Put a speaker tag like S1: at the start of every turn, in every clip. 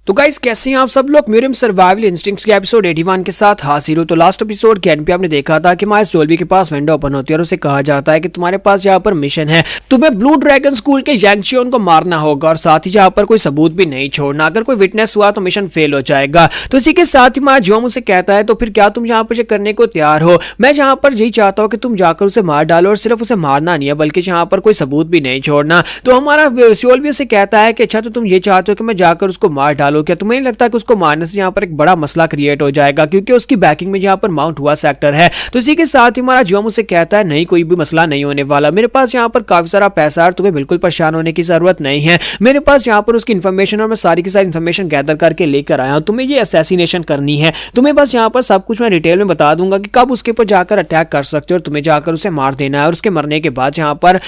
S1: तो गाइस कैसे हैं आप सब लोग। म्यूरियम सर्वाइवल इंस्टिंक्ट्स के एपिसोड 81 के साथ हाजिर हो। तो लास्ट एपिसोड के एंड पे आपने देखा था कि माइल्स डोल्बी के पास विंडो ओपन होती है और उसे कहा जाता है कि तुम्हारे पास यहाँ पर मिशन है, तुम्हें ब्लू ड्रैगन स्कूल के यांग चियोन को मारना होगा और साथ ही यहाँ पर कोई सबूत भी नहीं छोड़ना, अगर कोई विटनेस हुआ तो मिशन फेल हो जाएगा। तो इसी के साथ ही माँ जियोंग उसे कहता है तो फिर क्या तुम यहाँ पर करने को तैयार हो। मैं यहाँ पर यही चाहता हूँ कि तुम जाकर उसे मार डालो और सिर्फ उसे मारना नहीं है बल्कि यहाँ पर कोई सबूत भी नहीं छोड़ना। तो हमारा सियोल भी उसे कहता है कि अच्छा तो तुम ये चाहते हो कि मैं जाकर उसको मार डालो, क्या तुम्हें नहीं लगता उसको मारने से यहाँ पर एक बड़ा मसला क्रिएट हो जाएगा क्योंकि उसकी बैकिंग में यहाँ पर माउंट हुआ सेक्टर है। तो इसी के साथ ही हमारा जियोंग मुझसे कहता है नहीं कोई भी मसला नहीं होने वाला, मेरे पास यहाँ पर काफी सारा पैसा है, तुम्हें बिल्कुल परेशान होने की जरूरत नहीं है। मेरे पास यहाँ पर उसकी इन्फॉर्मेशन और मैं सारी की सारी इन्फॉर्मेशन गैदर करके लेकर आया हूँ। तुम्हें ये असैसिनेशन करनी है, तुम्हें बस यहाँ पर सब कुछ मैं डिटेल में बता दूंगा कि कब उसके ऊपर जाकर अटैक कर सकते हो और तुम्हें जाकर उसे मार देना है और उसके मरने के बाद यहाँ पर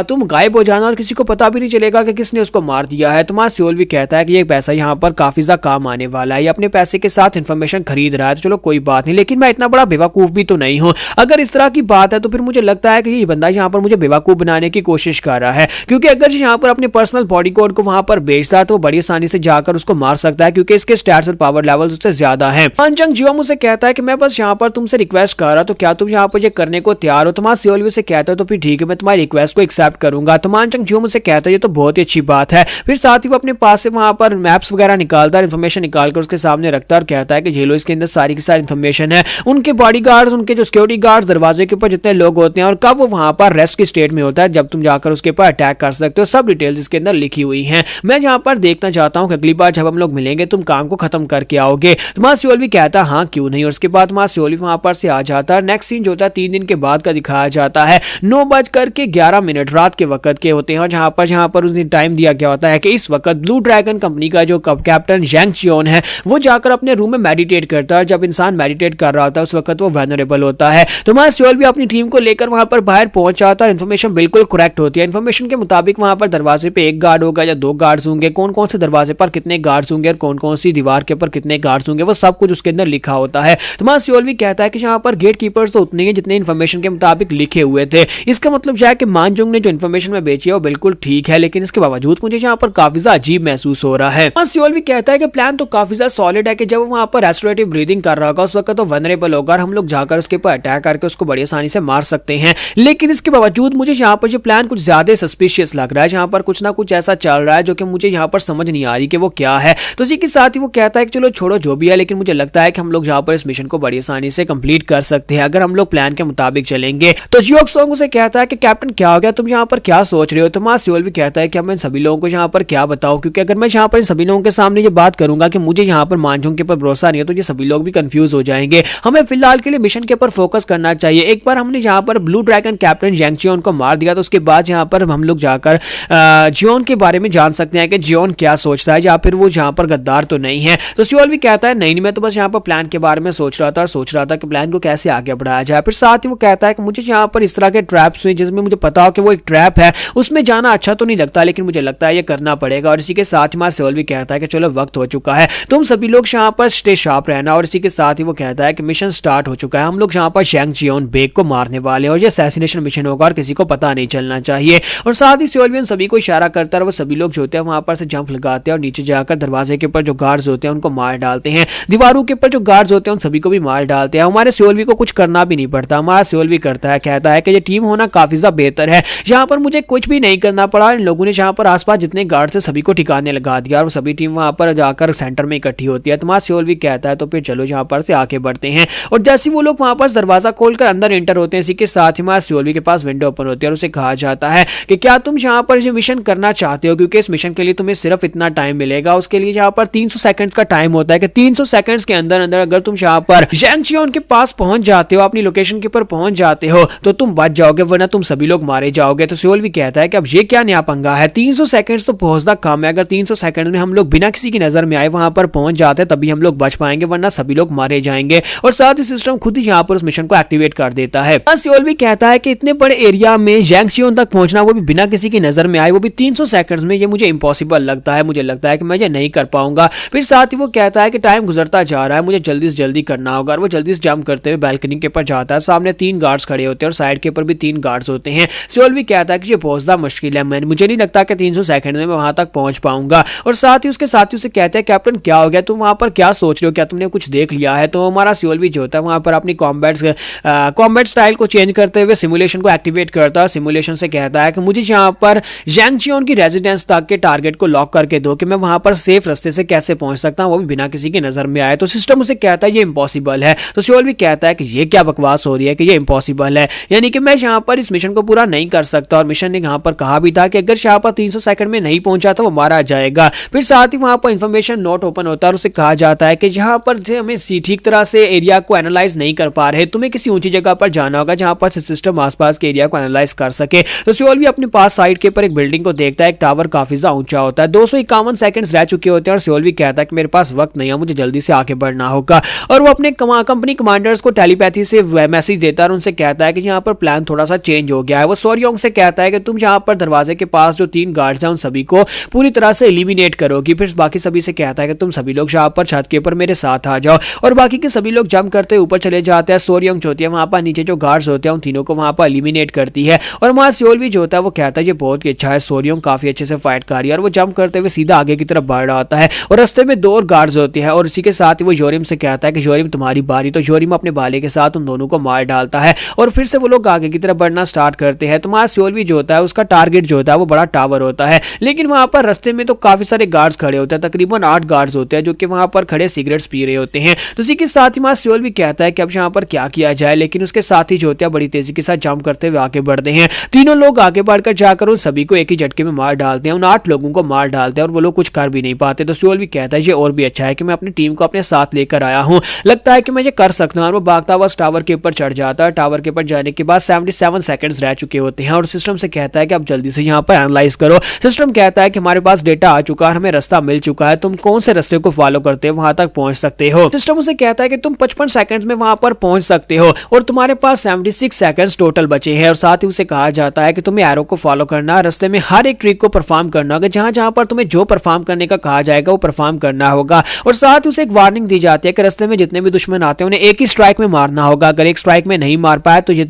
S1: तुम गायब हो जाना और किसी को पता भी नहीं चलेगा कि किसने उसको मार दिया है। तुम्हारा सियोल भी कहता है कि ये पैसा यहाँ पर काफी ज्यादा काम आने वाला है, अपने पैसे के साथ इंफॉर्मेशन खरीद रहा है तो चलो कोई बात नहीं, लेकिन मैं इतना बड़ा बेवकूफ भी तो नहीं हूं। अगर इस तरह की बात है तो फिर मुझे लगता है कि ये बंदा यहां पर मुझे बेवकूफ बनाने की कोशिश कर रहा है, क्योंकि अगर यहां पर अपने पर्सनल बॉडी कोड को वहां पर बेचता है तो बड़ी आसानी से जाकर उसको मार सकता है क्योंकि इसके स्टैट्स और पावर लेवल उससे ज्यादा है। पांचंग जियोंग मुझे कहता है कि मैं बस यहां पर तुमसे रिक्वेस्ट कर रहा, तो क्या तुम यहां पर ये करने को तैयार हो। तुम्हारा सियोल भी उसे कहता है तो फिर ठीक है, मैं तुम्हारी रिक्वेस्ट को एक्सेप्ट करूंगा। तो मानचंग जियोंग मुझे कहता है ये तो बहुत ही अच्छी बात है। फिर साथ ही वो अपने पास से वहां पर मैप्स वगैरह निकालता है, इन्फॉर्मेशन निकालकर उसके सामने रखता है और कहता है कि झेलो इसके अंदर सारी की सारी इन्फॉर्मेशन है, उनके बॉडीगार्ड्स, उनके जो सिक्योरिटी गार्ड्स, दरवाजे के ऊपर जितने लोग होते हैं और कब वो वहां पर रेस्ट की स्टेट में होता है जब तुम जाकर उसके ऊपर अटैक कर सकते हो, सब डिटेल्स इसके अंदर लिखी हुई हैं। मैं यहाँ पर देखना चाहता हूँ कि अगली बार जब हम लोग मिलेंगे तुम काम को खत्म करके आओगे। तुम्हारा सियोल भी कहता है हाँ क्यों नहीं, और उसके बाद तुम्हारा सियोल भी वहां पर से आ जाता है। नेक्स्ट सीन जो होता है 3 दिन के बाद का दिखाया जाता है। 9:11 रात के वक्त के होते हैं और जहां पर उसने टाइम दिया गया होता है कि इस वक्त ब्लू ड्रैगन कंपनी का जो कैप्टन यांग चियोन है वो जाकर अपने रूम में मेडिटेट करता है। जब इंसान मेडिटेट कर रहा होता है उस वक्त वो वल्नरेबल होता है। तो हमारा सियोल भी अपनी टीम को लेकर वहां पर बाहर पहुंच जाता है। इन्फॉर्मेशन बिल्कुल करेक्ट होती है। इन्फॉर्मेशन के मुताबिक वहां पर दरवाजे पे 1 गार्ड होगा या 2 गार्ड्स होंगे, कौन कौन से दरवाजे पर कितने गार्ड्स होंगे और कौन कौन सी दीवार के ऊपर कितने गार्ड्स होंगे वो सब कुछ उसके अंदर लिखा होता है। तो हमारा सियोल भी कहता है कि यहाँ पर गेट कीपर्स तो उतने ही जितने इन्फॉर्मेशन के मुताबिक लिखे हुए थे। इसका मतलब यह है कि मानचंग ने जो इन्फॉर्मेशन में बेची है वो बिल्कुल ठीक है, लेकिन इसके बावजूद मुझे यहाँ पर काफी ज्यादा अजीब महसूस हो रहा है। सियोल भी कहता है कि प्लान तो काफी ज्यादा सॉलिड है कि जब वहां पर रेस्टोरेटिव ब्रीदिंग कर रहा होगा उस वक्त तो वनरेबल होगा और हम लोग जाकर उसके ऊपर अटैक करके उसको बड़ी आसानी से मार सकते हैं, लेकिन इसके बावजूद मुझे यहाँ पर ये प्लान कुछ ज्यादा सस्पिशियस लग रहा है। यहाँ पर कुछ ना कुछ ऐसा चल रहा है जो कि मुझे यहाँ पर समझ नहीं आ रही कि वो क्या है। तो इसी के साथ ही वो कहता है कि चलो छोड़ो जो भी है, लेकिन मुझे लगता है कि हम लोग यहाँ पर इस मिशन को बड़ी आसानी से कंप्लीट कर सकते हैं अगर हम लोग प्लान के मुताबिक चलेंगे। तो जियोंग सोंग उसे कहता है कि कैप्टन क्या हो गया, तुम यहाँ पर क्या सोच रहे हो। तो मां सियोल भी कहता है कि मैं सभी लोगों को यहाँ पर क्या बताऊं, क्योंकि अगर मैं यहाँ पर सभी लोगों के सामने ये बात करूंगा कि मुझे यहाँ पर मानचंग के ऊपर भरोसा नहीं है तो ये सभी लोग भी कंफ्यूज हो जाएंगे। हमें फिलहाल के लिए मिशन के ऊपर फोकस करना चाहिए। एक बार हमने यहाँ पर ब्लू ड्रैगन कैप्टन यांग चियोन को मार दिया तो उसके बाद यहाँ पर हम लोग जाकर जियोन के बारे में जान सकते हैं कि जियोन क्या सोचता है या फिर वो यहाँ पर गद्दार तो नहीं है। तो सियोल भी कहता है नहीं मैं तो बस यहाँ पर प्लान के बारे में सोच रहा था कि प्लान को कैसे आगे बढ़ाया जाए। फिर साथ ही वो कहता है कि मुझे यहाँ पर इस तरह के ट्रैप्स हुए जिसमें मुझे पता हो कि वो एक ट्रैप है, उसमें जाना अच्छा तो नहीं लगता लेकिन मुझे लगता है ये करना पड़ेगा। और इसी के साथ ही सियोल भी कहता है कि चलो वक्त हो चुका है, तुम सभी लोग यहाँ पर स्टे शार्प रहना। और इसी के साथ ही वो कहता है कि मिशन स्टार्ट हो चुका है, हम लोग यहाँ पर यांग चियोन बेग को मारने वाले हैं और ये असैसिनेशन मिशन होगा और किसी को पता नहीं चलना चाहिए। और साथ ही सियोल भी उन सभी को इशारा करता है और वो सभी लोग जो होते हैं वहां पर से जंप लगाते हैं और नीचे जाकर दरवाजे के ऊपर जो गार्ड्स होते हैं उनको मार डालते हैं, दीवारों के ऊपर जो गार्ड्स होते हैं उन सभी को भी मार डालते हैं। हमारे सियोल भी को कुछ करना भी नहीं पड़ता, हमारा सियोल भी करता है, कहता है कि ये टीम होना काफी ज्यादा बेहतर है, यहाँ पर मुझे कुछ भी नहीं करना पड़ा। इन लोगों ने यहाँ पर आसपास जितने गार्ड से सभी को ठिकाने लगा दिया और सभी टीम वहां पर जाकर सेंटर में इकट्ठी होती है। तुम्हारा सियोल भी कहता है तो फिर चलो यहाँ पर से आगे बढ़ते हैं। और जैसे वो लोग वहां पर दरवाजा खोलकर अंदर एंटर होते हैं इसी के साथ ही हमारा सियोल भी के पास विंडो ओपन होती है और उसे कहा जाता है कि क्या तुम यहाँ पर जो मिशन करना चाहते हो, क्योंकि इस मिशन के लिए तुम्हें सिर्फ इतना टाइम मिलेगा। उसके लिए यहाँ पर 300 सेकंड्स का टाइम होता है कि 300 सेकंड्स के अंदर अंदर अगर तुम यहाँ पर यांग चियोन के पास पहुंच जाते हो, अपनी लोकेशन के ऊपर पहुंच जाते हो तो तुम बच जाओगे, वरना तुम सभी लोग मारे जाओगे। तो सियोल भी कहता है कि अब ये क्या नया पंगा है, 300 सेकंड्स तो पहुंचना कम है, अगर 300 सेकंड में हम लोग बिना किसी की नजर में आए वहां पर पहुंच जाते हैं तभी हम लोग बच पाएंगे, वरना सभी लोग मारे जाएंगे। और साथ ही सिस्टम खुद ही यहाँ पर उस मिशन को एक्टिवेट कर देता है। सियोल भी कहता है कि इतने बड़े एरिया में यांग चियोन तक पहुंचना वो भी बिना किसी की नजर में आए, वो भी 300 सेकंड्स में, ये मुझे इम्पॉसिबल लगता है, मुझे लगता है कि मैं ये नहीं कर पाऊंगा। फिर साथ ही वो कहता है कि टाइम गुजरता जा रहा है, मुझे जल्दी से जल्दी करना होगा। और वो जल्दी से जंप करते हुए बैल्कनी के ऊपर जाता है, सामने 3 गार्ड्स खड़े होते हैं और साइड के ऊपर भी 3 गार्ड्स होते हैं। सियोल भी कहता है कि ये पहुंचना मुश्किल है, मुझे नहीं लगता कि 300 सेकंड में मैं वहां तक पहुंच पाऊंगा। और साथ ही उसके साथ साथ ही उसे कहते हैं कैप्टन क्या हो गया, तुम वहां पर क्या सोच रहे हो, क्या तुमने कुछ देख लिया है। तो हमारा सियोल भी जो होता है वहां पर अपनी कॉम्बैट स्टाइल को चेंज करते हुए सिमुलेशन को एक्टिवेट करता है। सिमुलेशन से कहता है कि मुझे यहाँ पर जैंगचियोन की रेजिडेंस तक के टारगेट को लॉक करके दो कि मैं वहां पर सेफ रास्ते से कैसे पहुंच सकता हूं, वो भी बिना किसी की नजर में आए। तो सिस्टम उसे कहता है ये इंपॉसिबल है। तो सियोल भी कहता है कि ये क्या बकवास हो रही है कि ये इंपॉसिबल है, यानी कि मैं यहाँ पर इस मिशन को पूरा नहीं कर सकता। और मिशन ने यहाँ पर कहा भी था कि अगर यहाँ पर 300 सेकंड में नहीं पहुंचा तो वो मारा जाएगा। फिर साथ ही वहां पर इंफॉर्मेशन नोट ओपन होता है और उसे कहा जाता है कि जहां पर हमें ठीक तरह से एरिया को एनालाइज नहीं कर पा रहे, तुम्हें किसी ऊंची जगह पर जाना होगा जहां पर सिस्टम आसपास के एरिया को एनालाइज कर सके। तो सियोल भी अपने पास साइड के ऊपर एक बिल्डिंग को देखता है, एक टावर काफी ज्यादा ऊंचा होता है। 251 सेकंड्स रह चुके होते हैं और सियोल भी कहता है कि मेरे पास वक्त नहीं है, मुझे जल्दी से आगे बढ़ना होगा। और वो अपने कंपनी कमांडर्स को टेलीपैथी से मैसेज देता है और उनसे कहता है कि यहाँ पर प्लान थोड़ा सा चेंज हो गया है। वो सोरियोंग से कहता है कि तुम यहाँ पर दरवाजे के पास जो 3 गार्ड्स हैं उन सभी को पूरी तरह से एलिमिनेट करोगी। फिर बाकी सभी से कहता है कि तुम सभी लोग यहाँ पर छत के ऊपर मेरे साथ आ जाओ। और बाकी के सभी लोग जंप करते ऊपर चले जाते हैं। सोरियोंग जो होती है वहां पर नीचे जो गार्ड्स होते हैं उन तीनों को वहां पर एलिमिनेट करती है। और वहां सियोल भी जो होता है वो कहता है ये बहुत ही अच्छा है, सोरियोंग काफी अच्छे से फाइट कर रही है। और वो जंप करते हुए सीधा आगे की तरफ बढ़ रहा होता है और रास्ते में 2 और गार्ड्स होते हैं। और इसी के साथ ही वो योरिम से कहता है कि योरिम तुम्हारी बारी। तो योरिम अपने भाले के साथ उन दोनों को मार डालता है और फिर से वो लोग आगे की तरफ बढ़ना स्टार्ट करते हैं। तो वहां सियोल भी जो होता है उसका टारगेट जो होता है वो बड़ा टावर होता है, लेकिन वहां पर रास्ते में तो काफी सारे गार्ड्स खड़े होते हैं, तकरीबन 8 गार्ड्स होते हैं जो कि वहां पर खड़े सिगरेट्स पी रहे होते हैं। तो इसी के साथ ही वहां सियोल भी कहता है कि अब यहाँ पर क्या किया जाए, लेकिन उसके साथ ही जो होते हैं बड़ी तेजी के साथ जंप करते हुए आगे बढ़ते हैं। तीनों लोग आगे बढ़कर जाकर उन सभी को एक ही झटके में मार डालते हैं, उन 8 लोगों को मार डालते हैं और वो लोग कुछ कर भी नहीं पाते। तो सियोल भी कहता है ये और भी अच्छा है कि मैं अपनी टीम को अपने साथ लेकर आया हूं, लगता है कि मैं ये कर सकता हूं। और वो भागता हुआ टावर के ऊपर चढ़ जाता है। टावर के ऊपर जाने के बाद 77 सेकंड्स रह चुके होते हैं और सिस्टम से कहता है कि अब जल्दी से यहाँ पर एनालाइज करो। सिस्टम कहता है कि हमारे पास डेटा आ चुका है, हमें रास्ता मिल चुका है, तुम कौन से रास्ते को फॉलो करते हो वहां तक पहुंच सकते हो। सिस्टम उसे कहता है कि तुम 55 सेकंड्स में वहां पर पहुंच सकते हो और तुम्हारे पास 76 सेकंड्स टोटल बचे हैं। और साथ ही उसे कहा जाता है कि तुम्हें एरो को फॉलो करना, रास्ते में हर एक ट्रिक को परफॉर्म करना होगा, जहां जहां पर तुम्हें जो परफॉर्म करने का कहा जाएगा वो परफॉर्म करना होगा। और साथ ही उसे एक वार्निंग दी जाती है कि रास्ते में जितने भी दुश्मन आते हैं उन्हें एक ही स्ट्राइक में मारना होगा, अगर एक स्ट्राइक में नहीं मार पाया तो ये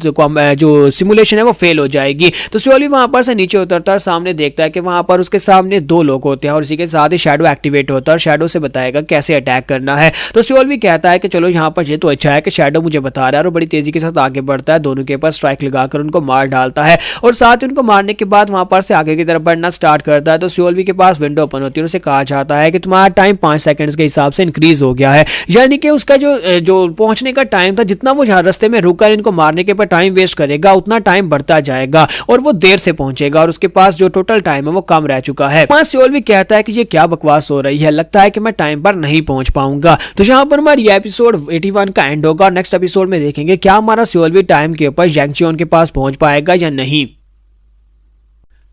S1: जो सिमुलेशन है वो फेल हो जाएगी। तो सियोल वहां पर से नीचे उतरता है, सामने देखता है कि वहां पर उसके सामने 2 लोग होते हैं और इसी के साथ ही शैडो एक्टिवेट होता है और शैडो से बताएगा कैसे अटैक करना है। तो सियोल भी कहता है कि चलो यहाँ पर ये तो अच्छा है कि शैडो मुझे बता रहा है और बड़ी तेजी के साथ आगे बढ़ता है, दोनों के पास स्ट्राइक लगाकर उनको मार डालता है और साथ ही उनको मारने के बाद वहां पर से आगे की तरफ बढ़ना स्टार्ट करता है। तो सियोल के पास विंडो ओपन होती है और उसे कहा जाता है कि तुम्हारा टाइम 5 सेकंड्स के हिसाब से इंक्रीज हो गया है, यानी कि उसका जो पहुंचने का टाइम था, जितना वो रास्ते में रुककर इनको मारने के बाद टाइम वेस्ट करेगा उतना टाइम बढ़ता जाएगा और वो देर से पहुंचेगा और उसके पास जो टोटल टाइम है वो कम रह चुका है। सियोल भी कहता है कि ये क्या बकवास हो रही है, लगता है कि मैं टाइम पर नहीं पहुंच पाऊंगा। तो यहाँ पर हमारी एपिसोड 81 का एंड होगा और नेक्स्ट एपिसोड में देखेंगे क्या हमारा सियोल भी टाइम के ऊपर जैंगचियोन के पास पहुंच पाएगा या नहीं।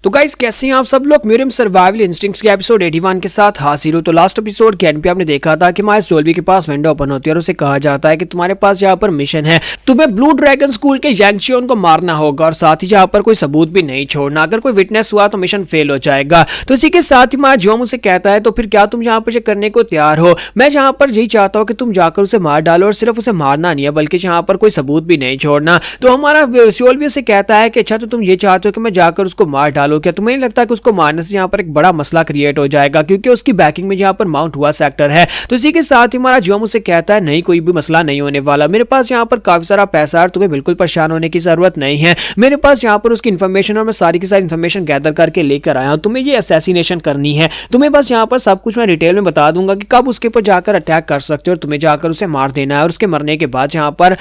S1: तो गाइस कैसे हैं आप सब लोग, म्यूरियम सर्वाइवल इंस्टिंक्ट्स के एपिसोड 81 के साथ हाजिर हूं। तो लास्ट एपिसोड के एंड पे आपने देखा था कि माइल्स डोल्बी के पास विंडो ओपन होती है और उसे कहा जाता है कि तुम्हारे पास यहाँ पर मिशन है, तुम्हें ब्लू ड्रैगन स्कूल के जैंगचियोन को मारना होगा और साथ ही यहाँ पर कोई सबूत भी नहीं छोड़ना, अगर कोई विटनेस हुआ तो मिशन फेल हो जाएगा। तो इसी के साथ ही माँ जियोम उसे कहता है तो फिर क्या तुम यहाँ पर करने को तैयार हो, मैं यहाँ पर यही चाहता हूँ कि तुम जाकर उसे मार डालो और सिर्फ उसे मारना नहीं है बल्कि यहाँ पर कोई सबूत भी नहीं छोड़ना। तो हमारा सियोल भी उसे कहता है कि अच्छा तो तुम ये चाहते हो कि मैं जाकर उसको मार डालो, क्या तुम्हें नहीं लगता उसको मारने से यहाँ पर एक बड़ा मसला क्रिएट हो जाएगा क्योंकि उसकी बैकिंग में यहाँ पर माउंट हुआ सेक्टर है। तो इसी के साथ ही हमारा जियोम उसे कहता है नहीं कोई भी मसला नहीं होने वाला, मेरे पास यहाँ पर काफी सारा पैसा है, तुम्हें बिल्कुल परेशान होने की जरूरत नहीं है, मेरे पास यहाँ पर उसकी इन्फॉर्मेशन और मैं सारी की सारी इन्फॉर्मेशन गैदर करके लेकर आया हूँ, तुम्हें ये असैसिनेशन करनी है, तुम्हें बस यहाँ पर सब कुछ मैं डिटेल में बता दूंगा कि कब उसके ऊपर जाकर अटैक कर सकते हो और तुम्हें जाकर उसे मार देना है और उसके मरने के बाद यहाँ पर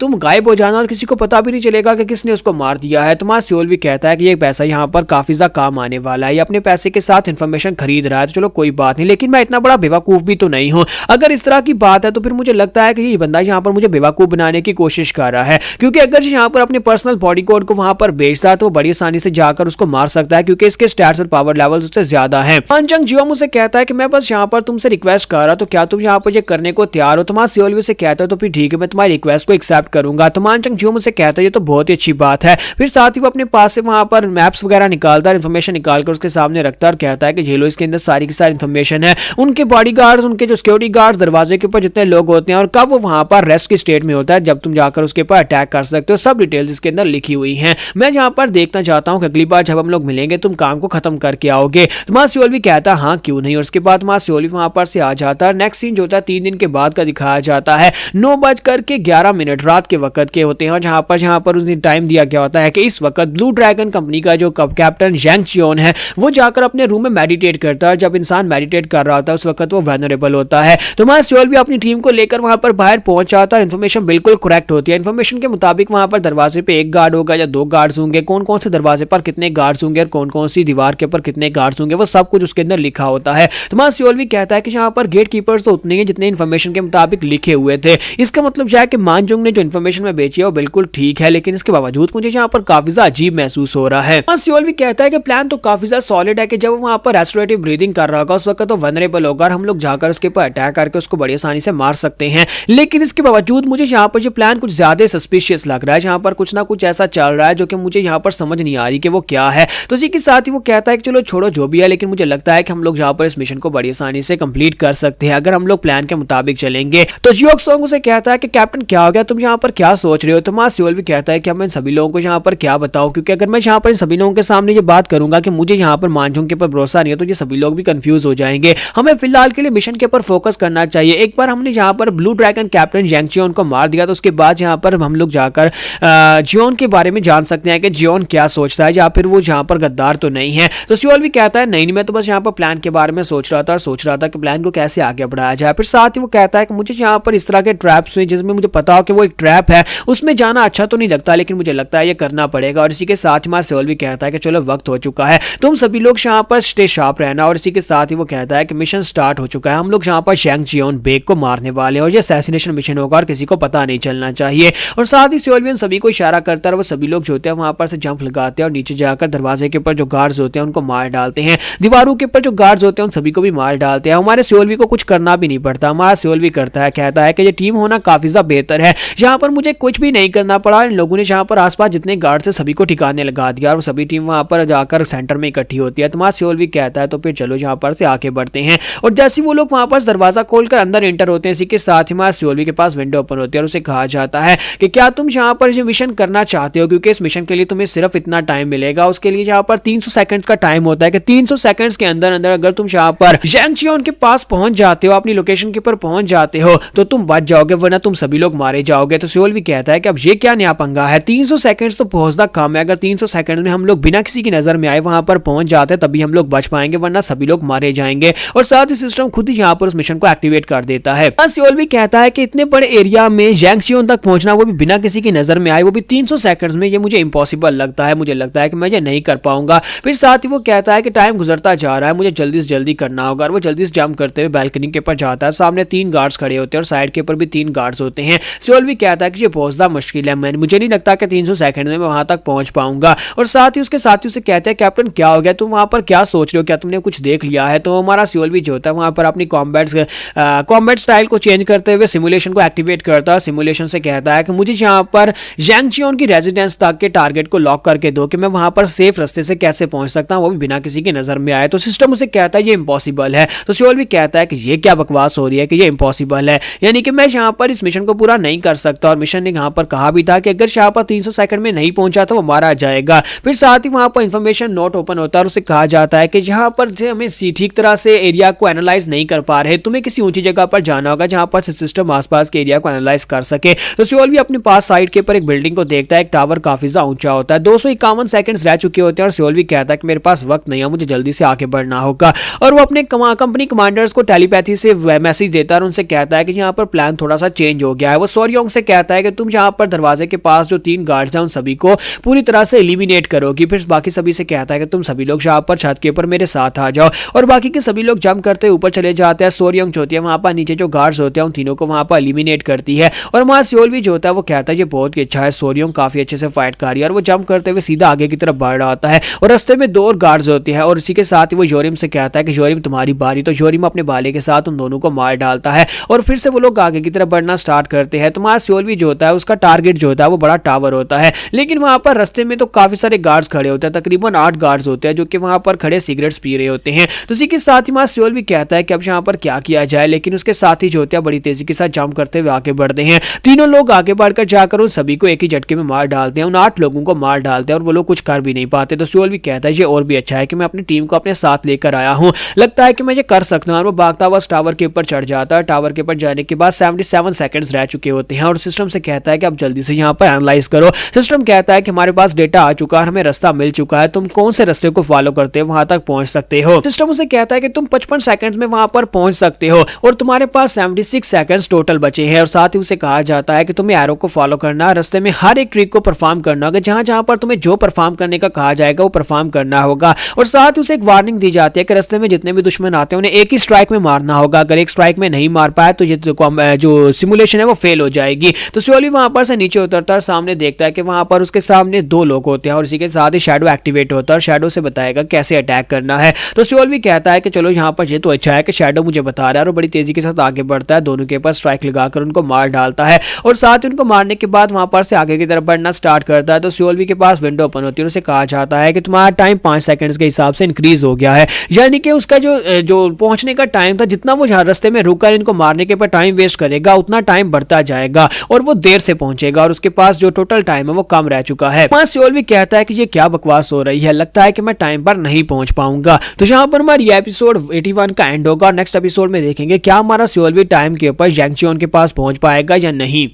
S1: तुम गायब हो जाना और किसी को पता भी नहीं चलेगा कि किसने उसको मार दिया है। तुम्हारा सियोल भी कहता है कि ये पैसा यहाँ पर काफी ज्यादा काम आने वाला है, ये अपने पैसे के साथ इंफॉर्मेशन खरीद रहा है, तो चलो कोई बात नहीं, लेकिन मैं इतना बड़ा बेवकूफ भी तो नहीं हूं। अगर इस तरह की बात है तो फिर मुझे लगता है कि ये बंदा यहाँ पर मुझे बेवकूफ बनाने की कोशिश कर रहा है, क्योंकि अगर यहाँ पर अपने पर्सनल बॉडी कोड को वहां पर बेचता है तो बड़ी आसानी से जाकर उसको मार सकता है क्योंकि इसके स्टैट्स और पावर लेवल्स उससे ज्यादा हैं। मानचंग जियोम उसे कहता है कि मैं बस यहाँ पर तुमसे रिक्वेस्ट कर रहा, तो क्या तुम यहाँ पर ये करने को तैयार हो। तुम्हारा सियोल भी से कहता है तो फिर ठीक है मैं तुम्हारी रिक्वेस्ट को एक्सेप्ट करूंगा। तो मानचंग जियोम उसे कहता है ये तो बहुत ही अच्छी बात है। फिर साथ ही वो अपने पास से वहां पर मैप्स वगैरह निकालता है, इन्फॉर्मेशन निकालकर उसके सामने रखता है और कहता है कि झेलो, इसके अंदर सारी की सारी इन्फॉर्मेशन है, उनके बॉडीगार्ड्स, उनके जो सिक्योरिटी गार्ड्स, दरवाजे के ऊपर जितने लोग होते हैं और कब वो वहां पर रेस्ट की स्टेट में होता है, जब तुम जाकर उसके ऊपर अटैक कर सकते हो, सब डिटेल्स इसके अंदर लिखी हुई हैं। मैं जहां पर देखना चाहता हूं कि अगली बार जब हम लोग मिलेंगे तुम काम को खत्म करके आओगे। तो मां सियोल भी कहता है हाँ क्यों नहीं, और उसके बाद मां सियोल भी वहां पर से आ जाता है। नेक्स्ट सीन जो होता है 3 दिन के बाद का दिखाया जाता है। 9:11 रात के वक्त के होते हैं और जहां पर उसने टाइम दिया गया होता है कि इस वक्त ब्लू ड्रैगन कंपनी का जो कैप्टन जैंग चियोन है वो जाकर अपने रूम में मेडिटेट करता है। जब इंसान मेडिटेट कर रहा होता है उस वक्त वो वेनरेबल होता है। तो मां सियोल भी अपनी टीम को लेकर वहां पर बाहर पहुंच जाता है। इन्फॉर्मेशन बिल्कुल करेक्ट होती है। इन्फॉर्मेशन के मुताबिक वहां पर दरवाजे पे एक गार्ड होगा या 2 गार्ड्स होंगे, कौन कौन से दरवाजे पर कितने गार्ड्स होंगे और कौन कौन सी दीवार के ऊपर कितने गार्ड्स होंगे, वो सब कुछ उसके अंदर लिखा होता है। तो मां सियोल भी कहता है कि यहाँ पर गेट कीपर्स तो उतने ही जितने इन्फॉर्मेशन के मुताबिक लिखे हुए थे। इसका मतलब यह है कि मानजुंग ने जो इन्फॉर्मेशन में बेची है वो बिल्कुल ठीक है, लेकिन इसके बावजूद मुझे यहाँ पर काफी ज्यादा अजीब महसूस हो रहा है। मां सियोल भी कहता है कि प्लान तो काफी ज्यादा सॉलिड है कि जब वहां पर रेस्टोरेटिव ब्रीदिंग कर रहा होगा उस वक्त तो वनरेबल होगा और हम लोग जाकर उसके ऊपर अटैक करके उसको बड़ी आसानी से मार सकते हैं। लेकिन इसके बावजूद मुझे यहाँ पर जो प्लान कुछ ज्यादा सस्पिशियस लग रहा है, जहाँ पर कुछ ना कुछ ऐसा चल रहा है जो कि मुझे यहाँ पर समझ नहीं आ रही कि वो क्या है। तो इसी के साथ ही वो कहता है कि चलो छोड़ो जो भी है, लेकिन मुझे लगता है कि हम लोग यहाँ पर इस मिशन को बड़ी आसानी से कंप्लीट कर सकते हैं अगर हम लोग प्लान के मुताबिक चलेंगे। तो जियोक सोंग उसे कहता है कि कैप्टन क्या हो गया, तुम यहाँ पर क्या सोच रहे हो। तो मां सियोल भी कहता है कि मैं सभी लोगों को यहाँ पर क्या बताऊं, क्योंकि अगर मैं यहाँ पर सभी लोगों के सामने ये बात करूंगा कि मुझे यहाँ पर मानजुंग के ऊपर भरोसा नहीं है तो ये सभी लोग भी कंफ्यूज हो जाएंगे। हमें फिलहाल के लिए मिशन के ऊपर फोकस करना चाहिए। एक बार हमने यहाँ पर ब्लू ड्रैगन कैप्टन जैंग चियोन को मार दिया तो उसके बाद यहाँ पर हम लोग जाकर जियोन के बारे में जान सकते हैं कि जियोन क्या सोचता है या फिर वो यहाँ पर गद्दार तो नहीं है। तो सियोल भी कहता है नहीं मैं तो बस यहाँ पर प्लान के बारे में सोच रहा था कि प्लान को कैसे आगे बढ़ाया जाए। फिर साथ ही वो कहता है कि मुझे यहाँ पर इस तरह के ट्रैप्स में जिसमें मुझे पता हो कि वो एक ट्रैप है उसमें जाना अच्छा तो नहीं लगता, लेकिन मुझे लगता है ये करना पड़ेगा। और इसी के साथ मां सियोल भी कहता है कि चलो वक्त हो चुका है, तुम सभी लोग यहाँ पर स्टे शार्प रहना। और इसी के साथ ही वो कहता है कि मिशन स्टार्ट हो चुका है, हम लोग यहाँ पर जैंग चियोन बेग को मारने वाले हैं और ये असैसिनेशन मिशन होगा और किसी को पता नहीं चलना चाहिए। और साथ ही सियोल भी उन सभी को इशारा करता है और वो सभी लोग जो होते हैं वहां पर से जंप लगाते हैं और नीचे जाकर दरवाजे के ऊपर जो गार्ड्स होते हैं उनको मार डालते हैं, दीवारों के ऊपर जो गार्ड्स होते हैं उन सभी को भी मार डालते हैं। हमारे सियोल भी को कुछ करना भी नहीं पड़ता, हमारा सियोल भी करता है, कहता है कि ये टीम होना काफी ज्यादा बेहतर है, यहाँ पर मुझे कुछ भी नहीं करना पड़ा। इन लोगों ने यहाँ पर आसपास जितने गार्ड से सभी को ठिकाने लगा दिया और सभी टीम वहां पर जाकर सेंटर में इकट्ठी होती है। तो मां सियोल भी कहता है तो फिर चलो यहाँ पर से आगे बढ़ते हैं। और जैसे वो लोग वहां पर दरवाजा खोलकर अंदर एंटर होते हैं, इसी के साथ ही मां सियोल के पास विंडो ओपन होती है और उसे कहा जाता है कि क्या तुम यहाँ पर जो मिशन करना चाहते हो, क्योंकि इस मिशन के लिए तुम्हें सिर्फ इतना टाइम मिलेगा। उसके लिए यहाँ पर 300 सेकंड्स का टाइम होता है कि 300 सेकंड्स के अंदर अंदर अगर तुम यहाँ पर जैंग चियोन के पास पहुंच जाते हो, अपनी लोकेशन के ऊपर पहुंच जाते हो तो तुम बच जाओगे, वरना तुम सभी लोग मारे जाओगे। तो सियोल भी कहता है कि अब ये क्या नया पंगा है, 300 सेकंड्स तो पहुंचना कम है, अगर 300 सेकंड में हम लोग बिना किसी की नजर में आए वहां पर पहुंच जाते तभी हम लोग बच पाएंगे, वरना सभी लोग मारे जाएंगे। और साथ ही सिस्टम खुद ही यहाँ पर उस मिशन को एक्टिवेट कर देता है। सियोल भी कहता है कि इतने बड़े एरिया में जैंग चियोन तक पहुंचना, वो भी बिना किसी की नजर में आए, वो भी 300 सेकंड्स में, ये मुझे इंपॉसिबल लगता है, मुझे लगता है कि मैं ये नहीं कर पाऊंगा। फिर साथ ही वो कहता है कि टाइम गुजरता जा रहा है, मुझे जल्दी से जल्दी करना होगा। और वो जल्दी से जंप करते हुए बैल्कनी के ऊपर जाता है, सामने 3 गार्ड्स खड़े होते हैं और साइड के ऊपर भी 3 गार्ड्स होते हैं। सियोल भी कहता है कि ये बहुत ज्यादा मुश्किल है, मुझे नहीं लगता कि 300 सेकंड में मैं वहां तक पहुंच पाऊंगा। और साथ ही उसके साथी उसे कहते हैं कैप्टन क्या हो गया, तुम वहां पर क्या सोच रहे हो, क्या तुमने कुछ देख लिया है। तो हमारा सियोल भी जो होता है वहां पर अपनी कॉम्बैट स्टाइल को चेंज करते हुए सिमुलेशन को एक्टिवेट करता है। सिमुलेशन से कहता है कि मुझे यहाँ पर जैंग चियोन की रेजिडेंस तक के टारगेट को लॉक करके दो कि मैं वहां पर सेफ रास्ते से कैसे पहुंच सकता हूं, वो भी बिना किसी की नजर में आए। तो सिस्टम उसे कहता है ये इंपॉसिबल है। तो सियोल भी कहता है कि ये क्या बकवास हो रही है कि ये इंपॉसिबल है, यानी कि मैं यहाँ पर इस मिशन को पूरा नहीं कर सकता। और मिशन ने यहाँ पर कहा भी था कि अगर यहाँ पर 300 सेकंड में नहीं पहुंचा तो वो मारा जाएगा। फिर साथ ही वहां पर इंफॉर्मेशन नोट ओपन होता है और उसे कहा जाता है कि यहाँ पर हमें ठीक तरह से एरिया को एनालाइज नहीं कर पा रहे, तुम्हें किसी ऊंची जगह पर जाना होगा जहां पर सिस्टम आसपास के एरिया को एनालाइज कर सके। तो सियोल भी अपने पास साइड के ऊपर एक बिल्डिंग को देखता है, एक टावर काफी ज्यादा ऊंचा होता है, 251 सेकंड्स रह चुके होते हैं और सियोल भी कहता है कि मेरे पास वक्त नहीं है, मुझे जल्दी से आगे बढ़ना होगा। और वो अपने कंपनी कमांडर्स को टेलीपैथी से मैसेज देता है और उनसे कहता है कि यहाँ पर प्लान थोड़ा सा चेंज हो गया है। वो सोरयोंग से कहता है कि तुम यहाँ पर दरवाजे के पास जो 3 गार्ड्स हैं उन सभी को पूरी तरह से एलिमिनेट करोगी। फिर बाकी सभी से कहता है कि तुम सभी लोग यहाँ पर छत के ऊपर मेरे साथ आ जाओ। और बाकी के सभी लोग जंप करते ऊपर चले जाते हैं। सोरयोंग जो होती है वहां पर नीचे जो गार्ड्स होते हैं उन तीनों को वहां पर एलिमिनेट करती है। और वहां सियोल भी जो होता है वो कहता है ये बहुत ही अच्छा है, सोरयोंग काफी अच्छे से फाइट कर रही है। और वो जंप करते हुए सीधा आगे की तरफ बढ़ रहा होता है और रास्ते में 2 और गार्ड्स होते हैं। और इसी के साथ ही वो योरिम से कहता है कि योरिम तुम्हारी बारी। तो योरिम अपने भाले के साथ उन दोनों को मार डालता है और फिर से वो लोग आगे की तरफ बढ़ना स्टार्ट करते हैं। तो वहां सियोल भी जो होता है उसका टारगेट जो होता है वो बड़ा टावर होता है, लेकिन वहां पर रास्ते में तो काफी सारे गार्ड्स खड़े होते होते हैं, तकरीबन 8 गार्ड्स होते हैं जो कि वहां पर खड़े सिगरेट्स पी रहे होते हैं। तो इसी के साथ ही सियोल भी कहता है कि अब यहाँ पर क्या किया जाए, लेकिन उसके साथ ही जो होते हैं बड़ी तेजी के साथ जंप करते हुए आगे बढ़ते हैं। तीनों लोग आगे बढ़कर जाकर उन सभी को एक ही झटके में मार डालते हैं, उन 8 लोगों को मार डालते हैं और वो लोग कुछ कर भी नहीं पाते। तो सियोल भी कहता है ये और भी अच्छा है कि मैं अपनी टीम को अपने साथ लेकर आया हूँ, लगता है कि मैं ये कर सकता हूँ। और वो भागता हुआ टावर के ऊपर चढ़ जाता है। टावर के ऊपर जाने के बाद 77 सेकंड्स रह चुके होते हैं और सिस्टम से कहता है कि अब जल्दी से यहाँ पर एनालाइज करो। सिस्टम कहता है कि हमारे पास डेटा आ चुका है, हमें रास्ता मिल चुका है, तुम कौन से रास्ते को फॉलो करते हो वहां तक पहुंच सकते हो। सिस्टम उसे कहता है कि तुम 55 सेकंड्स में वहां पर पहुंच सकते हो और तुम्हारे पास 76 सेकंड्स टोटल बचे हैं। और साथ ही उसे कहा जाता है कि तुम्हें एरो को फॉलो करना है, रास्ते में हर एक ट्रिक को परफॉर्म करना होगा, जहां जहां पर तुम्हें जो परफॉर्म करने का कहा जाएगा वो परफॉर्म करना होगा। और साथ ही उसे एक वार्निंग दी जाती है कि रास्ते में जितने भी दुश्मन आते हैं उन्हें एक ही स्ट्राइक में मारना होगा, अगर एक स्ट्राइक में नहीं मार पाए तो ये जो सिमुलेशन है वो फेल हो जाएगी। तो सियोल भी वहां पर से नीचे उतरता है, सामने देखता है कि वहां पर उसके सामने 2 लोग होते हैं और इसी के साथ ही शैडो एक्टिवेट होता है और शैडो से बताएगा कैसे अटैक करना है। तो सियोल भी कहता है कि चलो यहाँ पर ये तो अच्छा है कि शैडो मुझे बता रहा है, और बड़ी तेजी के साथ आगे बढ़ता है, दोनों के पास स्ट्राइक लगाकर उनको मार डालता है और साथ ही उनको मारने के बाद वहां पर से आगे की तरफ बढ़ना स्टार्ट करता है। तो सियोल भी के पास विंडो ओपन होती है और उसे कहा जाता है कि तुम्हारा टाइम 5 सेकंड्स के हिसाब से इंक्रीज हो गया है, यानी कि उसका जो पहुंचने का टाइम था, जितना वो रास्ते में रुककर इनको मारने के पर टाइम वेस्ट करेगा उतना टाइम बढ़ता जाएगा और वो देर से पहुंचेगा और उसके पास जो टोटल टाइम है वो कम रह चुका है। सियोल भी कहता है कि ये क्या बकवास हो रही है, लगता है कि मैं टाइम पर नहीं पहुंच पाऊंगा। तो यहाँ पर हमारी एपिसोड 81 का एंड होगा। नेक्स्ट एपिसोड में देखेंगे क्या हमारा सियोल भी टाइम के ऊपर जैंग चियोन के पास पहुंच पाएगा या नहीं।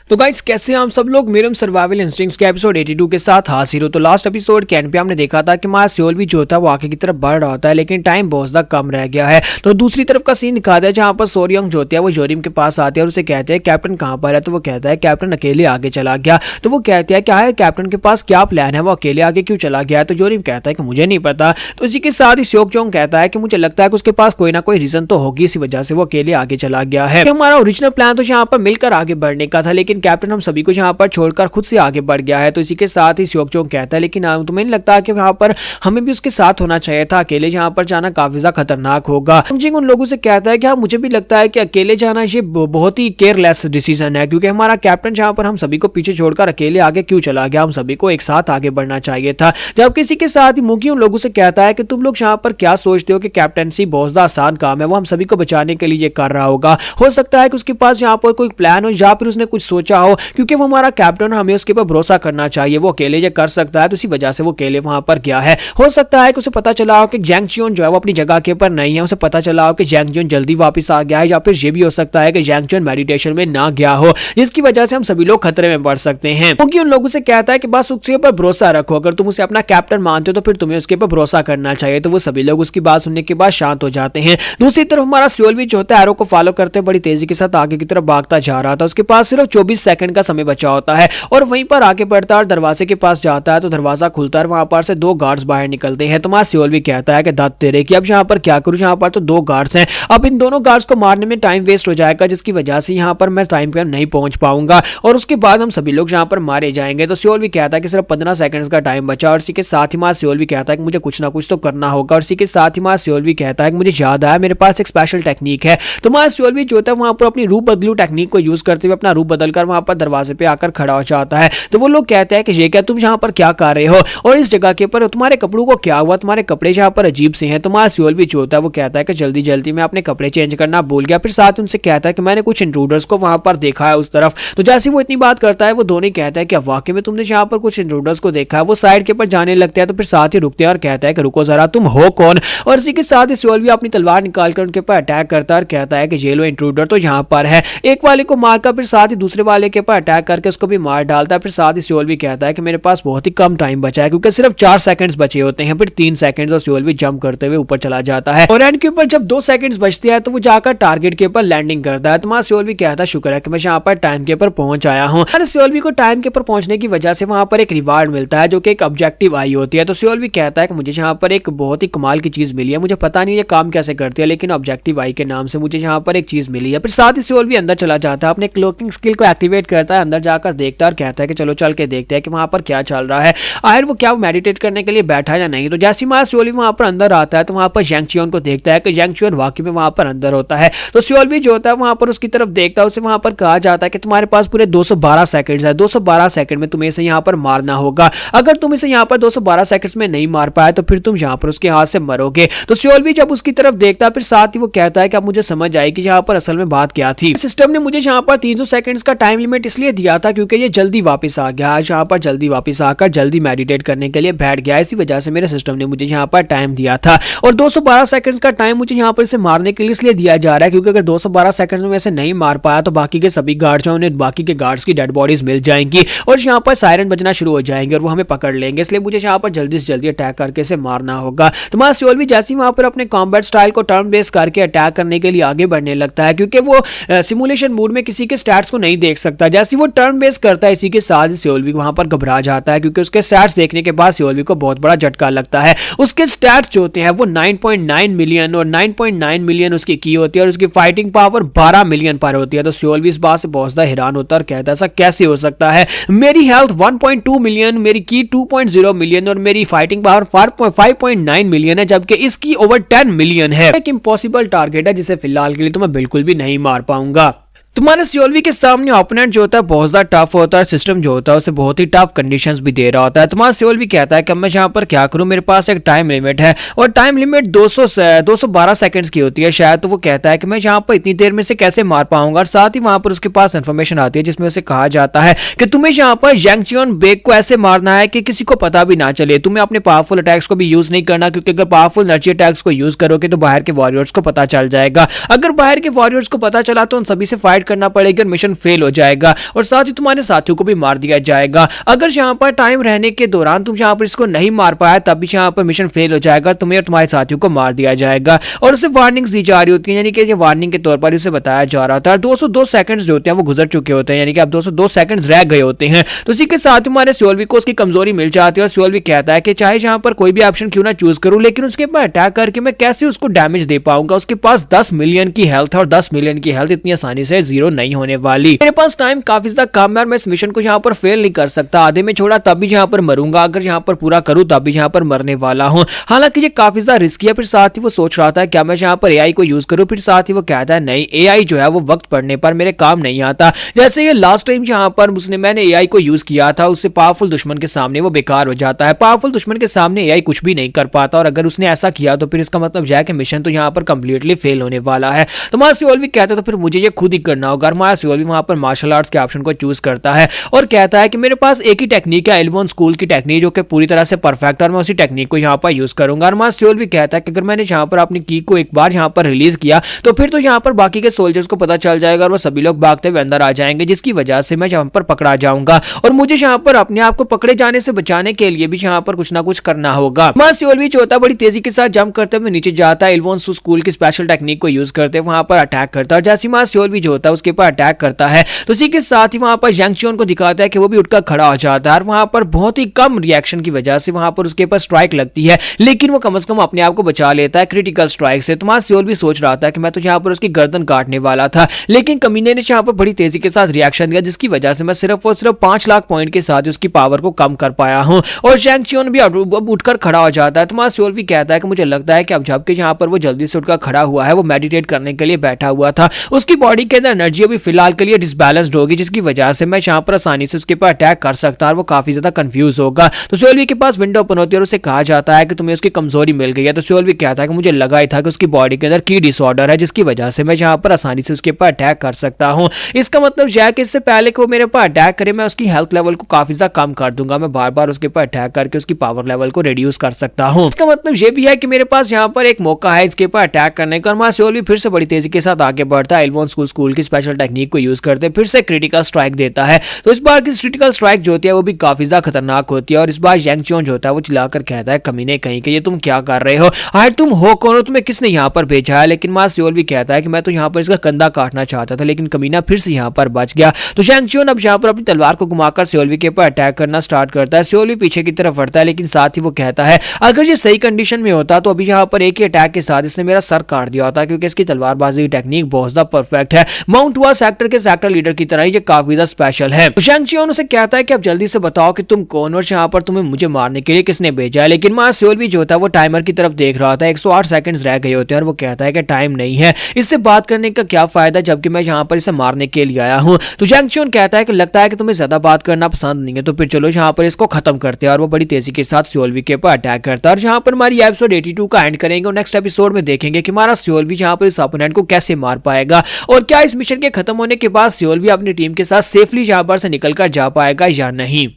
S1: तो गाइस कैसे हम सब लोग मिरम सर्वाइवल इंस्टिंक्ट्स के एपिसोड 82 के साथ हाजिर हो। तो लास्ट एपिसोड के एंड पे हमने देखा था कि सियोल भी जो था वो आगे की तरफ बढ़ रहा होता है, लेकिन टाइम बहुत ज्यादा कम रह गया है। तो दूसरी तरफ का सीन दिखाता है जहां पर सोरियंग जो होती है वो जोरिम के पास आते हैं और उसे कहते हैं कैप्टन कहां पर है। तो वो कहता है कैप्टन अकेले आगे चला गया। तो वो कहते हैं क्या है कैप्टन के पास क्या प्लान है, वो अकेले आगे क्यों चला गया है। तो जोरिम कहता है कि मुझे नहीं पता। तो इसी के साथ ही स्योकजोंग कहता है कि मुझे लगता है कि उसके पास कोई ना कोई रीजन तो होगी, इसी वजह से वो अकेले आगे चला गया है। हमारा ओरिजिनल प्लान तो यहाँ पर मिलकर आगे बढ़ने का था, लेकिन कैप्टन हम सभी को यहाँ पर छोड़कर खुद से आगे बढ़ गया है। तो इसी के साथ ही स्योकजोंग कहता है लेकिन तुम्हें नहीं लगता कि वहां पर हमें भी उसके साथ होना चाहिए था, अकेले यहाँ पर जाना काफी ज्यादा खतरनाक होगा। जिंग उन लोगों से कहता है कि हाँ मुझे भी लगता है कि अकेले जाना ये बहुत ही केयरलेस डिसीजन है, क्योंकि हमारा कैप्टन जहाँ पर हम सभी को पीछे छोड़कर अकेले आगे क्यों चला गया, हम सभी को एक साथ आगे बढ़ना चाहिए था। जब किसी के साथ ही मुगी उन लोगों से कहता है कि तुम लोग यहाँ पर क्या सोचते हो कि कैप्टनसी बहुत ज्यादा आसान काम है, वो हम सभी को बचाने के लिए कर रहा होगा। हो सकता है कि उसके पास यहाँ पर कोई प्लान हो या फिर उसने कुछ सोचा हो, क्योंकि वो हमारा कैप्टन, हमें उसके ऊपर भरोसा करना चाहिए, वो अकेले ये कर सकता है, तो इसी वजह से वो अकेले वहां पर गया है। हो सकता है कि उसे पता चला हो कि जैंग चियोन जो है वो अपनी जगह के ऊपर नहीं है, उसे पता चला हो कि जैंग चियोन जल्दी वापस आ गया है, या फिर ये भी हो सकता है कि जैंग चियोन मेडिटेशन में ना गया हो, जिसकी वजह से हम सभी लोग खतरे में पड़ सकते हैं। क्योंकि उन लोगों से कहता है कि बस उसके ऊपर भरोसा रखो, अगर तुम उसे अपना कैप्टन मानते हो तो फिर तुम्हें उसके ऊपर भरोसा करना चाहिए। तो वो सभी लोग उसकी बात सुनने के बाद शांत हो जाते हैं। दूसरी तरफ हमारा सियोल भी जो होता है एरो को फॉलो करते बड़ी तेजी के साथ आगे की तरफ भागता जा रहा था। उसके पास सिर्फ 24 सेकंड का समय बचा होता है और वहीं पर आगे बढ़ता है, दरवाजे के पास जाता है तो दरवाजा खुलता है, वहां पर से 2 गार्ड्स बाहर निकलते हैं। तो सियोल भी कहता है कि दत्त तेरे कि अब यहाँ पर क्या करूं, यहाँ पर तो 2 गार्ड्स हैं, अब इन दोनों गार्ड्स को मारने में टाइम वेस्ट हो जाएगा, जिसकी वजह से यहाँ पर मैं टाइम पर नहीं पहुंच पाऊंगा और उसके बाद हम सभी लोग यहाँ पर मारे जाएंगे। तो सियोल भी कहता है कि सिर्फ 15 सेकंड्स का टाइम बचा और इसी के साथ ही सियोल भी कहता है कि मुझे कुछ ना कुछ तो करना होगा। और इसी के साथ ही सियोल भी कहता है कि मुझे याद आया मेरे पास एक स्पेशल टेक्निक है। तो सियोल भी जो होता है वहां पर अपनी रूप बदलू टेक्निक को यूज करते हुए अपना रूप बदलकर वहां पर दरवाजे पे आकर खड़ा हो जाता है। तो वो लोग कहते हैं कि ये क्या तुम यहाँ पर क्या कर रहे हो और इस जगह के ऊपर तुम्हारे कपड़ों को क्या हुआ, तुम्हारे कपड़े यहाँ पर अजीब से हैं। तो सियोल भी जो होता है वो कहता है कि जल्दी जल्दी मैं अपने कपड़े चेंज करना भूल गया। फिर साथ उनसे कहता है कि मैंने कुछ इंट्रूडर्स को वहां पर देखा है उस तरफ। तो जैसे वो इतनी बात करता है वो दोनों कहता है कि वाकई में तुमने यहाँ पर कुछ इंट्रूडर्स को देखा है। वो साइड के ऊपर जाने लगते हैं तो फिर साथ ही रुकते हैं और कहता है कि रुको जरा तुम हो कौन। और इसी के साथ ही सियोल भी अपनी तलवार निकालकर उनके ऊपर अटैक करता है और कहता है कि ये लो इंट्रूडर तो यहाँ पर है। एक वाले को मारकर फिर साथ ही दूसरे वाले के ऊपर अटैक करके उसको भी मार डालता है। फिर साथ ही सियोल भी कहता है कि मेरे पास बहुत ही कम टाइम बचा है, क्योंकि सिर्फ 4 सेकंड्स बचे होते हैं। फिर 3 सेकंड्स और सियोल भी जंप करते हुए ऊपर चला जाता है और एंड के ऊपर जब 2 सेकंड्स बचते हैं तो वो जाकर टारगेट के ऊपर लैंडिंग करता है। तो सियोल भी कहता है शुक्र है कि मैं यहाँ पर टाइम के ऊपर पहुंच आया हूँ। सियोल भी को टाइम के ऊपर पहुंचने की वजह से वहां पर एक रिवार्ड मिलता है जो कि एक ऑब्जेक्टिव आई होती है। तो सियोल भी कहता है कि मुझे यहाँ पर एक बहुत ही कमाल की चीज मिली है, मुझे पता नहीं ये काम कैसे करती है, लेकिन ऑब्जेक्टिव आई के नाम से मुझे यहाँ पर एक चीज मिली है। फिर साथ ही सियोल भी अंदर चला जाता है, अपने क्लोकिंग स्किल को एक्टिवेट करता है, अंदर जाकर देखता है और कहता है कि चलो चल के देखते हैं कि वहां पर क्या चल रहा है, आखिर वो क्या मेडिटेट करने के लिए बैठा है या नहीं। तो जैसे मास सियोलवी वहां पर अंदर आता है तो वहां पर जैंग चियोन को देखता है कि जैंग चियोन वाकई में वहां पर अंदर होता है। तो सियोलवी जो होता है वहां पर उसकी तरफ देखता है, उसे वहां पर कहा जाता है कि तुम्हारे पास पूरे 212 सेकंड्स है, 212 सेकंड में तुम्हें इसे यहाँ पर मारना होगा। अगर तुम इसे यहाँ पर 212 सेकंड्स में नहीं मार पाए तो फिर तुम यहाँ पर उसके हाथ से मरोगे। तो सियोलवी जब उसकी तरफ देखता है फिर साथ ही वो कहता है कि अब मुझे समझ आई कि यहाँ पर असल में बात क्या थी। सिस्टम ने मुझे यहाँ पर 300 सेकंड्स का टाइम लिमिट इसलिए दिया था क्योंकि ये जल्दी वापस आ गया, आज यहाँ पर जल्दी वापस आकर जल्दी मेडिटेट करने के लिए बैठ गया, इसी वजह से मेरे सिस्टम ने मुझे यहाँ पर टाइम दिया था। और 212 सेकंड्स का टाइम मुझे यहाँ पर इसे मारने के लिए इसलिए दिया जा रहा है क्योंकि अगर 212 सेकंड्स में इसे नहीं मार पाया तो बाकी के सभी गार्ड्स हैं उन्हें बाकी के गार्ड्स की डेड बॉडीज मिल जाएंगी और यहाँ पर सायरन बजना शुरू हो जाएंगे और वो हमें पकड़ लेंगे, इसलिए मुझे यहाँ पर जल्दी से जल्दी अटैक करके इसे मारना होगा। तो मास सियोलवी जैसे ही वहां पर अपने कॉम्बैट स्टाइल को टर्न बेस करके अटैक करने के लिए आगे बढ़ने लगता है क्योंकि वो सिमुलेशन मोड में किसी के स्टैट्स को नहीं देख सकता। जैसे वो टर्न बेस करता है इसी के साथ ही सियोलवी वहां पर घबरा जाता है क्योंकि उसके स्टैट्स देखने के बाद सियोलवी को बहुत बड़ा झटका लगता है। उसके स्टैट्स जो होते हैं वो 9.9 मिलियन और 9.9 मिलियन उसकी की होती है और उसकी फाइटिंग पावर 12 मिलियन पर होती है। तो सियोलवी इस बात से बहुत ज्यादा हैरान होता है और कहता है ऐसा कैसे हो सकता है, मेरी हेल्थ 1.2 मिलियन, मेरी की 2.0 मिलियन और मेरी फाइटिंग पावर 5.9 मिलियन है जबकि इसकी ओवर 10 मिलियन है। एक इम्पॉसिबल टारगेट है जिसे फिलहाल के लिए तो मैं बिल्कुल भी नहीं मार पाऊंगा। तुम्हारे सियोलवी के सामने ओपोनेंट जो होता है बहुत ज्यादा टफ होता है, सिस्टम जो होता है उसे बहुत ही टफ कंडीशंस भी दे रहा होता है। तुम्हारा सियोलवी कहता है कि मैं यहाँ पर क्या करूं, मेरे पास एक टाइम लिमिट है और टाइम लिमिट 212 सेकंड्स की होती है शायद। तो वो कहता है कि मैं यहाँ पर इतनी देर में से कैसे मार पाऊंगा और साथ ही वहां पर उसके पास इन्फॉर्मेशन आती है जिसमें उसे कहा जाता है कि तुम्हें यहाँ पर जैंग चियोन बेग को ऐसे मारना है कि किसी को पता भी ना चले। तुम्हें अपने पावरफुल अटैक्स को भी यूज नहीं करना क्योंकि अगर पावरफुल एनर्जी अटैक्स को यूज करोगे तो बाहर के वॉरियर्स को पता चल जाएगा। अगर बाहर के वॉरियर्स को पता चला तो उन सभी से फाइट करना पड़ेगा, मिशन फेल हो जाएगा और साथ ही तुम्हारे साथियों को भी मार दिया जाएगा। अगर यहाँ पर टाइम रहने के दौरान तुम यहाँ पर इसको नहीं मार पाया तब भी यहाँ पर मिशन फेल हो जाएगा, तुम्हें और तुम्हारे साथियों को मार दिया जाएगा। और उसे वार्निंग्स दी जा रही होती है, यानी कि ये वार्निंग के तौर पर इसे बताया जा रहा था। 202 सेकंड्स जो होते हैं वो गुजर चुके होते हैं, यानी कि अब 202 सेकंड्स रह गए होते हैं। तो इसी के साथ हमारे सियोलवी को उसकी कमजोरी मिल जाती है और सियोलवी कहता है कि चाहे यहाँ पर कोई भी ऑप्शन क्यों ना चूज करूं लेकिन उसके ऊपर अटैक करके मैं कैसे उसको डैमेज दे पाऊंगा। उसके पास 10 मिलियन की हेल्थ है और 10 मिलियन की हेल्थ इतनी आसानी से जीरो नहीं होने वाली। मेरे पास टाइम काफी ज्यादा कम है और मैं इस मिशन को यहाँ पर फेल नहीं कर सकता, आधे में छोड़ा तब भी यहाँ पर मरूंगा, अगर यहाँ पर पूरा करूं तब भी यहाँ पर मरने वाला हूँ। हालांकि ये काफी ज्यादा रिस्की है। फिर साथ ही वो सोच रहा था क्या मैं यहाँ पर एआई को यूज करूं, फिर साथ ही वो कहता है नहीं, एआई जो है वो वक्त पड़ने पर मेरे काम नहीं आता। जैसे ये लास्ट टाइम यहाँ पर मैंने एआई को यूज किया था उससे पावरफुल दुश्मन के सामने वो बेकार हो जाता है, पावरफुल दुश्मन के सामने एआई कुछ भी नहीं कर पाता और अगर उसने ऐसा किया तो फिर इसका मतलब है कि मिशन तो यहाँ पर कंप्लीटली फेल होने वाला है। तो मार सियोलवी कहता है तो फिर मुझे ये खुद ही करना होगा। मार सियोलवी वहां पर मार्शल आर्ट्स के ऑप्शन को चूज करता है और कहता है कि मेरे पास एक ही टेक्निक है, एल्वन स्कूल की टेक्निक जो कि पूरी तरह से परफेक्ट और मैं उसी टेक्निक को यहाँ पर यूज करूंगा। और मार सियोलवी कहता है कि अगर मैंने यहाँ पर अपनी की को एक बार यहाँ पर रिलीज किया तो फिर तो यहाँ पर बाकी के सोल्जर्स को पता चल जाएगा और वो सभी लोग भागते हुए अंदर आ जाएंगे जिसकी वजह से मैं यहाँ पर पकड़ा जाऊंगा और मुझे यहाँ पर अपने आप को पकड़े जाने से बचाने के लिए भी यहाँ पर कुछ ना कुछ करना होगा। मार सियोलवी चौथा बड़ी तेजी के साथ जंप करते हुए नीचे जाता है, एल्वन स्कूल की स्पेशल टेक्निक को यूज करते वहां पर अटैक करता है और जैसे मार सियोलवी जो होता है उसके ऊपर अटैक करता है तो इसी के साथ ही वहां पर जैंग चियोन को दिखाता है कि वो भी उठकर खड़ा हो जाता है और वहां पर बहुत ही कम रिएक्शन की वजह से वहां पर उसके ऊपर स्ट्राइक लगती है लेकिन वो कम से कम अपने आप को बचा लेता है क्रिटिकल स्ट्राइक से। तो मार सियोलवी सोच रहा था कि मैं तो यहाँ पर उसकी गर्दन काटने वाला था लेकिन कमीने ने यहाँ पर बड़ी तेजी के साथ रिएक्शन दिया जिसकी वजह से मैं सिर्फ और सिर्फ 5 लाख पॉइंट के साथ उसकी पावर को कम कर पाया हूँ और जैंग चियोन भी उठकर खड़ा हो जाता है। तो मार सियोलवी कहता है कि मुझे लगता है कि अब जबकि यहाँ पर वो जल्दी से उठकर खड़ा हुआ है, वो मेडिटेट करने के लिए बैठा हुआ था, उसकी बॉडी के अंदर एनर्जी अभी फिलहाल के लिए डिसबैलेंस्ड होगी जिसकी वजह से मैं यहाँ पर आसानी से उसके ऊपर अटैक कर सकता है और वो काफी ज्यादा कंफ्यूज होगा। तो सियोलवी के पास विंडो ओपन होती है और उसे कहा जाता है कि तुम्हें उसकी कमजोरी मिल गई है। तो सियोलवी कहता है कि मुझे लगा ही था कि उसकी बॉडी के अंदर की डिसऑर्डर है जिसकी वजह से मैं यहाँ पर आसानी से उसके ऊपर अटैक कर सकता हूँ। इसका मतलब यह है कि इससे पहले कि वो मेरे ऊपर अटैक करे मैं उसकी हेल्थ लेवल को काफी ज्यादा कम कर दूंगा, मैं बार बार उसके ऊपर अटैक करके उसकी पावर लेवल को रिड्यूस कर सकता हूँ। इसका मतलब यह भी है कि मेरे पास यहाँ पर एक मौका है इसके ऊपर अटैक करने का। और सियोलवी फिर से बड़ी तेजी के साथ आगे बढ़ता है, एल्वन स्कूल की स्पेशल टेक्निक को यूज करते फिर से क्रिटिकल स्ट्राइक देता है। तो इस बार की क्रिटिकल स्ट्राइक जो होती है वो भी काफी ज्यादा खतरनाक होती है और इस बार जैंग चियोन जो होता है वो चिल्लाकर कहता है कमीने कहीं के ये तुम क्या कर रहे हो, आखिर तुम हो कौन हो, तुम्हें किसने यहाँ पर भेजा है। लेकिन मार सियोलवी कहता है कि मैं तो यहाँ पर इसका कंधा काटना चाहता था लेकिन कमीना फिर से यहाँ पर बच गया। तो जैंग चियोन अब यहाँ पर अपनी तलवार को घुमाकर सियोलवी के ऊपर अटैक करना स्टार्ट करता है। सियोलवी पीछे की तरफ बढ़ता है लेकिन साथ ही वो कहता है अगर ये सही कंडीशन में होता तो अभी यहाँ पर एक ही अटैक के साथ इसने मेरा सर काट दिया होता क्योंकि इसकी तलवारबाजी टेक्निक बहुत ज्यादा परफेक्ट है। माउंट हुआ सेक्टर के सेक्टर लीडर की तरह ये काफी ज्यादा स्पेशल है। तो शैंग चियोन उसे कहता है कि अब जल्दी से बताओ कि तुम कौन और यहाँ पर तुम्हें मुझे मारने के लिए किसने भेजा है। लेकिन मा सियोल भी जो था वो टाइमर की तरफ देख रहा था, 108 सेकंड्स रह गए होते हैं और वो कहता है कि टाइम नहीं है, इससे बात करने का क्या फायदा जबकि मैं यहाँ पर इसे मारने के लिए आया हूँ। तो शैंग चियोन कहता है कि लगता है कि तुम्हें ज्यादा बात करना पसंद नहीं है, तो फिर चलो यहाँ पर इसको खत्म करते हैं। और वो बड़ी तेजी के साथ सियोल के ऊपर अटैक करता है और यहाँ पर हमारी एपिसोड 82 का एंड करेंगे और नेक्स्ट एपिसोड में देखेंगे कि हमारा सियोल यहाँ पर इस अपोनेंट को कैसे मार पाएगा और क्या इस मिशन के खत्म होने के बाद सियोल अपनी टीम के साथ सेफली यहाँ पर से निकल कर जा पाएगा या नहीं।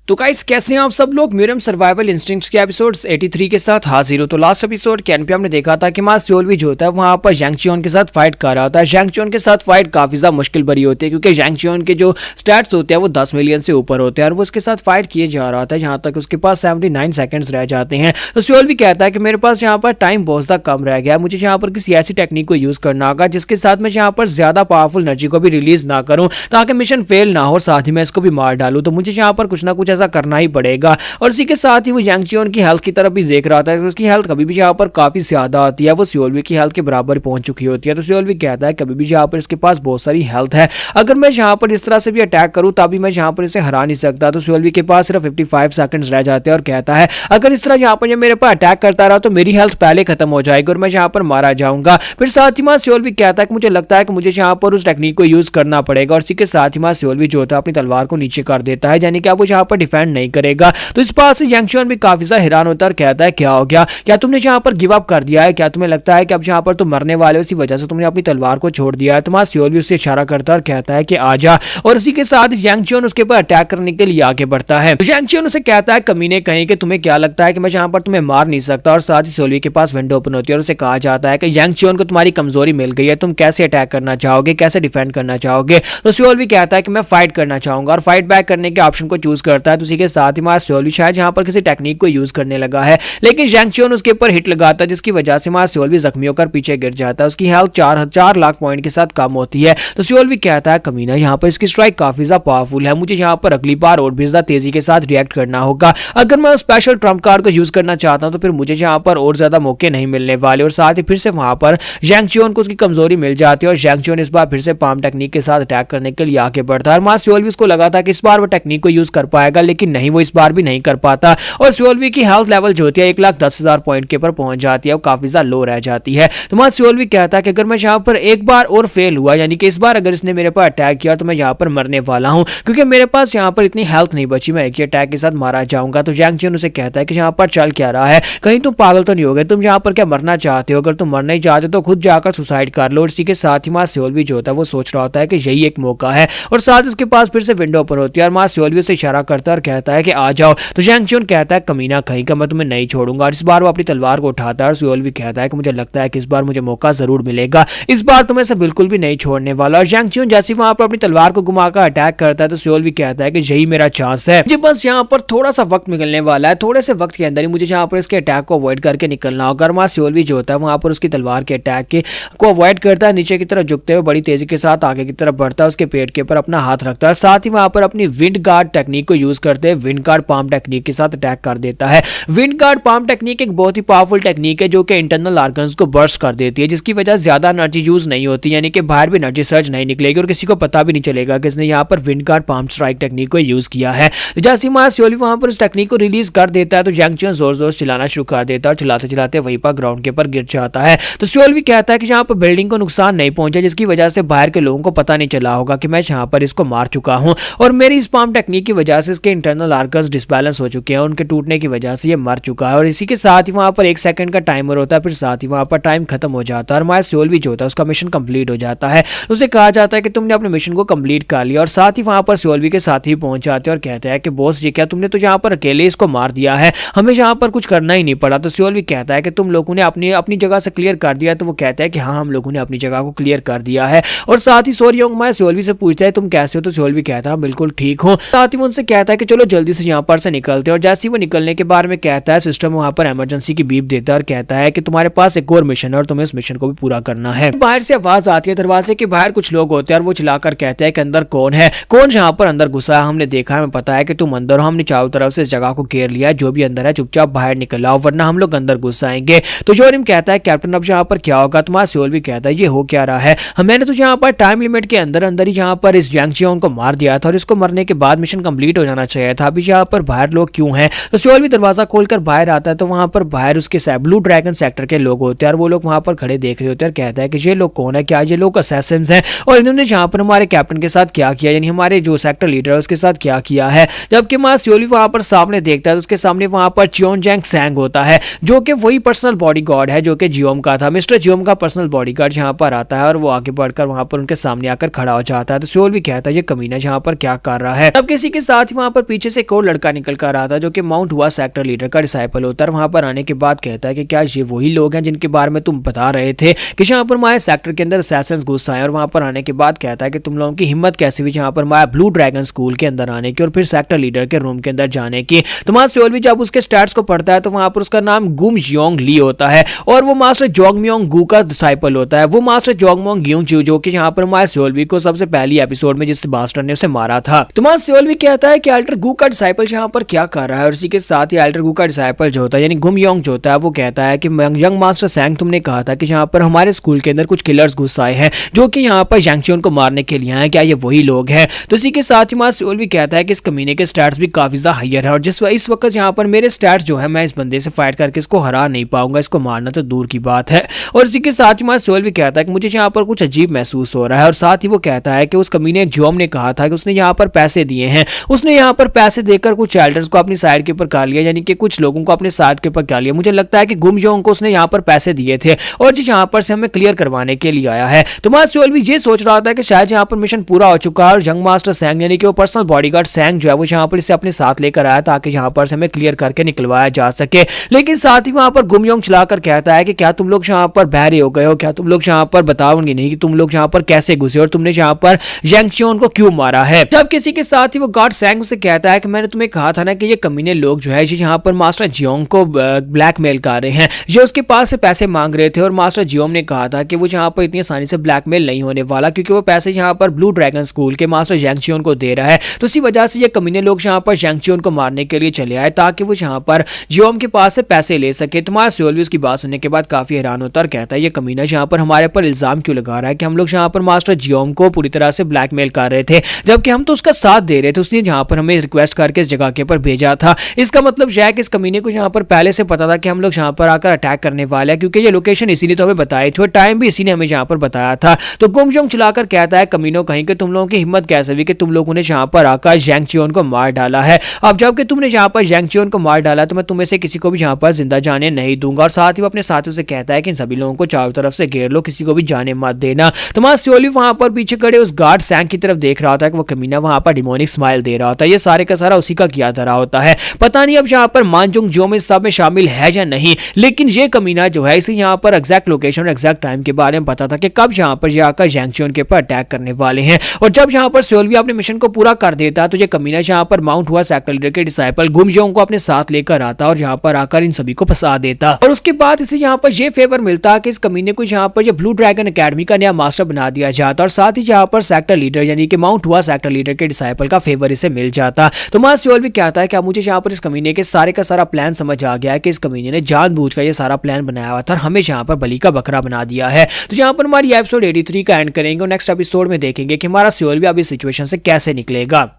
S1: तो गाइस कैसे हैं आप सब लोग, म्यूरम सर्वाइवल इंस्टिंक्ट्स के एपिसोड्स 83 के साथ हाजिर हो। तो लास्ट एपिसोड के एंड पे हमने देखा था कि मा सियोल भी जो होता है वहां पर जैंग चियोन के साथ फाइट कर रहा होता है। जैंग चियोन के साथ फाइट काफी ज्यादा मुश्किल भरी होती है क्योंकि जैंग चियोन के जो स्टैट्स होते हैं वो 10 मिलियन से ऊपर होते हैं और वो उसके साथ फाइट किए जा रहा था जहां तक उसके पास 79 सेकंड्स रह जाते हैं। तो सियोल भी कहता है कि मेरे पास यहाँ पर टाइम बहुत ज्यादा कम रह गया, मुझे यहाँ पर किसी ऐसी टेक्निक को यूज करना होगा जिसके साथ मैं यहाँ पर ज्यादा पावरफुल एनर्जी को भी रिलीज ना करूँ ताकि मिशन फेल ना हो, साथ ही मैं इसको भी मार डालू। तो मुझे यहाँ पर कुछ ना कुछ ऐसा करना ही पड़ेगा। और इसी के साथ ही वो जैंग चियोन की हेल्थ की तरफ भी देख रहा था, उसकी हेल्थ कभी भी यहाँ पर काफी ज्यादा आती है, वो सियोल की हेल्थ के बराबर पहुंच चुकी होती है। तो सियोल कहता है कभी भी यहाँ पर इसके पास बहुत सारी हेल्थ है, अगर मैं यहाँ पर इस तरह से भी अटैक करूँ तभी मैं यहाँ पर इसे हरा नहीं सकता। तो सियोल के पास सिर्फ 55 सेकंड्स रह जाते हैं और कहता है अगर इस तरह यहाँ पर मेरे पर अटैक करता रहा तो मेरी हेल्थ पहले खत्म हो जाएगी और मैं यहाँ पर मारा जाऊंगा। फिर साथ ही मां सियोल भी कहता है कि मुझे लगता है कि मुझे यहाँ पर उस टेक्निक को यूज करना पड़ेगा और इसी के साथ ही मां सियोल भी जो होता है अपनी तलवार को नीचे कर देता है, यानी कि वो यहाँ पर डिफेंड नहीं करेगा। तो इस बात से जैंग चियोन भी काफी ज्यादा हैरान होता है और कहता है क्या हो गया, क्या तुमने यहाँ पर गिव अप कर दिया है, क्या तुम्हें लगता है कि अब यहाँ पर तुम मरने वाले हो, इसी वजह से तुमने अपनी तलवार को छोड़ दिया है। तो मां सियोल भी उससे इशारा करता है और कहता है कि आजा, और इसी के साथ जैंग चियोन उसके ऊपर अटैक करने के लिए आगे बढ़ता है। जैंग चियोन उसे कहता है कमीने कहीं कि तुम्हें क्या लगता है कि मैं यहाँ पर तुम्हें मार नहीं सकता, और साथ ही सियोल के पास विंडो ओपन होती है और उसे कहा जाता है कि जैंग चियोन को तुम्हारी कमजोरी मिल गई है, तुम कैसे अटैक करना चाहोगे, कैसे डिफेंड करना चाहोगे। तो सियोल भी कहता है कि मैं फाइट करना चाहूंगा और फाइट बैक करने के ऑप्शन को चूज करता है। तो इसी के साथ ही मां सियोल शायद यहाँ पर किसी टेक्निक को यूज करने लगा है, लेकिन जैंग चियोन उसके ऊपर हिट लगाता है जिसकी वजह से मां सियोल भी जख्मी होकर पीछे गिर जाता है, उसकी हेल्थ 4 लाख पॉइंट के साथ कम होती है। तो सियोल भी कहता है कमीना यहाँ पर इसकी स्ट्राइक काफी ज्यादा पावरफुल है, मुझे यहाँ पर अगली बार और भी ज्यादा तेजी के साथ रिएक्ट करना होगा। अगर मैं स्पेशल ट्रम्प कार्ड को यूज करना चाहता हूँ तो फिर मुझे यहाँ पर और ज्यादा मौके नहीं मिलने वाले। और साथ ही फिर से वहां पर जैंग चियोन को उसकी कमजोरी मिल जाती है और जैंग चियोन इस बार फिर से पाम टेक्निक के साथ अटैक करने के लिए आगे बढ़ता है। मां सियोल भी उसको लगा था कि इस बार वो टेक्निक को यूज कर पाएगा, लेकिन नहीं, वो इस बार भी नहीं कर पाता और सियोल की हेल्थ लेवल जो होती है 1,10,000 पॉइंट के ऊपर पहुंच जाती है, वो काफी ज्यादा लो रह जाती है। तो मां सियोल भी कहता है कि अगर मैं यहाँ पर एक बार और फेल हुआ, यानी कि इस बार अगर इसने मेरे पर अटैक किया तो मैं यहाँ पर मरने वाला हूँ क्योंकि मेरे पास यहाँ पर इतनी हेल्थ नहीं बची, मैं एक ही अटैक के साथ मारा जाऊंगा। तो जैंग चियोन उसे कहता है कि यहाँ पर चल क्या रहा है, कहीं तुम पागल तो नहीं हो गए, तुम यहाँ पर क्या मरना चाहते हो, अगर तुम मरना ही चाहते हो तो खुद जाकर सुसाइड कर लो। और इसी के साथ ही मां सियोल भी जो होता है वो सोच रहा होता है कि यही एक मौका है और साथ उसके पास फिर से विंडो ओपन होती है और मां सियोल भी उसे इशारा करता है और कहता है कि आ जाओ। तो जैंग चियोन कहता है कमीना कहीं का, मैं तुम्हें नहीं छोड़ूंगा। और इस बार वो अपनी तलवार को उठाता है और सियोल भी कहता है कि मुझे लगता है कि इस बार मुझे मौका जरूर मिलेगा, इस बार तुम्हें से बिल्कुल भी नहीं छोड़ने वाला। और जैंग चियोन जैसे वहां पर अपनी तलवार को घुमाकर अटैक करता है तो सियोल भी कहता है कि यही मेरा चांस है, मुझे बस यहाँ पर थोड़ा सा वक्त मिलने वाला है, थोड़े से वक्त के अंदर ही मुझे यहाँ पर इसके अटैक को अवॉइड करके निकलना होगा। मां सियोल भी जो होता है वहां पर उसकी तलवार के अटैक को अवॉइड करता है, नीचे की तरफ झुकते हुए बड़ी तेजी के साथ आगे की तरफ बढ़ता है, उसके पेट के ऊपर अपना हाथ रखता है, साथ ही वहां पर अपनी विंड गार्ड टेक्निक को यूज करते हुए विंड गार्ड पाम टेक्निक के साथ अटैक कर देता है। विंड गार्ड पाम टेक्निक एक बहुत ही पावरफुल टेक्निक है जो कि इंटरनल ऑर्गन्स को बर्स्ट कर देती है, जिसकी वजह से ज्यादा एनर्जी यूज नहीं होती, यानी कि बाहर भी एनर्जी सर्ज नहीं निकलेगी और किसी को पता भी नहीं चलेगा कि इसने यहाँ पर wind guard palm strike technique को यूज किया है। जैसे मां सियोल वहां पर इस टेक्निक को रिलीज कर देता है तो जैंग चियोन जोर जोर से चिल्लाना शुरू कर देता है और चिल्लाते चिल्लाते वहीं पर ग्राउंड के ऊपर गिर जाता है। तो सियोल भी कहता है कि यहाँ पर बिल्डिंग को नुकसान नहीं पहुंचा, जिसकी वजह से बाहर के लोगों को पता नहीं चला होगा कि मैं यहाँ पर इसको मार चुका हूँ और मेरी इस पाम टेक्निक की वजह से इसके इंटरनल ऑर्गन्स डिसबैलेंस हो चुके हैं, उनके टूटने की वजह से ये मर चुका है। और इसी के साथ ही वहां पर 1 सेकंड का टाइमर होता है, फिर साथ ही वहां पर टाइम खत्म हो जाता है और मां सियोल भी जो होता है उसका मिशन कंप्लीट हो जाता है। उसे कहा जाता है कि तुमने अपने मिशन को कंप्लीट कर लिया और साथ ही वहां पर सियोल के साथ ही पहुंच जाते हैं और कहते हैं कि बॉस जी क्या तुमने तो यहाँ पर अकेले इसको मार दिया है, हमें यहाँ पर कुछ करना ही नहीं पड़ा। तो सियोल भी कहता है कि तुम लोगों ने अपनी जगह से क्लियर कर दिया। तो वो कहता है कि हाँ, हम लोगों ने अपनी जगह को क्लियर कर दिया है। और साथ ही सोरियोंग मां सियोल से पूछता है तुम कैसे हो, तो सियोल भी कहता है बिल्कुल ठीक हूँ। साथ ही उनसे कहता है कि चलो जल्दी से यहाँ पर से निकलते हैं। और जैसे ही वो निकलने के बारे में कहता है, सिस्टम वहाँ पर इमरजेंसी की बीप देता है और कहता है कि तुम्हारे पास एक और मिशन है और तुम्हें उस मिशन को भी पूरा करना है। बाहर से आवाज आती है दरवाजे के बाहर कुछ लोग होते हैं और वो चिल्लाकर कहते हैं कि अंदर कौन है, कौन यहाँ पर अंदर घुसा है, हमने देखा है, हमें पता है कि तुम अंदर हो, हमने चारों तरफ से इस जगह को घेर लिया है, जो भी अंदर है चुपचाप बाहर निकल आओ वरना हम लोग अंदर घुस आएंगे। तो जोरिम कहता है कैप्टन अब यहाँ पर क्या होगा। तुम्हारा सियोल भी कहता है ये हो क्या रहा है, मैंने तो यहाँ पर टाइम लिमिट के अंदर अंदर ही यहाँ पर इस जैंग चियोंग को मार दिया था और इसको मरने के बाद मिशन कंप्लीट हो जाना चाहिए था। अभी यहाँ पर बाहर लोग क्यों हैं। तो सियोल भी दरवाजा खोलकर बाहर आता है तो वहां पर बाहर उसके ब्लू ड्रैगन सेक्टर के लोग होते हैं और वो लोग वहां पर खड़े देख रहे होते हैं और कहता है कि ये लोग कौन है, क्या ये लोग असैसिन्स हैं और इन्होंने यहाँ पर हमारे कैप्टन के साथ क्या किया, यानी हमारे जो सेक्टर लीडर है उसके साथ क्या किया है। जबकि हमारा सियोल वहां पर सामने देखता है तो उसके सामने वहां पर चियोंग सैंग होता है जो कि वही पर्सनल बॉडीगार्ड है जो कि जियोम का था। मिस्टर जियोम का पर्सनल बॉडीगार्ड यहाँ पर आता है और वो आगे बढ़कर वहां पर उनके सामने आकर खड़ा हो जाता है। तो सियोल भी कहता है ये कमीना यहाँ पर क्या कर रहा है। अब किसी के साथ ही वहां पर पीछे से एक और लड़का निकल कर रहा था जो कि माउंट हुआ सेक्टर लीडर का डिसाइपल होता है। वहां पर आने के बाद कहता है कि क्या ये वही लोग हैं जिनके बारे में तुम बता रहे थे कि यहाँ पर हमारे सेक्टर के अंदर असैसिन्स घुस आए। और वहां पर आने के बाद कहता है कि तुम लोगों की हिम्मत कैसे हुई यहाँ पर हमारे ब्लू ड्रैगन स्कूल के अंदर आने की और फिर सेक्टर लीडर के रूम के अंदर जाने की। तुम्हारा सियोल भी जब उसके स्टैट्स को पढ़ता है तो वहां पर उसका नाम गुम जियोंग ली होता है और वो मास्टर जोंगम्योंग गू का डिसाइपल होता है। वो मास्टर जोंगम्योंग ग्यूंग जो कि यहाँ पर हमारे सियोल भी को सबसे पहली एपिसोड में जिस मास्टर ने उसे मारा था। तुम्हारा सियोल भी कहता है कि अल्टर गू का डिसाइपल यहाँ पर क्या कर रहा है और इसी के साथ ही अल्टर गू का डिसाइपल जो होता है यानी गुम योंग जो होता है वो कहता है कि यंग मास्टर सैंग तुमने कहा था कि यहाँ पर हमारे स्कूल के अंदर कुछ किलर्स घुस आए हैं जो कि यहाँ पर यांग चियोन को मारने के लिए आए, क्या ये वही लोग हैं। तो इसी के साथ ही हमारा सियोल भी कहता है कि इस कमीने के स्टैट्स भी काफी ज्यादा हायर है और इस वक्त यहाँ पर मेरे स्टैट्स जो है मैं इस बंदे से फाइट करके इसको हरा नहीं पाऊंगा, इसको मारना तो दूर की बात है। और इसी के साथ ही हमारा सियोल भी कहता है कि मुझे यहाँ पर कुछ अजीब महसूस हो रहा है और साथ ही वो कहता है कि उस कमीने जियोम ने कहा था कि उसने यहाँ पर पैसे दिए हैं, उसने यहाँ पर पैसे देकर कुछ एल्डर्स को अपनी साइड के ऊपर कर लिया, यानी कि कुछ लोगों को अपने साइड के ऊपर कर लिया। मुझे लगता है कि गुम योंग को उसने यहाँ पर पैसे दिए थे और जो यहाँ पर से हमें क्लियर करवाने के लिए आया है। तो हमारा सियोल भी ये सोच रहा था कि शायद यहाँ पर मिशन पूरा हो चुका है और यंग मास्टर सैंग यानी कि वो पर्सनल बॉडीगार्ड सैंग जो है वो यहाँ पर इसे अपने साथ लेकर आया ताकि यहाँ पर से हमें क्लियर करके निकलवाया जा सके। लेकिन साथ ही वहां पर गुम योंग चलाकर कहता है कि क्या तुम लोग यहाँ पर बहरे हो गए हो, क्या तुम लोग यहाँ पर बताओगे नहीं कि तुम लोग यहाँ पर कैसे घुसे और तुमने यहाँ पर यांग चियोन को क्यों मारा है। जब किसी के साथ ही वो गार्ड सैंग से कहता है कि मैंने तुम्हें कहा था ना कि ये कमीने लोग जो है यहाँ पर मास्टर जियोंग को ब्लैकमेल कर रहे हैं, ये उसके पास से पैसे मांग रहे थे और मास्टर जियोंग ने कहा था कि वो यहाँ पर इतनी आसानी से ब्लैकमेल नहीं होने वाला क्योंकि वो पैसे यहाँ पर ब्लू ड्रैगन स्कूल के मास्टर यांग चियोन को दे रहा है। तो इसी वजह से ये कमीने लोग यहाँ पर यांग चियोन को मारने के लिए चले आए ताकि वो यहाँ पर जियोंग के पास से पैसे ले सके। तुम्हारा सियोल भी उसकी बात सुनने के बाद काफी हैरान होता है और कहता है ये कमीना यहाँ पर हमारे पर इल्जाम क्यों लगा रहा है कि हम लोग यहाँ पर मास्टर जियोंग को पूरी तरह से ब्लैकमेल कर रहे थे जबकि हम तो उसका साथ दे रहे थे, उसने यहाँ पर हमें रिक्वेस्ट करके इस जगह के ऊपर भेजा था। इसका मतलब यह है कि इस कमीने को यहाँ पर पहले से पता था कि हम लोग यहाँ पर आकर अटैक करने वाले हैं क्योंकि ये लोकेशन इसी ने तो हमें बताई थी और टाइम भी इसी ने हमें यहाँ पर बताया था। तो गुम योंग चलाकर कहता है कमीनों कहीं कि तुम लोगों की हिम्मत कैसे हुई कि तुम लोगों ने यहाँ पर आकर यांग चियोन को मार डाला है। अब जबकि तुमने यहाँ पर यांग चियोन को मार डाला तो मैं तुम्हें से किसी को भी यहाँ पर जिंदा जाने नहीं दूंगा। और साथ ही वो अपने साथियों से कहता है कि इन सभी लोगों को चारों तरफ से घेर लो, किसी को भी जाने मत देना। तुम्हारा सियोल वहां पर पीछे खड़े उस गार्ड सैंग की तरफ देख रहा होता है कि वो कमीना वहां पर डिमोनिक स्माइल दे रहा होता है। ये सारे का सारा उसी का किया धरा होता है। पता नहीं अब यहाँ पर मानजुंग जो में सब में शामिल है या नहीं, लेकिन ये कमीना जो है इसे यहाँ पर एग्जैक्ट लोकेशन और एग्जैक्ट टाइम के बारे में पता था कि कब यहाँ पर ये आकर यांग चियोन के ऊपर अटैक करने वाले हैं। और जब यहाँ पर सियोल भी अपने मिशन को पूरा कर देता है तो ये कमीना यहाँ पर माउंट हुआ सेक्टर लीडर के डिसाइपल गुम योंग को अपने साथ लेकर आता और यहाँ पर आकर इन सभी को फंसा देता। और उसके बाद इसे यहाँ पर ये फेवर मिलता कि इस कमीने को यहाँ पर ये ब्लू ड्रैगन एकेडमी का नया मास्टर बना दिया जाता और साथ ही यहाँ पर सेक्टर लीडर यानी कि माउंट हुआ सेक्टर लीडर के डिसाइपल का फेवर इसे मिल जाता। तो हमारा सियोल भी कहता है कि मुझे यहाँ पर इस कमीने के सारे का सारा प्लान समझ आ गया है कि इस कमीने ने जानबूझकर ये सारा प्लान बनाया हुआ था और हमें यहाँ पर बलि का बकरा बना दिया है। तो यहाँ पर हमारी एपिसोड 83 का एंड करेंगे और नेक्स्ट एपिसोड में देखेंगे कि हमारा सियोल भी अब इस सिचुएशन से कैसे निकलेगा।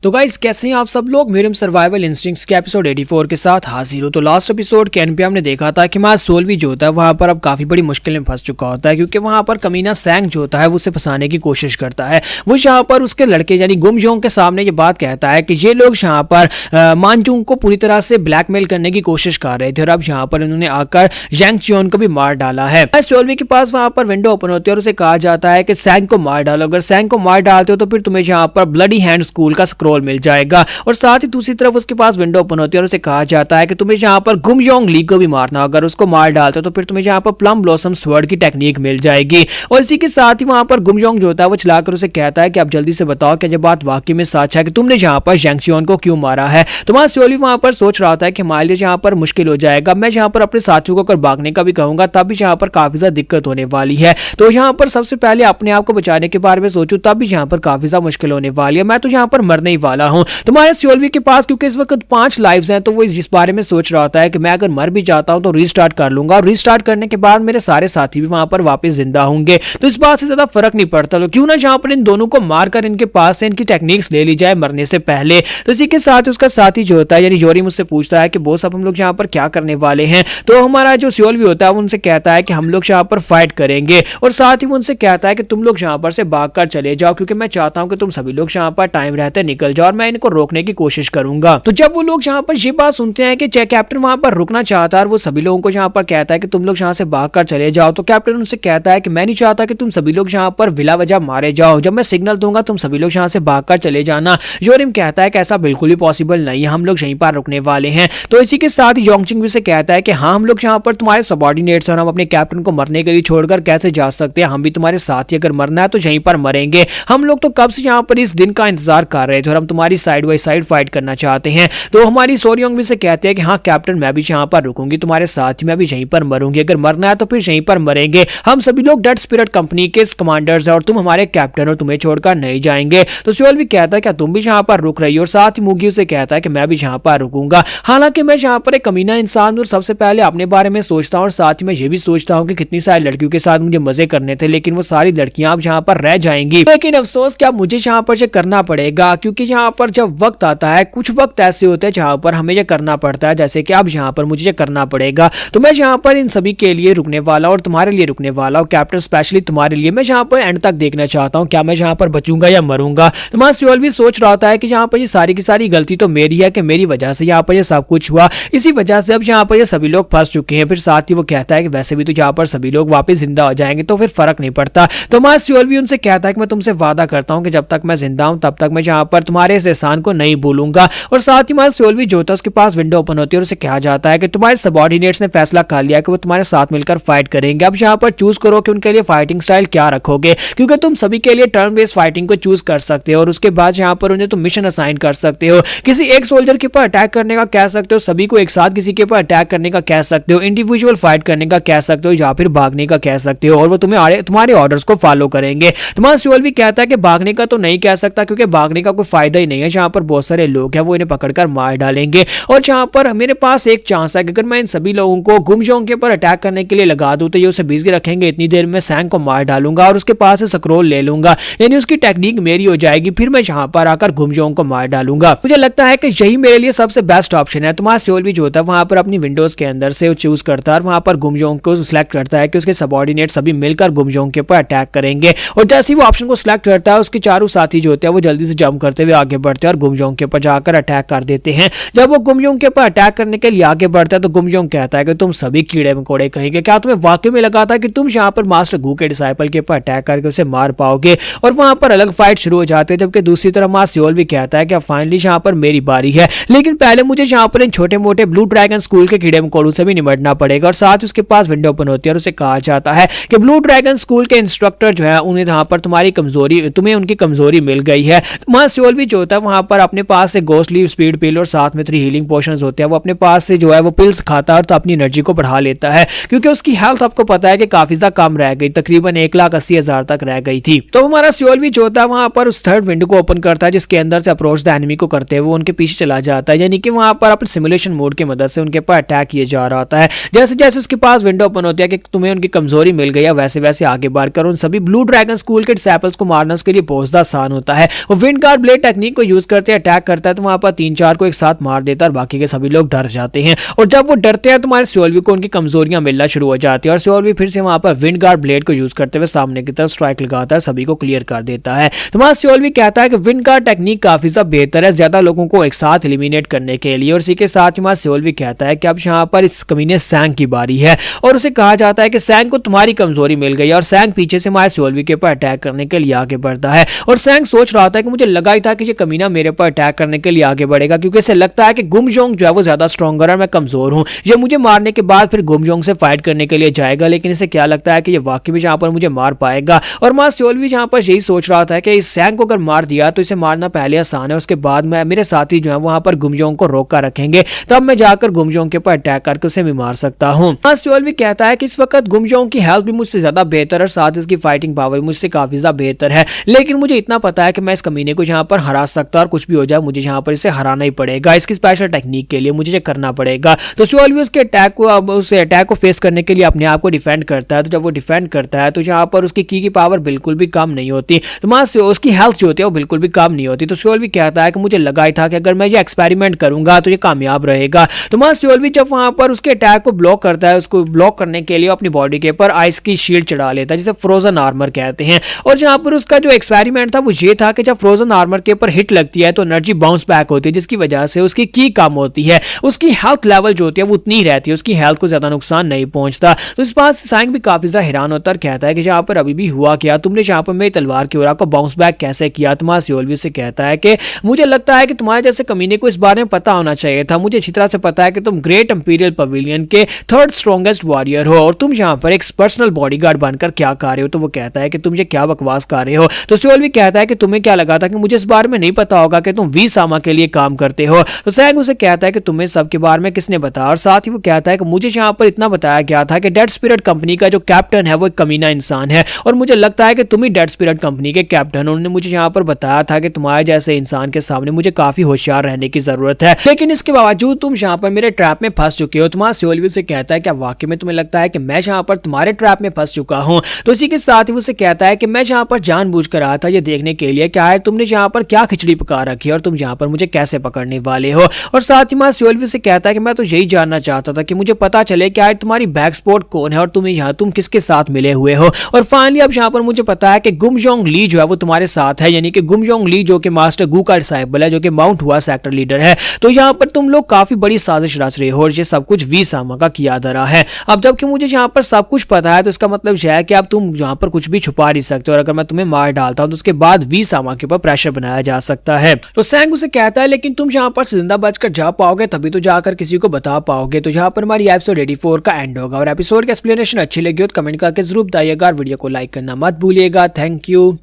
S1: तो गाइस कैसे हैं आप सब लोग, मीडियम सर्वाइवल इंस्टिंक्ट्स के एपिसोड 84 के साथ हाजिर हो। तो लास्ट एपिसोड के एंड पे हमने देखा था कि हमारा सोल भी जो होता है वहां पर अब काफी बड़ी मुश्किल में फंस चुका होता है क्योंकि वहां पर कमीना सैंग जो होता है वो उसे फंसाने की कोशिश करता है। वो यहाँ पर उसके लड़के यानी गुम योंग के सामने ये बात कहता है कि ये लोग यहाँ पर मानजुंग को पूरी तरह से ब्लैकमेल करने की कोशिश कर रहे थे और अब यहाँ पर उन्होंने आकर यांग चियोन को भी मार डाला है। सोलवी के पास वहां पर विंडो ओपन होती है और उसे कहा जाता है कि सैंग को मार डालो, अगर सैंग को मार डालते हो तो फिर तुम्हें यहाँ पर ब्लडी हैंड स्कूल का स्क्रॉल मिल जाएगा। और साथ ही दूसरी तरफ उसके पास विंडो ओपन होती है और उसे कहा जाता है कि तुम्हें यहाँ पर गुम योंग ली को भी मारना, अगर उसको मार डालते हो तो फिर तुम्हें यहाँ पर प्लम ब्लॉसम स्वर्ड की टेक्निक मिल जाएगी। और इसी के साथ ही वहां पर गुम योंग जो होता है वो चलाकर उसे कहता है कि आप जल्दी से बताओ कि जब बात वाकई में सच है कि तुमने यहाँ पर जैंग सियोन को क्यों मारा है। तो वहां सियोल भी वहां पर सोच रहा होता है कि हमारे लिए यहाँ पर मुश्किल हो जाएगा, मैं यहाँ पर अपने साथियों को अगर भागने का भी कहूंगा तब भी यहाँ पर काफी ज्यादा दिक्कत होने वाली है। तो यहाँ पर सबसे पहले अपने आप को बचाने के बारे में सोचूं तब भी यहाँ पर काफी ज्यादा मुश्किल होने वाली है, मैं तो यहाँ पर मरने ही वाला हूँ। तुम्हारे सियोलवी के पास क्योंकि इस वक्त 5 लाइव्स हैं तो वो इस बारे में सोच रहा होता है कि मैं अगर मर भी जाता हूँ तो रीस्टार्ट कर लूंगा, और रीस्टार्ट करने के बाद मेरे सारे साथी भी वहां पर वापस जिंदा होंगे, तो इस बात से ज्यादा फर्क नहीं पड़ता। तो क्यों ना यहाँ पर इन दोनों को मारकर इनके पास से इनकी टेक्निक्स ले ली जाए मरने से पहले। तो इसी के साथ उसका साथी जो होता है यानी जोरी मुझसे पूछता है कि बॉस अब हम लोग यहाँ पर क्या करने वाले हैं। तो हमारा जो सियोलवी होता है वो उनसे कहता है कि हम लोग यहाँ पर फाइट करेंगे, और साथ ही वो उनसे कहता है कि तुम लोग यहाँ पर से भागकर चले जाओ क्योंकि मैं चाहता हूँ कि तुम सभी लोग यहाँ पर टाइम रहते निकल जाओ और मैं इनको रोकने की कोशिश करूंगा। तो जब वो लोग यहाँ पर ये बात सुनते हैं कि कैप्टन वहां पर रुकना चाहता है और वो सभी लोगों को यहाँ पर कहता है कि तुम लोग यहाँ से भागकर चले जाओ, तो कैप्टन उनसे कहता है कि मैं नहीं चाहता कि तुम सभी लोग यहाँ पर बिला वजह मारे जाओ, जब मैं सिग्नल दूंगा तुम सभी लोग यहाँ से भागकर चले जाना। योरिम कहता है कि ऐसा बिल्कुल भी पॉसिबल नहीं है, हम लोग यहीं पर रुकने वाले हैं। तो इसी के साथ योंगचिंग भी से कहता है कि हाँ हम लोग यहाँ पर तुम्हारे सबॉर्डिनेट्स और हम अपने कैप्टन को मरने के लिए छोड़कर कैसे जा सकते हैं, हम भी तुम्हारे साथ ही अगर मरना है तो यहीं पर मरेंगे। हम लोग तो कब से यहाँ पर इस दिन का इंतजार कर रहे थे और हम तुम्हारी साइड बाई साइड फाइट करना चाहते हैं। तो हमारी सोरियोंग भी से कहते हैं कि हाँ कैप्टन मैं भी यहाँ पर रुकूंगी तुम्हारे साथ ही, मैं भी यहीं पर मरूंगी, अगर मरना है तो फिर यहीं पर मरेंगे। हम सभी लोग डेड स्पिरिट कंपनी के कमांडर्स हैं और तुम हमारे कैप्टन और तुम्हें छोड़कर नहीं जाएंगे। तो सियोल भी कहता है क्या तुम भी यहाँ पर रुक रही हो, और साथ ही मुगी से कहता है कि मैं भी यहाँ पर रुकूंगा। हालांकि मैं यहाँ पर एक कमीना इंसान और सबसे पहले अपने बारे में सोचता हूँ और साथ ही मैं ये भी सोचता हूँ कि कितनी सारी लड़कियों के साथ मुझे मजे करने थे, लेकिन वो सारी लड़कियां अब यहाँ पर रह जाएंगी। लेकिन अफसोस क्या मुझे यहाँ पर करना पड़ेगा, क्योंकि यहाँ पर जब वक्त आता है कुछ वक्त ऐसे होते हैं जहाँ पर हमें ये करना पड़ता है, जैसे कि अब यहाँ पर मुझे करना पड़ेगा। तो मैं यहाँ पर इन सभी के लिए रुकने वाला और तुम्हारे लिए रुकने वाला हूँ कैप्टन, स्पेशली तुम्हारे लिए। मैं यहाँ पर एंड तक देखना चाहता हूँ क्या मैं यहाँ पर बचूंगा या मरूंगा। तो मैं सियोल भी सोच रहा था कि यहाँ पर ये सारी की सारी गलती तो मेरी है कि मेरी वजह से यहाँ पर ये सब कुछ हुआ, इसी वजह से अब यहाँ पर ये सभी लोग फंस चुके हैं। फिर साथ ही वो कहता है कि वैसे भी तो यहाँ पर सभी लोग वापस जिंदा हो जाएंगे तो फिर फर्क नहीं पड़ता। तो मैं सियोल भी उनसे कहता है कि मैं तुमसे वादा करता हूँ कि जब तक मैं जिंदा हूँ तब तक मैं यहाँ पर तुम्हारे इस एहसान को नहीं भूलूंगा। और साथ ही मैं सियोल भी जो होता है उसके पास विंडो ओपन होती है और उसे कहा जाता है कि तुम्हारे सबॉर्डिनेट्स ने फैसला कर लिया कि वो तुम्हारे साथ मिलकर फाइट करेंगे। अब यहाँ पर चूज करो कि उनके लिए फाइटिंग स्टाइल क्या रखोगे, क्योंकि तुम सभी के लिए टर्न बेस्ड फाइटिंग को चूज कर सकते हो और उसके बाद यहाँ पर उन्हें तुम मिशन असाइन कर सकते हो। किसी एक सोल्जर के ऊपर अटैक करने का कह सकते हो, सभी को एक साथ किसी के ऊपर अटैक करने का कह सकते हो, इंडिविजुअल फाइट करने का कह सकते हो या फिर भागने का कह सकते हो, और वो तुम्हें तुम्हारे ऑर्डर्स को फॉलो करेंगे। तुम्हारा सियोल भी कहता है कि भागने का तो नहीं कह सकता क्योंकि भागने का कोई फायदा ही नहीं है, जहां पर बहुत सारे लोग हैं वो इन्हें पकड़कर मार डालेंगे। और जहां पर मेरे पास एक चांस है कि अगर मैं इन सभी लोगों को गुमजोंग के ऊपर अटैक करने के लिए लगा दूं तो ये उसे बिजी रखेंगे, इतनी देर में सैंग को मार डालूंगा और उसके पास से स्क्रॉल ले लूंगा, यानी उसकी टेक्निक मेरी हो जाएगी, फिर मैं यहाँ पर आकर गुमजोंग को मार डालूंगा। मुझे लगता है कि यही मेरे लिए सबसे बेस्ट ऑप्शन है। तुम्हारा सियोल भी जो होता है वहां पर अपनी विंडोज के अंदर से चूज करता है और वहां पर गुमजोंग को सिलेक्ट करता है कि उसके सबॉर्डिनेट सभी मिलकर गुमजोंग के ऊपर अटैक करेंगे। और जैसे ही वो ऑप्शन को सिलेक्ट करता है उसके चारों साथी जो होते हैं वो जल्दी से जंप करते हुए आगे बढ़ते हैं और गुमजोंग के ऊपर जाकर अटैक कर देते हैं। जब वो गुमजोंग के ऊपर अटैक करने के लिए आगे बढ़ता है तो गुमजोंग कहता है कि तुम सभी कीड़े मकोड़े कहेंगे, क्या तुम्हें वाकई में लगा था कि तुम यहाँ पर मास्टर गू के डिसाइपल के ऊपर अटैक करके उसे मार पाओगे। और वहां पर अलग फाइट शुरू हो जाते हैं, जबकि दूसरी तरफ मां सियोल भी कहता है कि फाइनली यहाँ पर मेरी बारी है, लेकिन पहले मुझे यहाँ पर इन छोटे मोटे ब्लू ड्रैगन स्कूल के कीड़े मकोड़ों से भी निपटना पड़ेगा। और साथ ही उसके पास विंडो ओपन होती है और उसे कहा जाता है कि ब्लू ड्रैगन स्कूल के इंस्ट्रक्टर जो है उन्हें यहाँ पर तुम्हें उनकी कमजोरी मिल गई है। मां सियोल भी जो होता है वहां पर अपने पास से गोस्टली स्पीड पिल और साथ में 3 हीलिंग पोशंस होते हैं, वो अपने पास से जो है वो पिल्स खाता है और तो अपनी एनर्जी को बढ़ा लेता है, क्योंकि उसकी हेल्थ आपको पता है कि काफी ज्यादा कम रह गई, तकरीबन 1,80,000 तक रह गई थी। तो हमारा सियोल भी जो होता है वहां पर उस थर्ड विंडो को ओपन करता है जिसके अंदर से अप्रोच द एनिमी को करते हुए उनके पीछे चला जाता है, यानी कि वहां पर अपने सिमुलेशन मोड की मदद से उनके पर अटैक किया जा रहा होता है। जैसे जैसे उसके पास विंडो ओपन होती है कि तुम्हें उनकी कमजोरी मिल गई है, वैसे वैसे आगे बढ़कर उन सभी ब्लू ड्रैगन स्कूल के डिसाइपल्स को मारना उसके लिए बहुत ज्यादा आसान होता है। वो विंड गार्ड ब्लेड टेक्निक को यूज करते अटैक करता है तो वहां पर 3-4 को एक साथ मार देता है और बाकी के सभी लोग डर जाते हैं। और जब वो डरते हैं तो हमारे सियोल को उनकी कमजोरियां मिलना शुरू हो जाती है और सियोल फिर से वहां पर विंड गार्ड ब्लेड को यूज करते हुए सामने की तरफ स्ट्राइक लगाता है, सभी को क्लियर कर देता है। तो हमारा सियोल कहता है कि विंड गार्ड टेक्निक काफी ज्यादा बेहतर है ज्यादा लोगों को एक साथ एलिमिनेट करने के लिए। और इसी के साथ हमारा सियोल भी कहता है कि अब यहाँ पर इस कमीने सैंग की बारी है और उसे कहा जाता है कि सैंग को तुम्हारी कमजोरी मिल गई है। और सैंग पीछे से हमारे सियोल के ऊपर अटैक करने के लिए आगे बढ़ता है और सैंग सोच रहा था कि मुझे लगा ही था कि ये कमीना मेरे पर अटैक करने के लिए आगे बढ़ेगा, क्योंकि इसे लगता है कि गुमजोंग जो है वो ज्यादा स्ट्रॉन्गर है, मैं कमजोर हूँ। ये मुझे मारने के बाद फिर गुमजोंग से फाइट करने के लिए जाएगा, लेकिन इसे क्या लगता है कि ये वाकई में जहाँ पर मुझे मार पाएगा। और मां सियोल भी जहाँ पर यही सोच रहा था कि इस सैंग को अगर मार दिया तो इसे मारना पहले आसान है, उसके बाद में मेरे साथी जो है वहां पर गुमजोंग को रोक कर रखेंगे, तब मैं जाकर गुमजोंग के ऊपर अटैक करके उसे भी मार सकता हूँ। मां सियोल भी कहता है कि इस वक्त गुमजोंग की हेल्थ भी मुझसे ज्यादा बेहतर है, साथ इसकी फाइटिंग पावर मुझसे काफी ज्यादा बेहतर है, लेकिन मुझे इतना पता है कि मैं इस कमीने को यहाँ पर हरा सकता और कुछ भी हो जाए मुझे यहाँ पर इसे हराना ही पड़ेगा। इसकी स्पेशल टेक्निक के लिए मुझे ये करना पड़ेगा। तो सियोल भी उसके अटैक को फेस करने के लिए अपने आप को डिफेंड करता है। तो जब वो डिफेंड करता है तो यहाँ पर उसकी की पावर बिल्कुल भी कम नहीं होती, तो मां उसकी हेल्थ जो होती है वो बिल्कुल भी कम नहीं होती। तो सियोल भी कहता है कि मुझे लगा ही था कि अगर मैं ये एक्सपेरिमेंट करूंगा तो ये कामयाब रहेगा। तो मां सियोल भी जब वहां पर उसके अटैक को ब्लॉक करता है, उसको ब्लॉक करने के लिए अपनी बॉडी के ऊपर आइस की शील्ड चढ़ा लेता है, जिसे फ्रोजन आर्मर कहते हैं। और जहां पर उसका जो एक्सपेरिमेंट था वो ये था कि जब फ्रोजन आर्मर के ऊपर हिट लगती है तो एनर्जी बाउंस बैक होती है, जिसकी वजह से उसकी की कम होती है, उसकी हेल्थ लेवल जो होती है वो उतनी रहती है, उसकी हेल्थ को ज्यादा नुकसान नहीं पहुंचता। तो इस बात से सैंग भी काफी ज्यादा हैरान होता है, कहता है कि जहां पर अभी भी हुआ क्या, तुमने जहां पर मेरी तलवार की ओर को बाउंस बैक कैसे किया। तो मां सियोल भी से कहता है कि मुझे लगता है कि तुम्हारे जैसे कमीने को इस बारे में पता होना चाहिए था, मुझे अच्छी तरह से पता है कि तुम ग्रेट इंपीरियल पवेलियन के थर्ड स्ट्रॉन्गेस्ट वॉरियर हो और तुम यहाँ पर एक पर्सनल बॉडीगार्ड बनकर क्या कर रहे हो। तो वो कहता है कि तुम ये क्या बकवास कर रहे हो। तो सियोल भी कहता है कि तुम्हें क्या लगा था कि मुझे इस बारे में नहीं पता होगा कि तुम वी सामा के लिए काम करते हो। तो सैंग उसे कहता है कि तुम्हें सबके बारे में किसने बताया, और साथ ही वो कहता है कि मुझे यहाँ पर इतना बताया गया था कि डेड स्पिरिट कंपनी का जो कैप्टन है वो एक कमीना इंसान है, और मुझे लगता है कि तुम ही डेड स्पिरिट कंपनी के कैप्टन। उन्होंने मुझे यहाँ पर बताया था कि तुम्हारे जैसे इंसान के सामने मुझे काफी होशियार रहने की जरूरत है, लेकिन इसके बावजूद तुम यहाँ पर मेरे ट्रैप में फंस चुके हो। तुम्हारा सियोल भी उसे कहता है कि वाकई में तुम्हें लगता है कि मैं यहाँ पर तुम्हारे ट्रैप में फंस चुका हूँ। तो इसी के साथ ही उसे कहता है कि मैं यहाँ पर जानबूझकर आया था ये देखने के लिए क्या है तुमने यहाँ पर क्या खिचड़ी पका रखी है और तुम यहाँ पर मुझे कैसे पकड़ने वाले हो। और साथ ही मां सियोल भी उसे कहता है कि मैं तो यही जानना चाहता था कि मुझे पता चले क्या है तुम्हारी बैक स्पॉट कौन है और तुम किसके साथ मिले हुए हो। और फाइनली अब यहाँ पर मुझे पता है कि गुमजोंग ली जो है वो तुम्हारे साथ है, यानी कि गुमजोंग ली जो कि मास्टर गू का डिसाइबल है, जो कि माउंट हुआ सेक्टर लीडर है। तो यहाँ पर तुम लोग काफी बड़ी साजिश रच रहे हो और ये सब कुछ वी सामा का किया धरा है। अब जबकि मुझे यहाँ पर सब कुछ पता है तो इसका मतलब यह है कि अब तुम यहाँ पर कुछ भी छुपा नहीं सकते, और अगर मैं तुम्हें मार डालता हूँ तो उसके बाद वी सामा के ऊपर प्रेशर बनाया जा सकता है। तो सैंग उसे कहता है लेकिन तुम यहाँ पर जिंदा बचकर जा पाओगे तभी तो जाकर किसी को बता पाओगे। तो यहाँ पर हमारी एपिसोड 84 का एंड होगा, और एपिसोड की एक्सप्लेनेशन अच्छी लगी हो तो कमेंट करके जरूर बताइएगा, वीडियो को लाइक करना मत भूलिएगा। Thank you.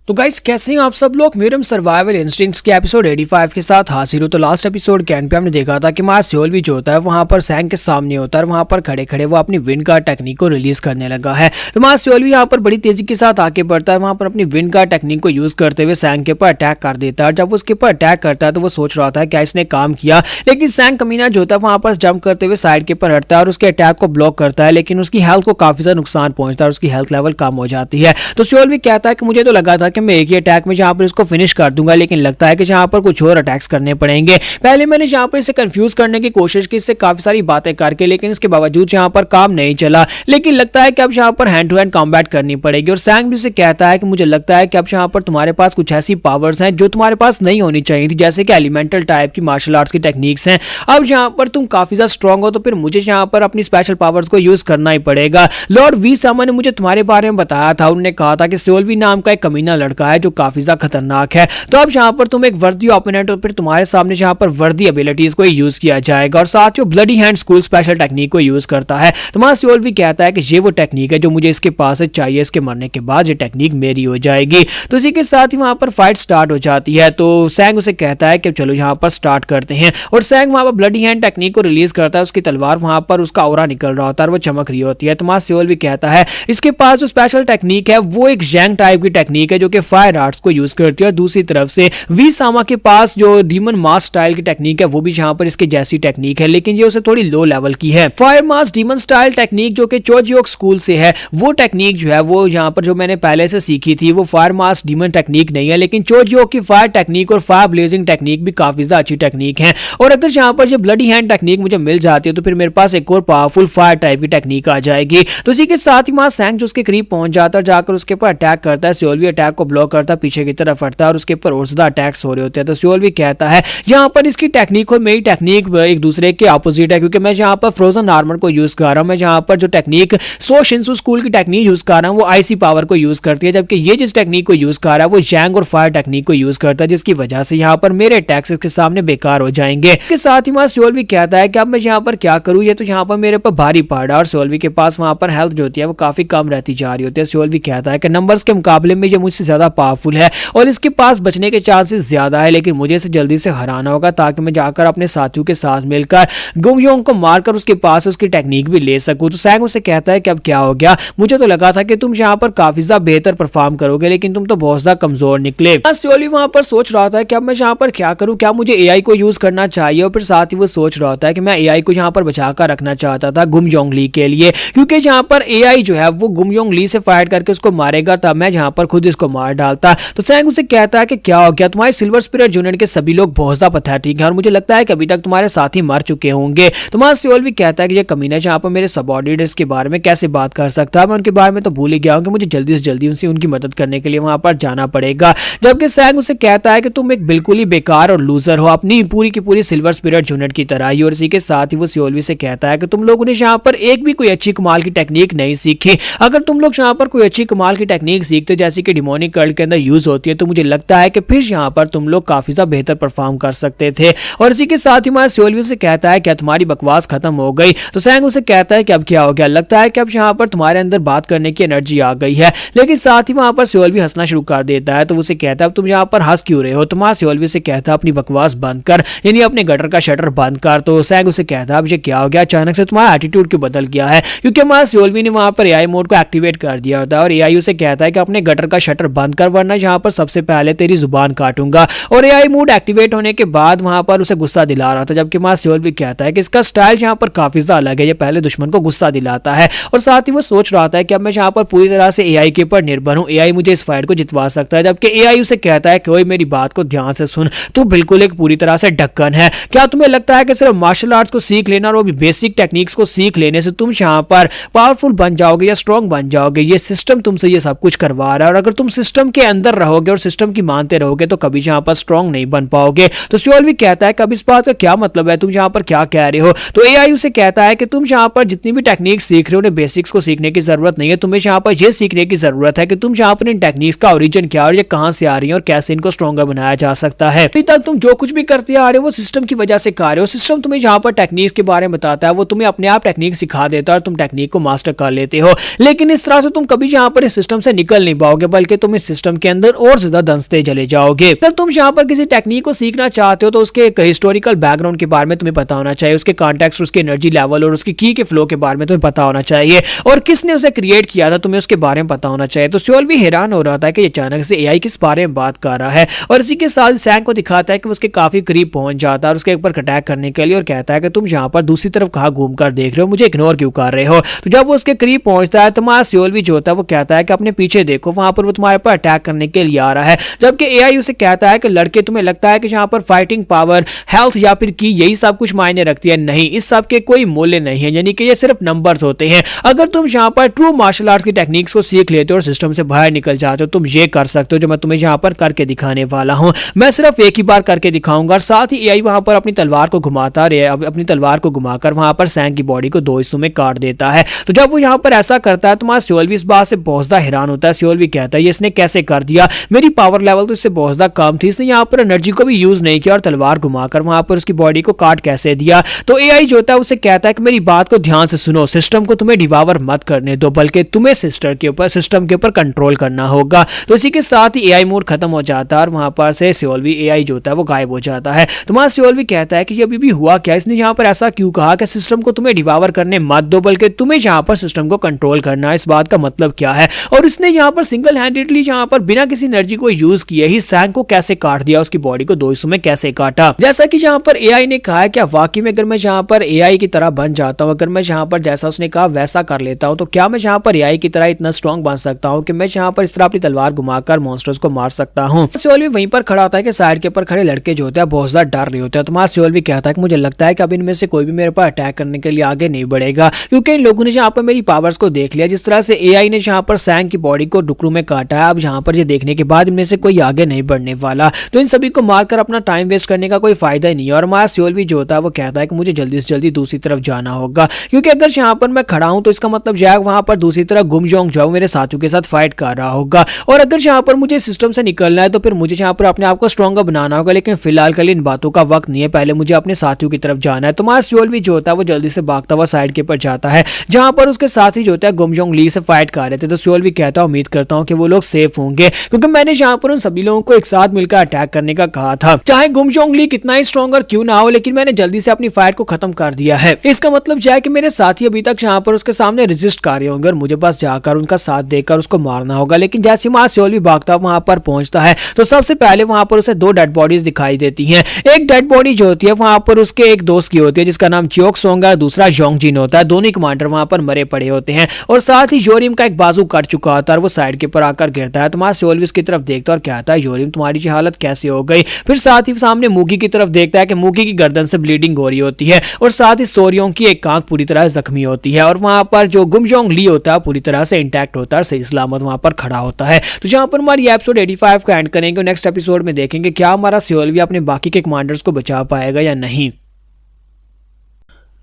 S1: तो गाइस कैसे हैं आप सब लोग। म्यूरम सर्वाइवल इंस्टिंक्ट्स के एपिसोड 85 के साथ हाजिर हो। तो लास्ट एपिसोड के एंड पे हमने देखा था कि मां सियोल भी जो होता है वहां पर सैंग के सामने होता है, वहां पर खड़े खड़े वो अपनी विंड गार्ड टेक्निक को रिलीज करने लगा है। तो मां सियोल भी यहाँ पर बड़ी तेजी के साथ आगे बढ़ता है, वहां पर अपनी विंड गार्ड टेक्निक को यूज करते हुए सैंग के ऊपर अटैक कर देता है। जब उसके ऊपर अटैक करता है तो वो सोच रहा था क्या इसने काम किया, लेकिन सैंग कमीना जो होता है वहां पर जंप करते हुए साइड के ऊपर हटता है और उसके अटैक को ब्लॉक करता है, लेकिन उसकी हेल्थ को काफी ज्यादा नुकसान पहुंचता है और उसकी हेल्थ लेवल कम हो जाती है। तो सियोल भी कहता है कि मुझे तो लगा था कि मैं एक ही अटैक में जहां पर इसको फिनिश कर दूंगा, लेकिन लगता है कि जहां पर कुछ और अटैक्स करने पड़ेंगे। पहले मैंने जहां पर इसे कंफ्यूज करने की कोशिश की, इससे काफी सारी बातें करके, लेकिन इसके बावजूद यहां पर काम नहीं चला, लेकिन लगता है कि अब यहां पर हैंड टू हैंड कॉम्बैट करनी पड़ेगी। और सैंग भी उसे कहता है कि मुझे लगता है कि अब यहां पर तुम्हारे पास कुछ ऐसी पावर्स हैं जो तुम्हारे पास नहीं होनी चाहिए थी, जैसे कि एलिमेंटल टाइप की मार्शल आर्ट्स की टेक्निक्स हैं। अब यहां पर तुम काफी ज्यादा स्ट्रांग हो तो फिर मुझे यहां पर अपनी स्पेशल पावर्स को यूज करना ही पड़ेगा। लॉर्ड वी सामा ने मुझे तुम्हारे बारे में बताया था, उन्होंने कहा था कि सियोल नाम का एक कमीना लड़का है जो काफी ज्यादा खतरनाक है। तो अब यहाँ पर तुम एक वर्दी ओपोनेंट हो, फिर तुम्हारे सामने यहाँ पर वर्दी एबिलिटीज को यूज किया जाएगा, और साथ ही bloody hand school special technique को यूज करता है। तो मां सियोल भी कहता है कि ये वो टेक्निक है जो मुझे इसके पास से चाहिए, इसके मरने के बाद ये टेक्निक मेरी हो जाएगी। तो इसी के साथ ही वहां पर फाइट स्टार्ट हो जाती है। तो सैंग उसे कहता है कि चलो यहाँ पर स्टार्ट करते हैं, और सैंग वहां पर ब्लडी हैंड टेक्निक को रिलीज करता है। उसकी तलवार वहां पर उसका ऑरा निकल रहा होता है और वो चमक रही होती है। तो मां सियोल भी कहता है इसके पास जो स्पेशल टेक्निक है वो एक जैंग टाइप की टेक्निक है जो कि फायर आर्ट्स को यूज करती है, और दूसरी तरफ से वी सामा के पास जो डीमन मास स्टाइल की टेक्निक है वो भी यहाँ पर इसके जैसी टेक्निक है, लेकिन ये उसे थोड़ी लो लेवल की है। फायर मास डीमन स्टाइल टेक्निक जो कि चोजियोक स्कूल से है, वो टेक्निक जो है वो यहाँ पर जो मैंने पहले से सीखी थी वो फायर मास डीमन टेक्निक नहीं है, लेकिन चोजियोक की फायर टेक्निक और फायर ब्लेजिंग टेक्निक भी काफी ज्यादा अच्छी टेक्निक है। और अगर यहाँ पर ये ब्लडी हैंड टेक्निक मुझे मिल जाती है तो फिर मेरे पास एक और पावरफुल फायर टाइप की टेक्निक आ जाएगी। तो इसी के साथ ही मां सैंग जो उसके करीब पहुंच जाता है, जाकर उसके ऊपर अटैक करता है। सियोल भी अटैक को को ब्लॉक करता है, पीछे की तरफ हटता है और उसके ऊपर और ज्यादा अटैक्स हो रहे होते हैं। तो स्योल भी कहता है यहाँ पर इसकी टेक्निक और मेरी टेक्निक एक दूसरे के अपोजिट है, क्योंकि मैं जहाँ पर फ्रोजन आर्मर को यूज कर रहा हूँ, मैं जहाँ पर जो टेक्निक सो शिंसु स्कूल की टेक्निक यूज कर रहा हूँ वो आईसी पावर को यूज करती है, जबकि ये जिस टेक्निक को यूज कर रहा है वो जैंग और फायर टेक्निक को यूज करता है, जिसकी वजह से यहाँ पर मेरे अटैक्स इसके सामने बेकार हो जाएंगे। इसके साथ ही वहाँ स्योल भी कहता है कि अब मैं यहाँ पर क्या करूँ, ये तो यहाँ पर मेरे पर भारी पड़ रहा है और स्योल के पास वहाँ पर हेल्थ जो होती है वो काफी कम रहती जा रही होती है। स्योल भी कहता है कि नंबर्स के मुकाबले में ये मुझसे ज्यादा पावरफुल है और इसके पास बचने के चांसेस ज्यादा है, लेकिन मुझे इसे जल्दी से हराना होगा ताकि मैं जाकर अपने साथियों के साथ मिलकर गुमयोंग को मारकर उसके पास उसकी टेक्निक भी ले सकूं। तो सैंग उसे कहता है कि अब क्या हो गया, मुझे तो लगा था कि तुम यहाँ पर काफी ज्यादा बेहतर परफॉर्म करोगे, लेकिन तुम तो बहुत ज्यादा कमजोर निकले। स्योली वहां पर सोच रहा था कि अब मैं यहाँ पर क्या करूं, क्या मुझे एआई को यूज करना चाहिए, और फिर साथ ही वो सोच रहा था कि मैं एआई को यहाँ पर बचाकर रखना चाहता था गुमयोंग ली के लिए, क्योंकि यहाँ पर एआई जो है वो गुमयोंग ली से फाइट करके उसको मारेगा, तब मैं यहाँ पर खुद इसको मार डालता। तो सैंग उसे कहता है कि क्या हो गया, तुम्हारे सिल्वर स्पिरिट यूनिट के सभी लोग बहुत ज्यादा पैथेटिक हैं और मुझे लगता है कि अभी तक तुम्हारे साथी मर चुके होंगे। तुम्हारा स्योल भी कहता है कि ये कमीना यहाँ पर मेरे सबऑर्डिनेट्स के बारे में कैसे बात कर सकता है, मैं उनके बारे में तो भूल ही गया हूं कि मुझे जल्दी से जल्दी उनसे उनकी मदद करने के लिए वहां पर जाना पड़ेगा। जबकि सैंग उसे कहता है कि तुम एक बिल्कुल ही बेकार और लूजर हो, अपनी पूरी की पूरी सिल्वर स्पिरिट यूनिट की तरह ही। और इसी के साथ ही वो स्योल से कहता है कि तुम लोगों ने यहाँ पर एक भी कोई अच्छी कमाल की टेक्निक नहीं सीखी, अगर तुम लोग यहाँ पर कोई अच्छी कमाल की टेक्निक सीखते जैसे कि डिमोनिक कर्ल के अंदर यूज होती है, तो मुझे लगता है कि फिर यहाँ पर तुम लोग काफी ज्यादा बेहतर परफॉर्म कर सकते थे। और इसी के साथ ही मैं स्योल से कहता है कि तुम्हारी बकवास खत्म हो गई। तो सैंग उसे कहता है कि अब क्या हो गया, लगता है कि अब यहाँ पर तुम्हारे अंदर बात करने की एनर्जी आ गई है। लेकिन साथ ही वहां पर स्योल भी हंसना शुरू कर देता है। तो उसे कहता है अब तुम यहाँ पर हंस क्यों रहे हो, तुम्हारा स्योल भी से कहता है अपनी बकवास बंद कर, यानी अपने गटर का शटर बंद कर। तो सैंग उसे कहता है अब ये क्या हो गया, अचानक से तुम्हारा एटीट्यूड क्यों बदल गया है, क्योंकि हमारा स्योल ने वहां पर एआई मोड को एक्टिवेट कर दिया होता है और एआई उसे कहता है कि अपने गटर का शटर बंद कर, वरना यहाँ पर सबसे पहले तेरी जुबान काटूंगा। और एआई मोड एक्टिवेट होने के बाद वहां पर उसे गुस्सा दिला रहा था, जबकि मां स्योल भी कहता है कि इसका स्टाइल यहाँ पर काफी ज्यादा अलग है, ये पहले दुश्मन को गुस्सा दिलाता है। और साथ ही वो सोच रहा था कि अब मैं यहाँ पर पूरी तरह से एआई के ऊपर निर्भर हूँ, एआई मुझे इस फाइट को जितवा सकता है। जबकि एआई उसे कहता है कि ओए मेरी बात को ध्यान से सुन, तू बिल्कुल एक पूरी तरह से ढक्कन है, क्या तुम्हें लगता है कि सिर्फ मार्शल आर्ट्स को सीख लेना और वो भी बेसिक टेक्निक्स को सीख लेने से तुम यहाँ पर पावरफुल बन जाओगे या स्ट्रॉन्ग बन जाओगे, ये सिस्टम तुमसे ये सब कुछ करवा रहा है और अगर तुम सिस्टम के अंदर रहोगे और सिस्टम की मानते रहोगे तो कभी यहाँ पर स्ट्रॉन्ग नहीं बन पाओगे। तो स्योल भी कहता है कि अब इस बात का क्या मतलब है, तुम यहाँ पर क्या कह रहे हो। तो एआई उसे कहता है कि तुम यहाँ पर जितनी भी टेक्निक सीख रहे हो उन्हें बेसिक्स को सीखने की जरूरत नहीं है, तुम्हें यहाँ पर यह सीखने की जरूरत है कि तुम यहाँ पर इन टेक्निक्स का ओरिजिन क्या और ये कहां से आ रही है और कैसे इनको स्ट्रॉन्गर बनाया जा सकता है। अभी तक तुम जो कुछ भी करते आ रहे हो वो सिस्टम की वजह से कर रहे हो, सिस्टम तुम्हें यहाँ पर टेक्निक्स के बारे में बताता है, वो तुम्हें अपने आप टेक्निक सिखा देता है और तुम टेक्निक को मास्टर कर लेते हो, लेकिन इस तरह से तुम कभी यहाँ पर इस सिस्टम से निकल नहीं पाओगे, बल्कि तुम इस सिस्टम के अंदर और ज्यादा दंसते चले जाओगे। जब तुम यहाँ पर किसी टेक्निक को सीखना चाहते हो तो उसके एक हिस्टोरिकल बैकग्राउंड के बारे में तुम्हें पता होना चाहिए, उसके कॉन्टेक्स्ट, उसके एनर्जी लेवल और उसकी की के फ्लो के बारे में तुम्हें पता होना चाहिए और किसने उसे क्रिएट किया था तुम्हें उसके बारे में पता होना चाहिए। तो स्योल भी हैरान हो रहा था कि अचानक से एआई किस बारे में बात कर रहा है और इसी के साथ सैंग को दिखाता है कि उसके काफी करीब पहुंच जाता है और उसके ऊपर अटैक करने के लिए और कहता है कि तुम यहाँ पर दूसरी तरफ कहाँ घूमकर देख रहे हो, मुझे इग्नोर क्यों कर रहे हो। तो जब वो उसके करीब पहुंचता है तो तुम्हारा स्योल भी जो होता है वो कहता है कि अपने पीछे देखो, वहां पर वो तुम्हारे पर अटैक करने के लिए आ रहा है। जबकि एआई उसे कहता है कि लड़के तुम्हें लगता है कि यहाँ पर फाइटिंग पावर, हेल्थ या फिर की यही सब कुछ मायने रखती है, नहीं, इस सब के कोई मूल्य नहीं है, यानी कि ये सिर्फ नंबर्स होते हैं। अगर तुम यहाँ पर ट्रू मार्शल आर्ट्स की टेक्निक्स को सीख लेते हो और सिस्टम से बाहर निकल जाते हो तुम ये कर सकते हो जो मैं तुम्हें यहाँ पर करके दिखाने वाला हूँ, मैं सिर्फ एक ही बार करके दिखाऊंगा। और साथ ही एआई वहां पर अपनी तलवार को घुमाता रहे, अपनी तलवार को घुमाकर वहां पर सैंग की बॉडी को दो हिस्सों में काट देता है। तो जब वो यहाँ पर ऐसा करता है तो मां स्योल भी इस बात से बहुत ज्यादा हैरान होता है। स्योल भी कहता है ये इसने कैसे कर दिया, मेरी पावर लेवल तो इससे बहुत ज्यादा कम थी, इसने यहाँ पर एनर्जी को भी यूज नहीं किया और तलवार घुमाकर वहां पर उसकी बॉडी को काट कैसे दिया। तो एआई जो होता है उसे कहता है कि मेरी बात को ध्यान से सुनो, सिस्टम को तुम्हें डिवावर मत करने दो, बल्कि तुम्हें सिस्टम के ऊपर कंट्रोल करना होगा। तो इसी के साथ ही एआई मोड खत्म हो जाता है और वहां पर से स्योल भी एआई जो होता है वो गायब हो जाता है। तो वहां स्योल भी कहता है कि ये अभी भी हुआ क्या, इसने यहाँ पर ऐसा क्यों कहा कि सिस्टम को तुम्हें डिवावर करने मत दो बल्कि तुम्हें यहाँ पर सिस्टम को कंट्रोल करना है, इस बात का मतलब क्या है। और इसने यहाँ पर सिंगल हैंडेडली यहाँ पर बिना किसी एनर्जी को यूज किए ही सैंग को कैसे काट दिया, उसकी बॉडी को दो हिस्सों में कैसे काटा। जैसा कि यहाँ पर एआई ने कहा है क्या वाकई में अगर मैं यहाँ पर एआई की तरह बन जाता हूँ, अगर मैं यहाँ पर जैसा उसने कहा वैसा कर लेता हूँ, तो क्या मैं यहाँ पर एआई की तरह इतना स्ट्रॉन्ग बन सकता हूँ कि मैं यहाँ पर इस तरह अपनी तलवार घुमाकर मॉन्स्टर्स को मार सकता हूँ। स्योल भी वहीं पर खड़ा होता है कि साइड के ऊपर खड़े लड़के जो होते हैं बहुत ज्यादा डर रहे होते हैं। तो स्योल भी कहता है कि मुझे लगता है कि अब इनमें से कोई भी मेरे पर अटैक करने के लिए आगे नहीं बढ़ेगा, क्योंकि इन लोगों ने यहाँ पर मेरी पावर्स को देख लिया। जिस तरह से एआई ने यहाँ पर सैंग की बॉडी को टुकड़ों में काटा है, अब जहाँ पर ये देखने के बाद इनमें से कोई आगे नहीं बढ़ने वाला, तो इन सभी को मारकर अपना टाइम वेस्ट करने का कोई फायदा ही नहीं है। और हमारा सियोल भी जो होता है वो कहता है कि मुझे जल्दी से जल्दी दूसरी तरफ जाना होगा, क्योंकि अगर यहाँ पर मैं खड़ा हूँ तो इसका मतलब जैक वहां पर दूसरी तरफ गुमजोंग जो मेरे साथियों के साथ फाइट कर रहा होगा, और अगर यहाँ पर मुझे सिस्टम से निकलना है तो फिर मुझे यहाँ पर अपने आप को स्ट्रॉन्गर बनाना होगा। लेकिन फिलहाल के लिए इन बातों का वक्त नहीं है, पहले मुझे अपने साथियों की तरफ जाना है। तो हमारा सियोल भी जो होता है वो जल्दी से भागता हुआ साइड के ऊपर जाता है, जहां पर उसके साथी जो होता है गुमजोंग ली से फाइट कर रहे थे। तो सियोल भी कहता है उम्मीद करता हूं कि वो लोग सेफ होंगे, क्योंकि मैंने यहाँ पर उन सभी लोगों को एक साथ मिलकर अटैक करने का कहा था। चाहे गुमजोंग ली कितना ही स्ट्रॉन्गर क्यों ना हो, लेकिन मैंने जल्दी से अपनी फाइट को खत्म कर दिया है। इसका मतलब यह है कि मेरे साथी अभी तक यहाँ पर उसके सामने रेजिस्ट कर रहे होंगे और मुझे पास जाकर उनका साथ देकर उसको मारना होगा। लेकिन जैसे वहां सियोल भी भागता वहां पर पहुंचता है तो सबसे पहले वहां पर उसे दो डेड बॉडीज दिखाई देती हैं। एक डेड बॉडी जो होती है वहां पर उसके एक दोस्त की होती है जिसका नाम चियोक सोंग है, दूसरा जोंगजिन होता है। दोनों कमांडर वहां पर मरे पड़े होते हैं और साथ ही योरिम का एक बाजू कट चुका होता है और वो साइड के ऊपर आकर गिरता है। तुम्हारा सियोल भी इसकी तरफ देखता है और कहता है योरिम तुम्हारी ये हालत कैसे हो गई। फिर साथ ही सामने मूगी की तरफ देखता है कि मूगी की गर्दन से ब्लीडिंग हो रही होती है और साथ ही सोरियों की एक आंख पूरी तरह जख्मी होती है और वहां पर जो गुमजोंग ली होता है पूरी तरह से इंटैक्ट होता है, सही सलामत वहां पर खड़ा होता है। तो जहां पर हमारी एपिसोड 85 को एंड करेंगे, नेक्स्ट एपिसोड में देखेंगे क्या हमारा सियोल भी अपने बाकी के कमांडर्स को बचा पाएगा या नहीं।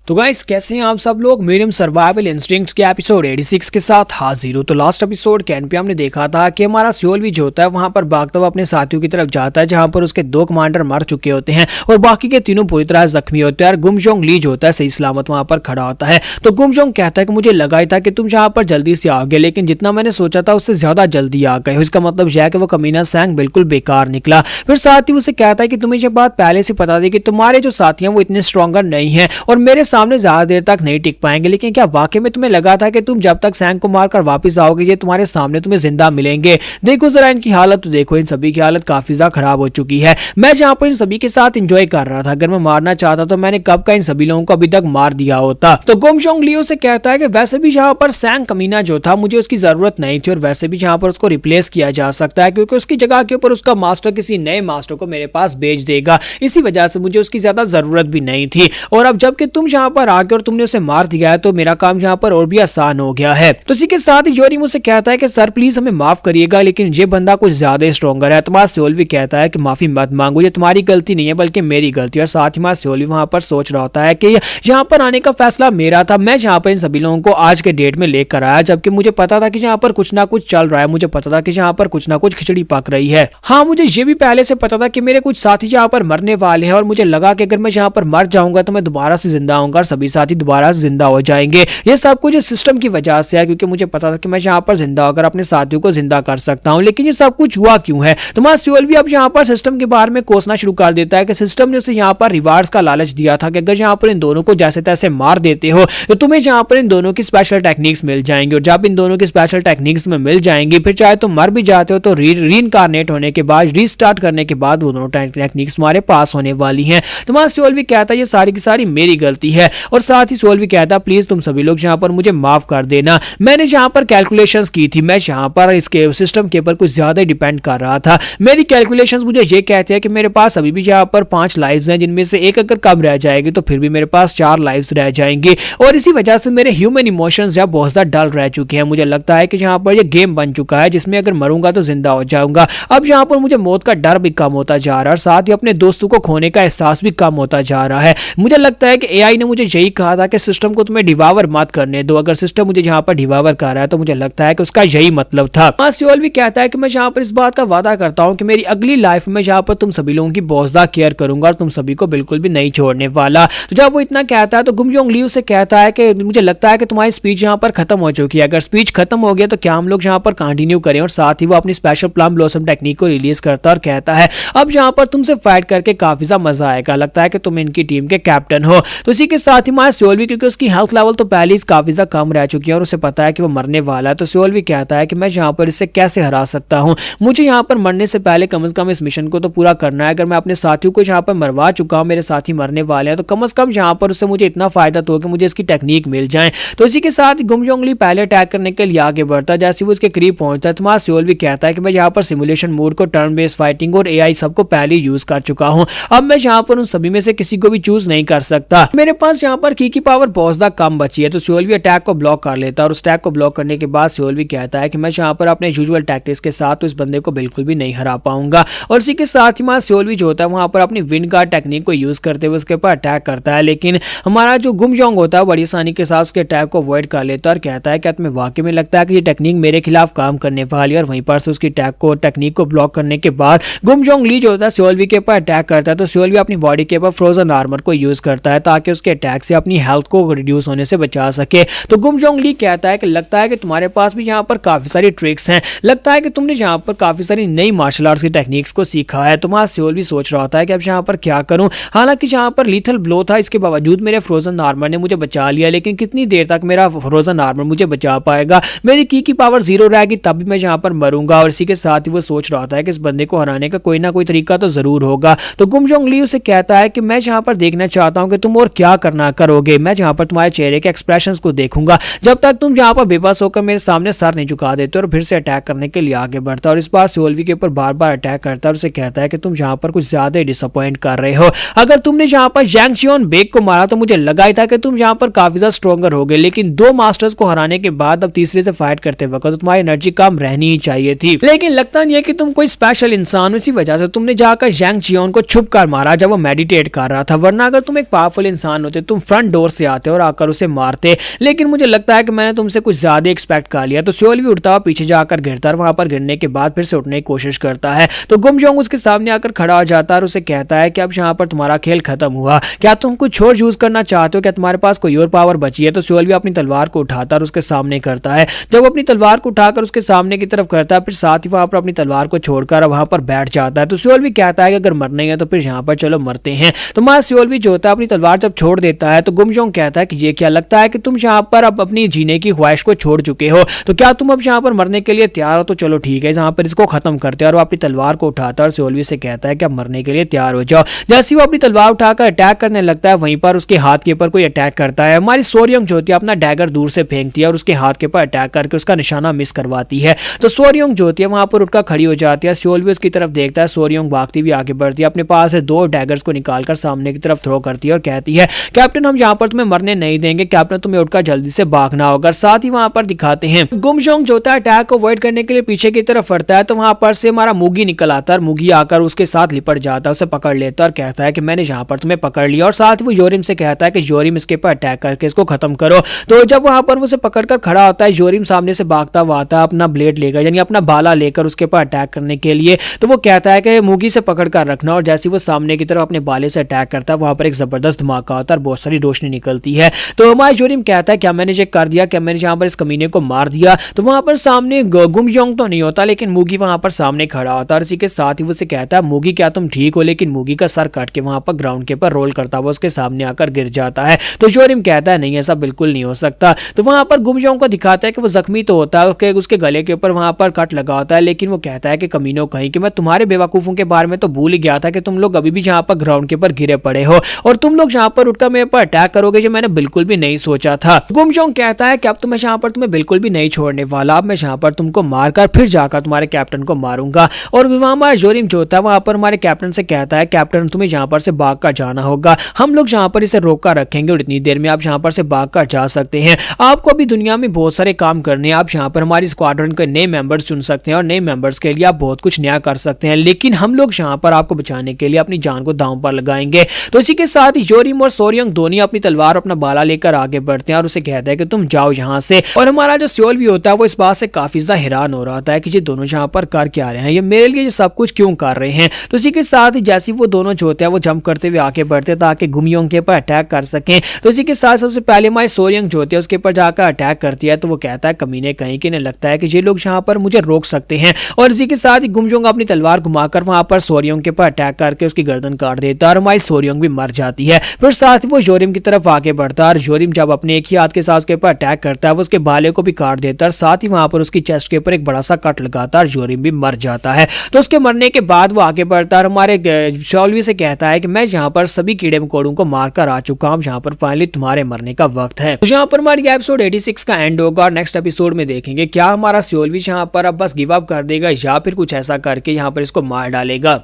S1: तो गाइस कैसे हैं आप सब लोग, मीडियम सर्वाइवल इंस्टिंक्ट्स के एपिसोड 86 के साथ हाजिर हो। तो लास्ट एपिसोड के एंड पे हमने देखा था कि हमारा सियोल भी जो होता है वहां पर भागता हुआ अपने साथियों की तरफ जाता है, जहां पर उसके दो कमांडर मर चुके होते हैं और बाकी के तीनों पूरी तरह जख्मी होते हैं और गुमजोंग ली जो होता है सही सलामत वहां पर खड़ा होता है। तो गुमजोंग कहता है कि मुझे लगा ही था कि तुम यहाँ पर जल्दी से आ गए, लेकिन जितना मैंने सोचा था उससे ज्यादा जल्दी आ गए। इसका मतलब यह है कि वो कमीना सैंग बिल्कुल बेकार निकला। फिर साथ ही उसे कहता है कि तुम्हें ये बात पहले से पता थी कि तुम्हारे जो साथी हैं वो इतने स्ट्रॉन्गर नहीं है और मेरे सामने ज्यादा देर नहीं टिक पाएंगे, लेकिन क्या वाकई में तुम्हें लगा था कि तुम जब तक सैंग को मारकर वापस आओगे ये तुम्हारे सामने तुम्हें जिंदा मिलेंगे। देखो जरा इनकी हालत तो देखो, इन सभी की हालत काफी ज्यादा खराब हो चुकी है। मैं जहां पर इन सभी के साथ एंजॉय कर रहा था, अगर मैं मारना चाहता तो मैंने कब का इन सभी लोगों को अभी तक मार दिया होता। तो गुमजोंग लियो से कहता है कि वैसे भी जहां पर सैंग कमीना जो था मुझे उसकी जरूरत नहीं थी और वैसे भी जहां पर उसको रिप्लेस किया जा सकता है, क्योंकि उसकी जगह के ऊपर उसका मास्टर किसी नए मास्टर को मेरे पास भेज देगा। इसी वजह से मुझे उसकी ज्यादा जरूरत भी नहीं थी और अब जबकि तुम जहां पर आके और तुमने उसे मार दिया है तो मेरा काम यहाँ पर और भी आसान हो गया है। तो इसी के साथ ही योरिम मुझसे कहता है कि सर प्लीज हमें माफ करिएगा, लेकिन ये बंदा कुछ ज्यादा स्ट्रॉन्गर है। तुम्हारा सियोल भी कहता है कि माफी मत मांगो, ये तुम्हारी गलती नहीं है बल्कि मेरी गलती। और साथ ही हमारा सियोल भी वहां पर सोच रहा होता है कि यहाँ पर आने का फैसला मेरा था, मैं यहाँ पर इन सभी लोगों को आज के डेट में लेकर आया, जबकि मुझे पता था कि यहाँ पर कुछ ना कुछ चल रहा है, मुझे पता था कि यहाँ पर कुछ ना कुछ खिचड़ी पक रही है। हाँ मुझे ये भी पहले से पता था कि मेरे कुछ साथी यहाँ पर मरने वाले हैं और मुझे लगा कि अगर मैं यहाँ पर मर जाऊंगा तो मैं दोबारा से जिंदा आऊंगा और सभी साथी दोबारा से जिंदा हो जाएंगे। ये सब कुछ सिस्टम की वजह से है, क्योंकि मुझे पता था कि मैं यहाँ पर जिंदा होकर अपने साथियों को जिंदा कर सकता हूँ। लेकिन ये सब कुछ हुआ क्यों है? तो हमारा सियोल भी अब यहाँ पर सिस्टम के बारे में कोसना शुरू कर देता है कि सिस्टम ने उसे यहाँ पर रिवार्ड्स का लालच दिया था कि अगर यहाँ पर इन दोनों को जैसे तैसे मार देते हो तो तुम्हें यहाँ पर इन दोनों की स्पेशल टेक्निक्स मिल जाएंगी और जब इन दोनों की स्पेशल टेक्निक्स में मिल जाएंगी फिर चाहे तुम मर भी जाते हो तो रीइंकारनेट होने के बाद रीस्टार्ट करने के बाद वो दोनों टेक्निक्स तुम्हारे पास होने वाली हैं। तो हमारा सियोल भी कहता है ये सारी की सारी मेरी गलती है और साथ ही सियोल भी कहता है प्लीज तुम सभी लोग यहाँ पर मुझे माफ कर देना, मैंने यहाँ पर कैलकुलेशंस की थी, मैं यहाँ पर इसके सिस्टम के ऊपर कुछ ज्यादा डिपेंड कर रहा था। मेरी कैलकुलेशंस मुझे ये कहते हैं कि मेरे पास अभी भी यहाँ पर 5 लाइव्स हैं, जिनमें से एक अगर कम रह जाएगी तो फिर भी मेरे पास 4 लाइव्स रह जाएंगी और इसी वजह से मेरे ह्यूमन इमोशंस यहाँ बहुत ज्यादा डल रह चुके हैं। मुझे लगता है कि यहाँ पर ये गेम बन चुका है जिसमें अगर मरूंगा तो जिंदा हो जाऊंगा। अब यहाँ पर मुझे मौत का डर भी कम होता जा रहा है और साथ ही अपने दोस्तों को खोने का एहसास भी कम होता जा रहा है। मुझे लगता है कि एआई ने मुझे यही कहा था कि सिस्टम को तुम्हें डिवावर मत करने दो, अगर सिस्टम मुझे यहाँ पर डिवावर कर रहा है तो मुझे लगता है कि उसका यही मतलब था। सियोल भी कहता है कि मैं यहाँ पर इस बात का वादा करता हूँ कि मेरी अगली लाइफ में यहाँ पर तुम सभी लोगों की बहुत ज्यादा केयर करूंगा और तुम सभी को बिल्कुल भी नहीं छोड़ने वाला। तो जब वो इतना कहता है तो गुमजोंग ली उसे कहता है कि मुझे लगता है कि तुम्हारी स्पीच यहाँ पर खत्म हो चुकी है, अगर स्पीच खत्म हो गया तो क्या हम लोग यहाँ पर कंटिन्यू करें। और साथ ही वो अपनी स्पेशल प्लम ब्लॉसम टेक्निक को रिलीज करता है और कहता है अब यहाँ पर तुमसे फाइट करके काफी ज्यादा मजा आएगा, लगता है कि तुम इनकी टीम के कैप्टन हो। तो इसी के साथ ही हमारा सियोल भी, क्योंकि उसकी हेल्थ लेवल तो पहले ही काफी ज्यादा कम रह चुकी है और उसे पता है कि वो मरने वाला है, तो सियोल भी कहता है कि मैं यहाँ पर इससे कैसे हरा सकता हूँ, मुझे यहाँ पर मरने से पहले कम से कम इस मिशन को तो पूरा करना है। अगर मैं अपने साथियों को यहाँ पर मरवा चुका हूँ, मेरे साथी मरने वाले हैं, तो कम से कम यहाँ पर उससे मुझे इतना फायदा तो हो कि मुझे इसकी टेक्निक मिल जाए। तो इसी के साथ गुमजोंग ली पहले अटैक करने के लिए आगे बढ़ता है। जैसे वो उसके करीब पहुंचता है तुम्हारा सियोल भी कहता है कि मैं यहाँ पर सिमुलेशन मोड को, टर्न बेस्ड फाइटिंग और एआई सबको पहले यूज कर चुका हूँ, अब मैं यहाँ पर उन सभी में से किसी को भी चूज नहीं कर सकता। मेरे पास यहाँ पर की पावर बहुत ज्यादा कम बची है, तो सोल्वी अटैक को ब्लॉक कर लेता है और उस अटैक को ब्लॉक करने के बाद सोल्वी कहता है कि मैं यहाँ पर अपने यूजुअल टैक्टिक्स के साथ तो इस बंदे को बिल्कुल भी नहीं हरा पाऊंगा। और इसी के साथ ही सोल्वी जो होता है वहां पर अपनी विंड गार्ड टेक्निक को यूज करते हुए उसके ऊपर अटैक करता है, लेकिन हमारा जो गुमजोंग होता है बड़ी आसानी के साथ उसके अटैक को अवॉइड कर लेता है और कहता है कि तुम्हें वाकई में लगता है कि ये टेक्निक मेरे खिलाफ काम करने वाली है। और वहीं पर से उसकी टेक्निक को ब्लॉक करने के बाद गुमजोंग ली जो होता है सोल्वी के ऊपर अटैक करता है, तो सोल्वी अपनी बॉडी के ऊपर फ्रोजन आर्मर को यूज करता है ताकि उसके अटैक से अपनी हेल्थ को रिड्यूस होने से बचा सके। तो गुमजोंग ली कहता है कि लगता है कि तुम्हारे पास भी यहाँ पर काफी सारी ट्रिक्स हैं, लगता है कि तुमने यहाँ पर काफी सारी नई मार्शल आर्ट्स की टेक्निक्स को सीखा है। तो वहां सोल्वी सोच रहा होता है कि अब यहाँ पर क्या करूं, हालांकि यहाँ पर लीथल ब्लो था, इसके बावजूद मेरे फ्रोजन आर्मर ने मुझे बचा लिया, लेकिन कितनी देर तक मेरा फ्रोजन आर्मर मुझे बचा पाएगा, मेरी की पावर 0 रहेगी तब भी मैं यहाँ पर मरूंगा। और इसी के साथ ही वो सोच रहा होता है कि इस बंदे को हराने का कोई ना कोई तरीका तो जरूर होगा। तो गुमजोंग ली उसे कहता है कि मैं यहाँ पर देखना चाहता हूँ कि तुम और क्या करना करोगे, मैं यहाँ पर तुम्हारे चेहरे के एक्सप्रेशंस को देखूंगा जब तक तुम यहाँ पर बेबस होकर मेरे सामने सर नहीं झुका देते। और फिर से अटैक करने के लिए आगे बढ़ता है और इस बार सोल्वी के ऊपर बार बार अटैक करता है और उसे कहता है कि तुम यहाँ पर कुछ ज्यादा ही डिसअपॉइंट कर रहे हो, अगर तुमने यहाँ पर जैंग चियोन बेक को मारा तो मुझे लगा ही था कि तुम यहाँ पर काफी ज्यादा स्ट्रॉन्गर होगे, लेकिन 2 मास्टर्स को हराने के बाद अब तीसरे से फाइट करते वक्त तो तुम्हारी एनर्जी कम रहनी ही चाहिए थी, लेकिन लगता नहीं है कि तुम कोई स्पेशल इंसान हो, इसी वजह से तुमने जाकर जैंग चियोन को छुप कर मारा जब वो मेडिटेट कर रहा था, वरना अगर तुम एक पावरफुल इंसान होते तुम फ्रंट डोर से आते और आकर उसे मारते, लेकिन मुझे लगता है कि मैंने तुमसे कुछ ज्यादा एक्सपेक्ट कर लिया। तो सोल्वी उठता हुआ पीछे जाकर गिरता है, वहां पर गिरने के बाद फिर से उठने की कोशिश करता है, तो गुमजोंग उसके सामने आकर खड़ा हो जाता है और उसे कहता है कि अब यहाँ पर तुम्हारा खेल खत्म हुआ, क्या तुम कुछ और यूज करना चाहते हो, क्या तुम्हारे पास कोई और पावर बची है। तो सोल्वी अपनी तलवार को उठाता है और उसके सामने करता है, जब अपनी तलवार को उठाकर उसके सामने की तरफ करता है फिर साथ ही वहां पर अपनी तलवार को छोड़कर वहां पर बैठ जाता है। तो सोल्वी कहता है कि अगर मरना ही है तो फिर यहाँ पर चलो मरते हैं। तो सोल्वी जो होता है अपनी तलवार जब छोड़ देता है तो गुमजोंग कहता है कि ये क्या, लगता है कि तुम यहाँ पर अब अपनी जीने की ख्वाहिश को छोड़ चुके हो, तो क्या तुम अब यहाँ पर मरने के लिए तैयार हो, तो चलो ठीक है यहाँ पर इसको खत्म करते हैं। और वो अपनी तलवार को उठाता है और सोल्वी से कहता है कि अब मरने के लिए तैयार हो जाओ। जैसे वो अपनी तलवार उठाकर अटैक करने लगता है वहीं पर उसके हाथ के ऊपर कोई अटैक करता है, हमारी सोर्योंग जो होती है अपना डैगर दूर से फेंकती है और उसके हाथ के ऊपर अटैक करके उसका निशाना मिस करवाती है। तो सोर्योंग जो होती है वहां पर उठकर खड़ी हो जाती है, सोल्वी उसकी तरफ देखता है, सोर्योंग भागती भी आगे बढ़ती है, अपने पास से 2 डैगर्स को निकालकर सामने की तरफ थ्रो करती है और कहती है कैप्टन हम यहाँ पर तुम्हें मरने नहीं देंगे, कैप्टन तुम्हें उठकर जल्दी से भागना होगा। साथ ही वहां पर दिखाते हैं गुमजोंग जो होता है अटैक को अवॉइड करने के लिए पीछे की तरफ बढ़ता है, तो वहां पर से हमारा मुगी निकल आता है, मुगी आकर उसके साथ लिपट जाता है, उसे पकड़ लेता है और कहता है कि मैंने यहाँ पर तुम्हें पकड़ लिया। और साथ ही वो योरिम से कहता है कि योरिम इसके ऊपर अटैक करके इसको खत्म करो। तो जब वहां पर उसे पकड़कर खड़ा होता है योरिम सामने से भागता हुआ आता है अपना ब्लेड लेकर यानी अपना भाला लेकर उसके ऊपर अटैक करने के लिए, तो वो कहता है कि मुगी से पकड़कर रखना। और जैसे वो सामने की तरफ अपने भाले से अटैक करता है वहां पर एक जबरदस्त धमाका होता है और बहुत सारी रोशनी निकलती है। तो हमारा योरिम कहता है क्या मैंने ये कर दिया, क्या मैंने यहाँ पर इस कमीने को मार दिया। तो वहां पर सामने गुमजोंग तो नहीं होता लेकिन मुगी वहां पर सामने खड़ा होता है और इसी के साथ ही वो से कहता है मुगी क्या तुम ठीक हो, लेकिन मुगी का सर काट के वहां पर ग्राउंड के ऊपर रोल करता हुआ उसके सामने आकर गिर जाता है। तो योरिम कहता है नहीं ऐसा बिल्कुल नहीं हो सकता। तो वहां पर गुमजोंग को दिखाता है कि वो जख्मी तो होता है, उसके गले के ऊपर वहां पर कट लगा होता है, लेकिन वो कहता है कि कमीनों कहीं कि मैं तुम्हारे बेवकूफों के बारे में तो भूल ही गया था कि तुम लोग अभी भी यहाँ पर ग्राउंड के ऊपर गिरे पड़े हो और तुम लोग यहाँ पर उठकर मेरे पर अटैक करोगे जो मैंने बिल्कुल भी नहीं सोचा था। गुमजोंग कहता है कि अब तो मैं यहाँ पर तुम्हें बिल्कुल भी नहीं छोड़ने वाला, अब मैं यहाँ पर तुमको मारकर फिर जाकर तुम्हारे कैप्टन को मारूंगा। और वहां योरिम जो होता है वहां पर हमारे कैप्टन से कहता है कैप्टन तुम्हें यहाँ पर से भाग कर जाना होगा, हम लोग यहाँ पर इसे रोक कर रखेंगे और इतनी देर में आप यहाँ पर से भाग कर जा सकते हैं। आपको अभी दुनिया में बहुत सारे काम करने हैं, आप यहाँ पर हमारी स्क्वाड्रन के नए मेंबर्स चुन सकते हैं और नए मेंबर्स के लिए आप बहुत कुछ नया कर सकते हैं, लेकिन हम लोग यहाँ पर आपको बचाने के लिए अपनी जान को दांव पर लगाएंगे। तो इसी के साथ योरिम और सोर्योंग दोनों अपनी तलवार अपना भाला लेकर आगे बढ़ते हैं और उसे कहता है कि तुम जाओ यहाँ से। और हमारा जो सोल्वी होता है वो इस बात से काफी ज्यादा हैरान हो रहा होता है कि ये दोनों यहाँ पर कर क्या रहे हैं, ये मेरे लिए ये सब कुछ क्यों कर रहे हैं। तो इसी के साथ ही जैसे वो दोनों जो होते हैं वो जंप करते हुए आगे बढ़ते हैं ताकि गुमयोंग के ऊपर अटैक कर सकें। तो इसी के साथ सबसे पहले हमारी सोर्योंग जो होती है उसके ऊपर जाकर अटैक करती है, तो वो कहता है कमीने कहीं कि लगता है कि ये लोग यहाँ पर मुझे रोक सकते हैं। और इसी के साथ ही गुमयोंग अपनी तलवार घुमाकर वहां पर सोर्योंग के ऊपर अटैक करके उसकी गर्दन काट देता है और हमारी सोर्योंग भी मर जाती है। फिर साथ ही वो योरिम की तरफ आगे बढ़ता है और योरिम जब अपने एक ही हाथ के साथ उसके ऊपर अटैक करता है वो उसके भाले को भी काट देता है, साथ ही वहां पर उसकी चेस्ट के ऊपर एक बड़ा सा कट लगाता है और योरिम भी मर जाता है। तो उसके मरने के बाद वो आगे बढ़ता है और हमारे सोल्वी से कहता है कि मैं यहाँ पर सभी कीड़े मकोड़ों को मारकर आ चुका हूँ, यहाँ पर फाइनली तुम्हारे मरने का वक्त है। तो यहाँ पर हमारी एपिसोड 86 का एंड होगा और नेक्स्ट एपिसोड में देखेंगे क्या हमारा सोल्वी यहाँ पर अब बस गिव अप कर देगा या फिर कुछ ऐसा करके यहाँ पर इसको मार डालेगा।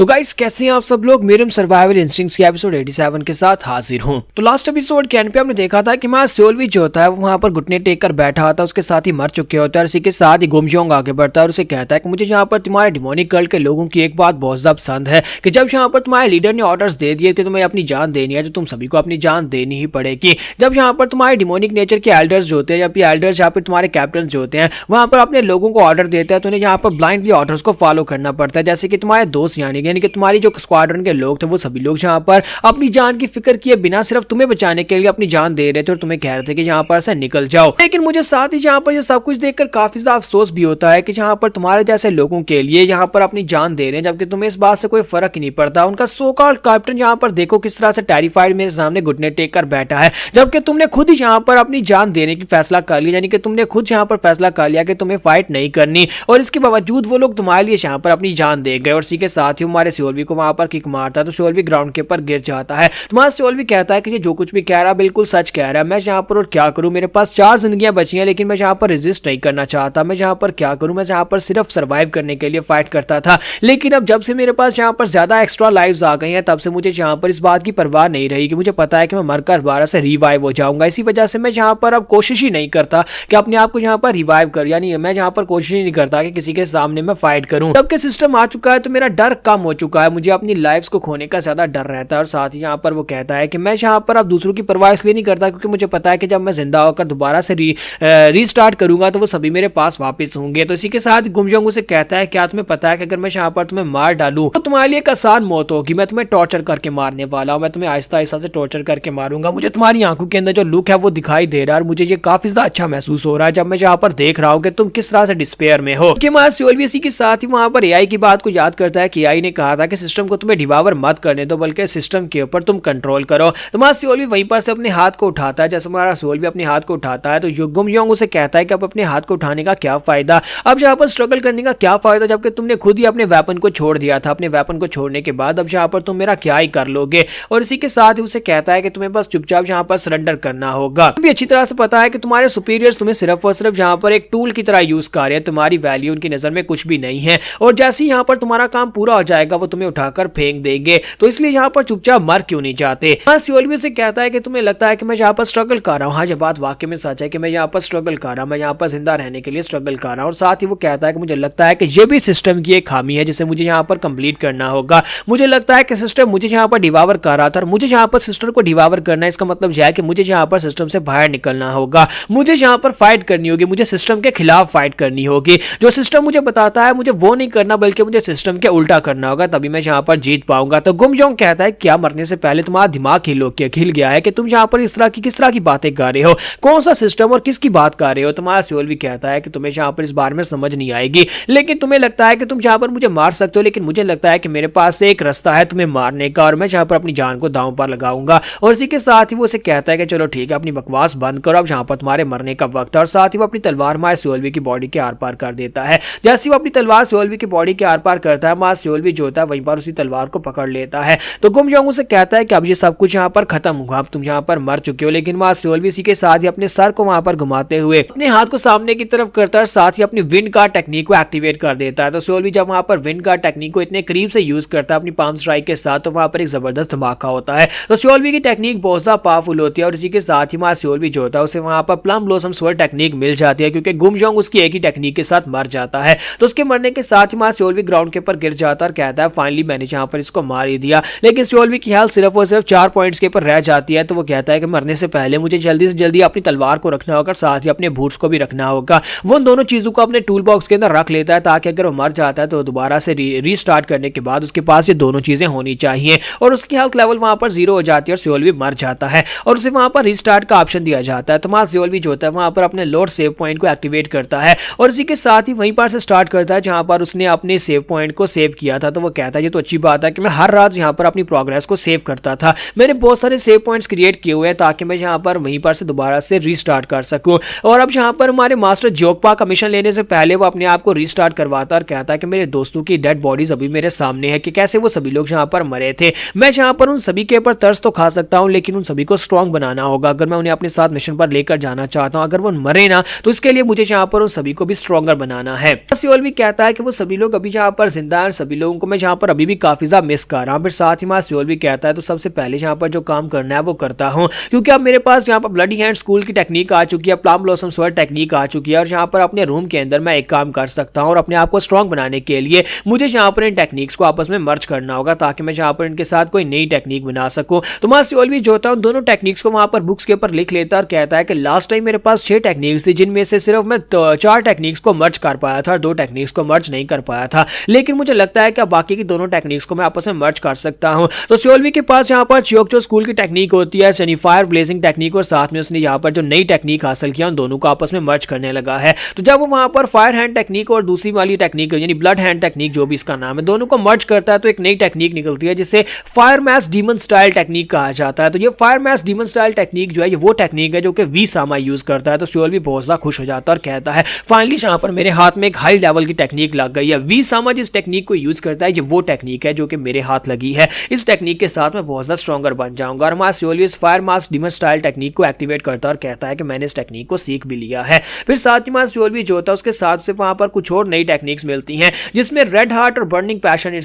S1: तो गाइस कैसे हैं आप सब लोग। मेरे सर्वाइवल इंस्टिंक्ट्स के एपिसोड 87 के साथ हाजिर हूं। तो लास्ट एपिसोड के एंड पे हमने देखा था कि मां सोल्वी जो होता है वो वहां पर घुटने टेक कर बैठा होता है, उसके साथ ही मर चुके होते हैं और इसी के साथ ही गुमजोंग आगे बढ़ता है और उसे कहता है कि मुझे यहाँ पर तुम्हारे डिमोनिक कल्ट के लोगों की एक बात बहुत ज्यादा पसंद है कि जब यहाँ पर तुम्हारे लीडर ने ऑर्डर्स दे दिए कि तुम्हें अपनी जान देनी है तो तुम सभी को अपनी जान देनी ही पड़ेगी। जब यहाँ पर तुम्हारे डिमोनिक नेचर के एल्डर्स जो होते हैं या फिर एल्डर्स यहाँ पर तुम्हारे कैप्टन जो होते हैं वहां पर अपने लोगों को ऑर्डर देते हैं तो उन्हें यहाँ पर ब्लाइंडली ऑर्डर्स को फॉलो करना पड़ता है। जैसे कि तुम्हारे दोस्त यानी कि तुम्हारी जो स्क्वाड्रन के लोग थे वो सभी लोग यहाँ पर अपनी जान की फिक्र किए बिना सिर्फ तुम्हें बचाने के लिए अपनी जान दे रहे थे और तुम्हें कह रहे थे कि यहाँ पर से निकल जाओ। लेकिन मुझे साथ ही यहाँ पर ये सब कुछ देखकर काफी ज्यादा अफसोस भी होता है कि यहाँ पर तुम्हारे जैसे लोगों के लिए यहाँ पर अपनी जान दे रहे हैं जबकि तुम्हें इस बात से कोई फर्क ही नहीं पड़ता। उनका सो कॉल्ड कैप्टन यहाँ पर देखो किस तरह से टेरिफाइड मेरे सामने घुटने टेक कर बैठा है जबकि तुमने खुद ही यहाँ पर अपनी जान देने की फैसला कर लिया, यानी कि तुमने खुद यहाँ पर फैसला कर लिया कि तुम्हें फाइट नहीं करनी और इसके बावजूद वो लोग तुम्हारे लिए यहाँ पर अपनी जान दे गए। और इसी के साथ ही हमारे सोल्वी को वहां पर किक मारता है तो सोल्वी ग्राउंड के ऊपर गिर जाता है। तुम्हारा सोल्वी कहता है कि ये जो कुछ भी कह रहा है बिल्कुल सच कह रहा है, मैं यहाँ पर और क्या करूं, मेरे पास 4 जिंदगियां बची हैं लेकिन मैं यहाँ पर रेजिस्ट नहीं करना चाहता, मैं यहाँ पर क्या करूं, मैं यहाँ पर सिर्फ सर्वाइव करने के लिए फाइट करता था। लेकिन अब जब से मेरे पास यहाँ पर ज्यादा एक्स्ट्रा लाइव्स आ गई हैं तब से मुझे यहाँ पर इस बात की परवाह नहीं रही कि मुझे पता है कि मैं मरकर दोबारा से रिवाइव हो जाऊंगा। इसी वजह से मैं यहाँ पर अब कोशिश ही नहीं करता कि अपने आप को यहाँ पर रिवाइव कर, यानी मैं यहाँ पर कोशिश ही नहीं करता कि किसी के सामने मैं फाइट करूं। जबकि सिस्टम आ चुका है तो मेरा डर कम हो चुका है, मुझे अपनी लाइफ्स को खोने का ज्यादा डर रहता है। और साथ ही यहाँ पर वो कहता है कि मैं यहाँ पर अब दूसरों की परवाह इसलिए नहीं करता क्योंकि मुझे पता है कि जब मैं जिंदा होकर दोबारा से रीस्टार्ट करूंगा तो वो सभी मेरे पास वापस होंगे। तो इसी के साथ गुमजोंग उसे कहता है क्या तुम्हें पता है कि अगर मैं यहाँ पर तुम्हें मार डालूं तो तुम्हारे लिए एक आसान मौत होगी, मैं तुम्हें टॉर्चर करके मारने वाला हूं, मैं तुम्हें आहिस्ता आहिस्ता से टॉर्चर करके मारूंगा। मुझे तुम्हारी आंखों के अंदर जो लुक है वो दिखाई दे रहा है और मुझे ये काफी ज्यादा अच्छा महसूस हो रहा है जब मैं यहाँ पर देख रहा हूँ कि तुम किस तरह से डिस्पेयर में हो। सोल्वी इसी के साथ ही वहां पर एआई की बात को याद करता है कि एआई ने कहा था कि सिस्टम को तुम्हें डिवावर मत करने दो बल्कि सिस्टम के ऊपर तुम कंट्रोल करो। तो हमारा सोल्वी वहीं पर से अपने हाथ को उठाता है, जैसे हमारा सोल्वी अपने हाथ को उठाता है तो गुमजोंग उसे कहता है कि अब अपने हाथ को उठाने का क्या फायदा, अब यहाँ पर स्ट्रगल करने का क्या फायदा जबकि तुमने खुद ही अपने वेपन को छोड़ दिया था। अपने वेपन को छोड़ने के बाद अब यहाँ पर तुम मेरा क्या ही कर लोगे। और इसी के साथ ही उसे कहता है कि तुम्हें बस चुपचाप यहाँ पर सरेंडर करना होगा। भी अच्छी तरह से पता है कि तुम्हारे सुपीरियर्स तुम्हें सिर्फ और सिर्फ यहाँ पर एक टूल की तरह यूज कर रहे हैं, तुम्हारी वैल्यू उनकी नजर में कुछ भी नहीं है और जैसे ही यहाँ पर तुम्हारा काम पूरा हो जाएगा वो तुम्हें उठाकर फेंक देंगे। तो इसलिए यहाँ पर चुपचाप मर क्यों नहीं जाते। सोल्वी से कहता है कि तुम्हें लगता है कि मैं यहाँ पर स्ट्रगल कर रहा हूँ, हाँ ये बात वाकई में सच है कि मैं यहाँ पर स्ट्रगल कर रहा हूँ, मैं यहाँ पर जिंदा रहने के लिए स्ट्रगल कर रहा हूँ। और साथ ही वो कहता है कि मुझे लगता है कि ये भी सिस्टम की एक खामी है जिसे मुझे यहाँ पर कंप्लीट करना होगा। मुझे लगता है कि सिस्टम मुझे यहाँ पर डिवावर कर रहा था और मुझे यहाँ पर सिस्टम को डिवावर करना है, इसका मतलब यह है कि मुझे यहाँ पर सिस्टम से बाहर निकलना होगा, मुझे यहाँ पर फाइट करनी होगी, मुझे सिस्टम के खिलाफ फाइट करनी होगी। जो सिस्टम मुझे बताता है मुझे वो नहीं करना बल्कि मुझे सिस्टम के उल्टा करना होगा, तभी मैं यहाँ पर जीत पाऊंगा। तो गुमजोंग कहता है क्या मरने से पहले तुम्हारा दिमाग हिल गया है कि तुम यहाँ पर किस तरह की बातें कर रहे हो, कौन सा सिस्टम और किसकी बात कर रहे हो। तुम्हारा सोल्वी कहता है कि तुम्हें यहाँ पर इस बारे में समझ नहीं आएगी, लेकिन तुम्हें लगता है कि तुम यहाँ पर मुझे मार सकते हो, लेकिन मुझे लगता है कि मेरे पास एक रास्ता है तुम्हें मारने का और मैं यहाँ पर अपनी जान को दांव पर लगाऊंगा। और इसी के साथ ही वो उसे कहता है कि चलो ठीक है अपनी बकवास बंद करो, अब यहाँ पर तुम्हारे मरने का वक्त है। और साथ ही वो अपनी तलवार हमारे सोल्वी की बॉडी के आर पार कर देता है। जैसे ही वो अपनी तलवार सोल्वी की बॉडी के आर पार करता है हमारा सोल्वी जो होता है वहीं पर उसी तलवार को पकड़ लेता है। तो गुमजोंग उसे कहता है कि अब ये सब कुछ यहाँ पर खत्म हुआ, अब तुम यहाँ पर मर चुके हो। लेकिन हमारा सोल्वी इसी के साथ ही अपने सर को वहां पर घुमाते हुए अपने हाथ को सामने की तरफ करता है, साथ ही अपनी विंड गार्ड टेक्निक को एक्टिवेट कर देता है। तो सोल्वी जब वहां पर विंड गार्ड टेक्निक को इतने करीब से यूज करता है अपनी पाम स्ट्राइक के साथ तो वहां पर एक जबरदस्त धमाका होता है। तो सोल्वी की टेक्निक बहुत ज्यादा पावरफुल होती है और इसी के साथ ही हमारा सोल्वी जो होता है उसे वहां पर प्लम ब्लॉसम स्वर्ड टेक्निक मिल जाती है क्योंकि गुमजोंग उसकी एक ही टेक्निक के साथ मर जाता है। तो उसके मरने के साथ ही हमारा सोल्वी ग्राउंड के ऊपर गिर जाता है और कहता है फाइनली मैंने यहाँ पर इसको मार ही दिया। लेकिन सोल्वी की हेल्थ सिर्फ और सिर्फ 4 पॉइंट्स के ऊपर रह जाती है। तो वो कहता है कि मरने से पहले मुझे जल्दी से जल्दी अपनी तलवार को रखना होगा, साथ ही अपने बूट्स को भी रखना होगा। वो उन दोनों चीजों को अपने टूल बॉक्स के अंदर रख लेता है ताकि अगर वो मर जाता है तो दोबारा से रीस्टार्ट करने के बाद उसके पास ये दोनों चीजें होनी चाहिए। और उसकी हेल्थ लेवल वहां पर 0 हो जाती है और सोल्वी मर जाता है और उसे वहां पर रीस्टार्ट का ऑप्शन दिया जाता है। तो हमारा सोल्वी जो होता है वहां पर अपने लोड सेव पॉइंट को एक्टिवेट करता है और इसी के साथ ही वहीं पर से स्टार्ट करता है जहां पर उसने अपने सेव पॉइंट को सेव किया था। तो वो कहता है ये तो अच्छी बात है कि मैं हर रात यहाँ पर अपनी प्रोग्रेस को सेव करता था, मैंने बहुत सारे सेव पॉइंट्स क्रिएट किए हुए हैं ताकि मैं यहाँ पर वहीं पर से दोबारा से रीस्टार्ट कर सकूं। और अब यहाँ पर हमारे मास्टर जोगपा का मिशन लेने से पहले वो अपने आप को रीस्टार्ट करवाता और कहता है कि मेरे दोस्तों की डेड बॉडीज अभी मेरे सामने है कि कैसे वो सभी लोग यहाँ पर मरे थे। मैं यहाँ पर उन सभी के ऊपर तरस तो खा सकता हूँ लेकिन उन सभी को स्ट्रॉन्ग बनाना होगा अगर मैं उन्हें अपने साथ मिशन पर लेकर जाना चाहता हूँ। अगर वो मरे ना तो इसके लिए मुझे यहाँ पर उन सभी को भी स्ट्रॉन्गर बनाना है। सोल्वी कहता है कि वो सभी लोग अभी यहाँ पर जिंदा हैं, सभी लोगों को मैं जहाँ पर अभी भी काफी ज्यादा मिस कर रहा हूँ। फिर साथ ही माँ सियोल भी कहता है तो सबसे पहले यहाँ पर जो काम करना है वो करता हूँ, क्योंकि अब मेरे पास यहाँ पर ब्लडी हैंड स्कूल की टेक्निक आ चुकी है, प्लम ब्लॉसम स्वर्ड टेक्निक आ चुकी है, और यहाँ पर अपने रूम के अंदर मैं एक काम कर सकता हूँ और अपने आप को स्ट्रॉन्ग बनाने के लिए मुझे यहाँ पर इन टेक्निक्स को आपस में मर्ज करना होगा ताकि मैं यहाँ पर इनके साथ कोई नई टेक्निक बना सकूं। तो माँ सियोल भी जो होता है दोनों टेक्निक्स को वहां पर बुक्स के ऊपर लिख लेता है और कहता है कि लास्ट टाइम मेरे पास 6 टेक्निक्स थी, जिनमें से सिर्फ मैं 4 टेक्निक्स को मर्ज कर पाया था और 2 टेक्निक्स को मर्ज नहीं कर पाया था, लेकिन मुझे लगता है कि बाकी की दोनों टेक्निक्स को मैं आपस में मर्ज कर सकता हूं। तो सियोल के पास यहाँ पर चियोकचो स्कूल की टेक्निक होती है, सनी फायर ब्लेजिंग टेक्निक, और साथ में उसने यहाँ पर जो नई टेक्निक हासिल किया उन दोनों को आपस में मर्ज करने लगा है। तो जब वो वहां पर फायर हैंड टेक्निक और दूसरी वाली टेक्निक यानी ब्लड हैंड टेक्निक जो भी इसका नाम है, दोनों को मर्ज करता है तो एक नई टेक्निक निकलती है जिसे fire mass demon style technique कहा जाता है। तो ये fire mass demon style technique जो है ये वो टेक्निक है जो कि वी सामा यूज करता है। तो सियोल भी बहुत ज्यादा खुश हो जाता है और कहता है फाइनली यहाँ पर मेरे हाथ में एक हाई लेवल की टेक्निक लग गई है। वी सामा जिस टेक्निक को यूज करता है ये वो टेक्निक है जो कि मेरे हाथ लगी है, इस टेक्निक के साथ मैं बहुत ज्यादा स्ट्रॉन्गर बन जाऊंगा। और मां सियोल इस fire mass demon style technique को एक्टिवेट करता है और कहता है कि मैंने इस टेक्निक को सीख भी लिया है। फिर साथ ही मां सियोल भी जो होता है उसके साथ से वहां पर कुछ और नई टेक्निक्स मिलती हैं जिसमें रेड हार्ट और बर्निंग पैशन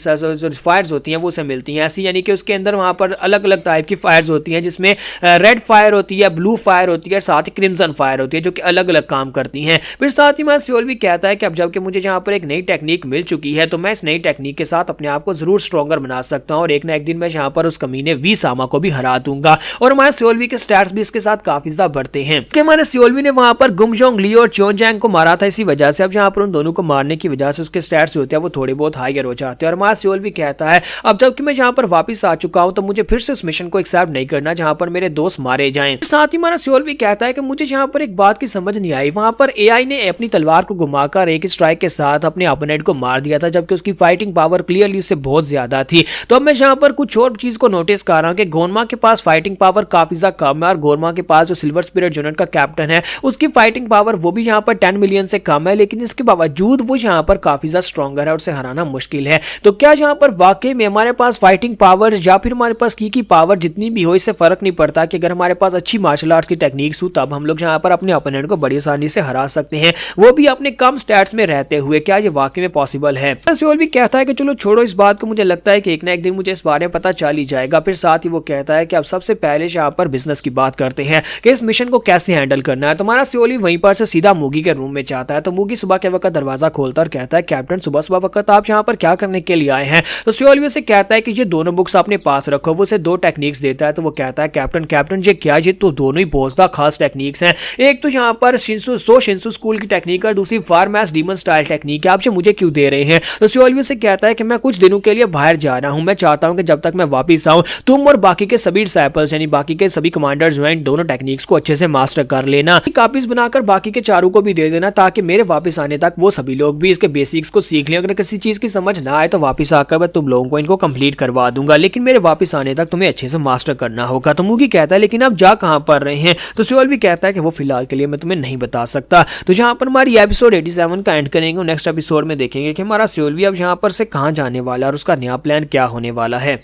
S1: फायर्स होती हैं वो उसे मिलती हैं ऐसी, यानी कि उसके अंदर वहां पर अलग अलग टाइप की फायर्स होती हैं जिसमें रेड फायर होती है, ब्लू फायर होती है, साथ ही क्रिम्सन फायर होती है जो कि अलग अलग काम करती हैं। फिर साथ ही मां सियोल भी कहता है कि अब जबकि मुझे यहाँ पर एक नई टेक्निक मिल चुकी है तो मैं इस नई टेक्निक के साथ अपने आप को जरूर स्ट्रॉन्गर बना सकता हूँ और एक ना एक दिन मैं यहाँ पर उस कमीने वी सामा को भी हरा दूंगा। और हमारे सियोल के स्टैट्स भी इसके साथ काफी ज्यादा बढ़ते हैं कि हमारे सियोल ने वहां पर गुमजोंग ली और चोनजैंग को मारा था, इसी वजह से अब यहाँ पर उन दोनों को मारने की वजह से उसके स्टैट्स जो होते हैं वो थोड़े बहुत हायर हो जाते हैं। और हमारा सियोल भी कहता है अब जबकि मैं यहाँ पर वापस आ चुका हूँ तो मुझे फिर से उस मिशन को एक्सेप्ट नहीं करना जहां पर मेरे दोस्त मारे जाएं। साथ ही हमारा सियोल भी कहता है कि मुझे यहाँ पर एक बात की समझ नहीं आई, वहां पर एआई ने अपनी तलवार को घुमाकर एक स्ट्राइक के साथ अपने ओपोनेंट को मार दिया था जबकि उसकी फाइटिंग पावर क्लियरली उससे बहुत ज्यादा थी। तो अब मैं यहाँ पर कुछ और चीज को नोटिस कर रहा हूँ कि गोरमा के पास फाइटिंग पावर काफी ज्यादा कम है और गोरमा के पास जो सिल्वर स्पिरिट यूनिट का कैप्टन है उसकी फाइटिंग पावर वो भी यहाँ पर 10 मिलियन से कम है, लेकिन इसके बावजूद वो यहाँ पर काफी ज्यादा स्ट्रॉन्गर है और उसे हराना मुश्किल है। तो क्या यहाँ पर वाकई में हमारे पास फाइटिंग पावर या फिर हमारे पास की पावर जितनी भी हो इससे फर्क नहीं पड़ता कि अगर हमारे पास अच्छी मार्शल आर्ट्स की टेक्निक्स हो तब हम लोग यहाँ पर अपने ओपोनेंट को बड़ी आसानी से हरा सकते हैं, वो भी अपने कम स्टैट्स में रहते हुए। क्या ये वाकई में पॉसिबल है? सियोल भी कहता है कि चलो छोड़ो इस बात को, मुझे लगता है कि एक ना एक दिन मुझे इस बारे में पता चल ही जाएगा। फिर साथ ही वो कहता है कि अब सबसे पहले यहाँ पर बिजनेस की बात करते हैं कि इस मिशन को कैसे हैंडल करना है। तो हमारा सियोल वहीं पर से सीधा मूगी के रूम में जाता है। तो मूगी सुबह के वक्त दरवाजा खोलता और कहता है कैप्टन सुबह सुबह वक्त आप यहाँ पर क्या करने के लिए आए हैं? तो सियोल उसे कहता है कि ये दोनों बुक्स अपने पास रखो। वो उसे 2 टेक्निक्स देता है। तो वो कहता है कैप्टन ये क्या, ये तो दोनों ही बहुत ज्यादा खास टेक्निक्स हैं। एक तो यहाँ पर शिंसु स्कूल की टेक्निक और दूसरी fire mass demon style technique है, आप मुझे क्यों दे रहे हैं? तो सियोल से कहता है कि मैं कुछ दिनों के लिए बाहर जा रहा हूं, मैं चाहता हूं कि जब तक मैं वापस आऊं तुम और बाकी के सभी डिसाइपल्स यानी बाकी के सभी कमांडर्स जो हैं दोनों टेक्निक्स को अच्छे से मास्टर कर लेना, कॉपीज बनाकर बाकी के चारों को भी दे देना ताकि मेरे वापस आने तक वो सभी लोग भी इसके बेसिक्स को सीख लें। अगर किसी चीज की समझ ना आए तो वापस आकर मैं तुम लोगों को इनको कंप्लीट करवा दूंगा, लेकिन मेरे वापस आने तक तुम्हें अच्छे से मास्टर करना होगा। तो मूगी कहता है लेकिन आप जा कहां पर रहे हैं? तो सियोल भी कहता है कि वो फिलहाल के लिए मैं तुम्हें नहीं बता सकता। तो जहां पर हमारी एपिसोड 87 का एंड करेंगे, नेक्स्ट एपिसोड में देखेंगे कि हमारा सियोल भी अब यहाँ पर से कहां जाने वाला है और उसका नया प्लान क्या होने वाला है।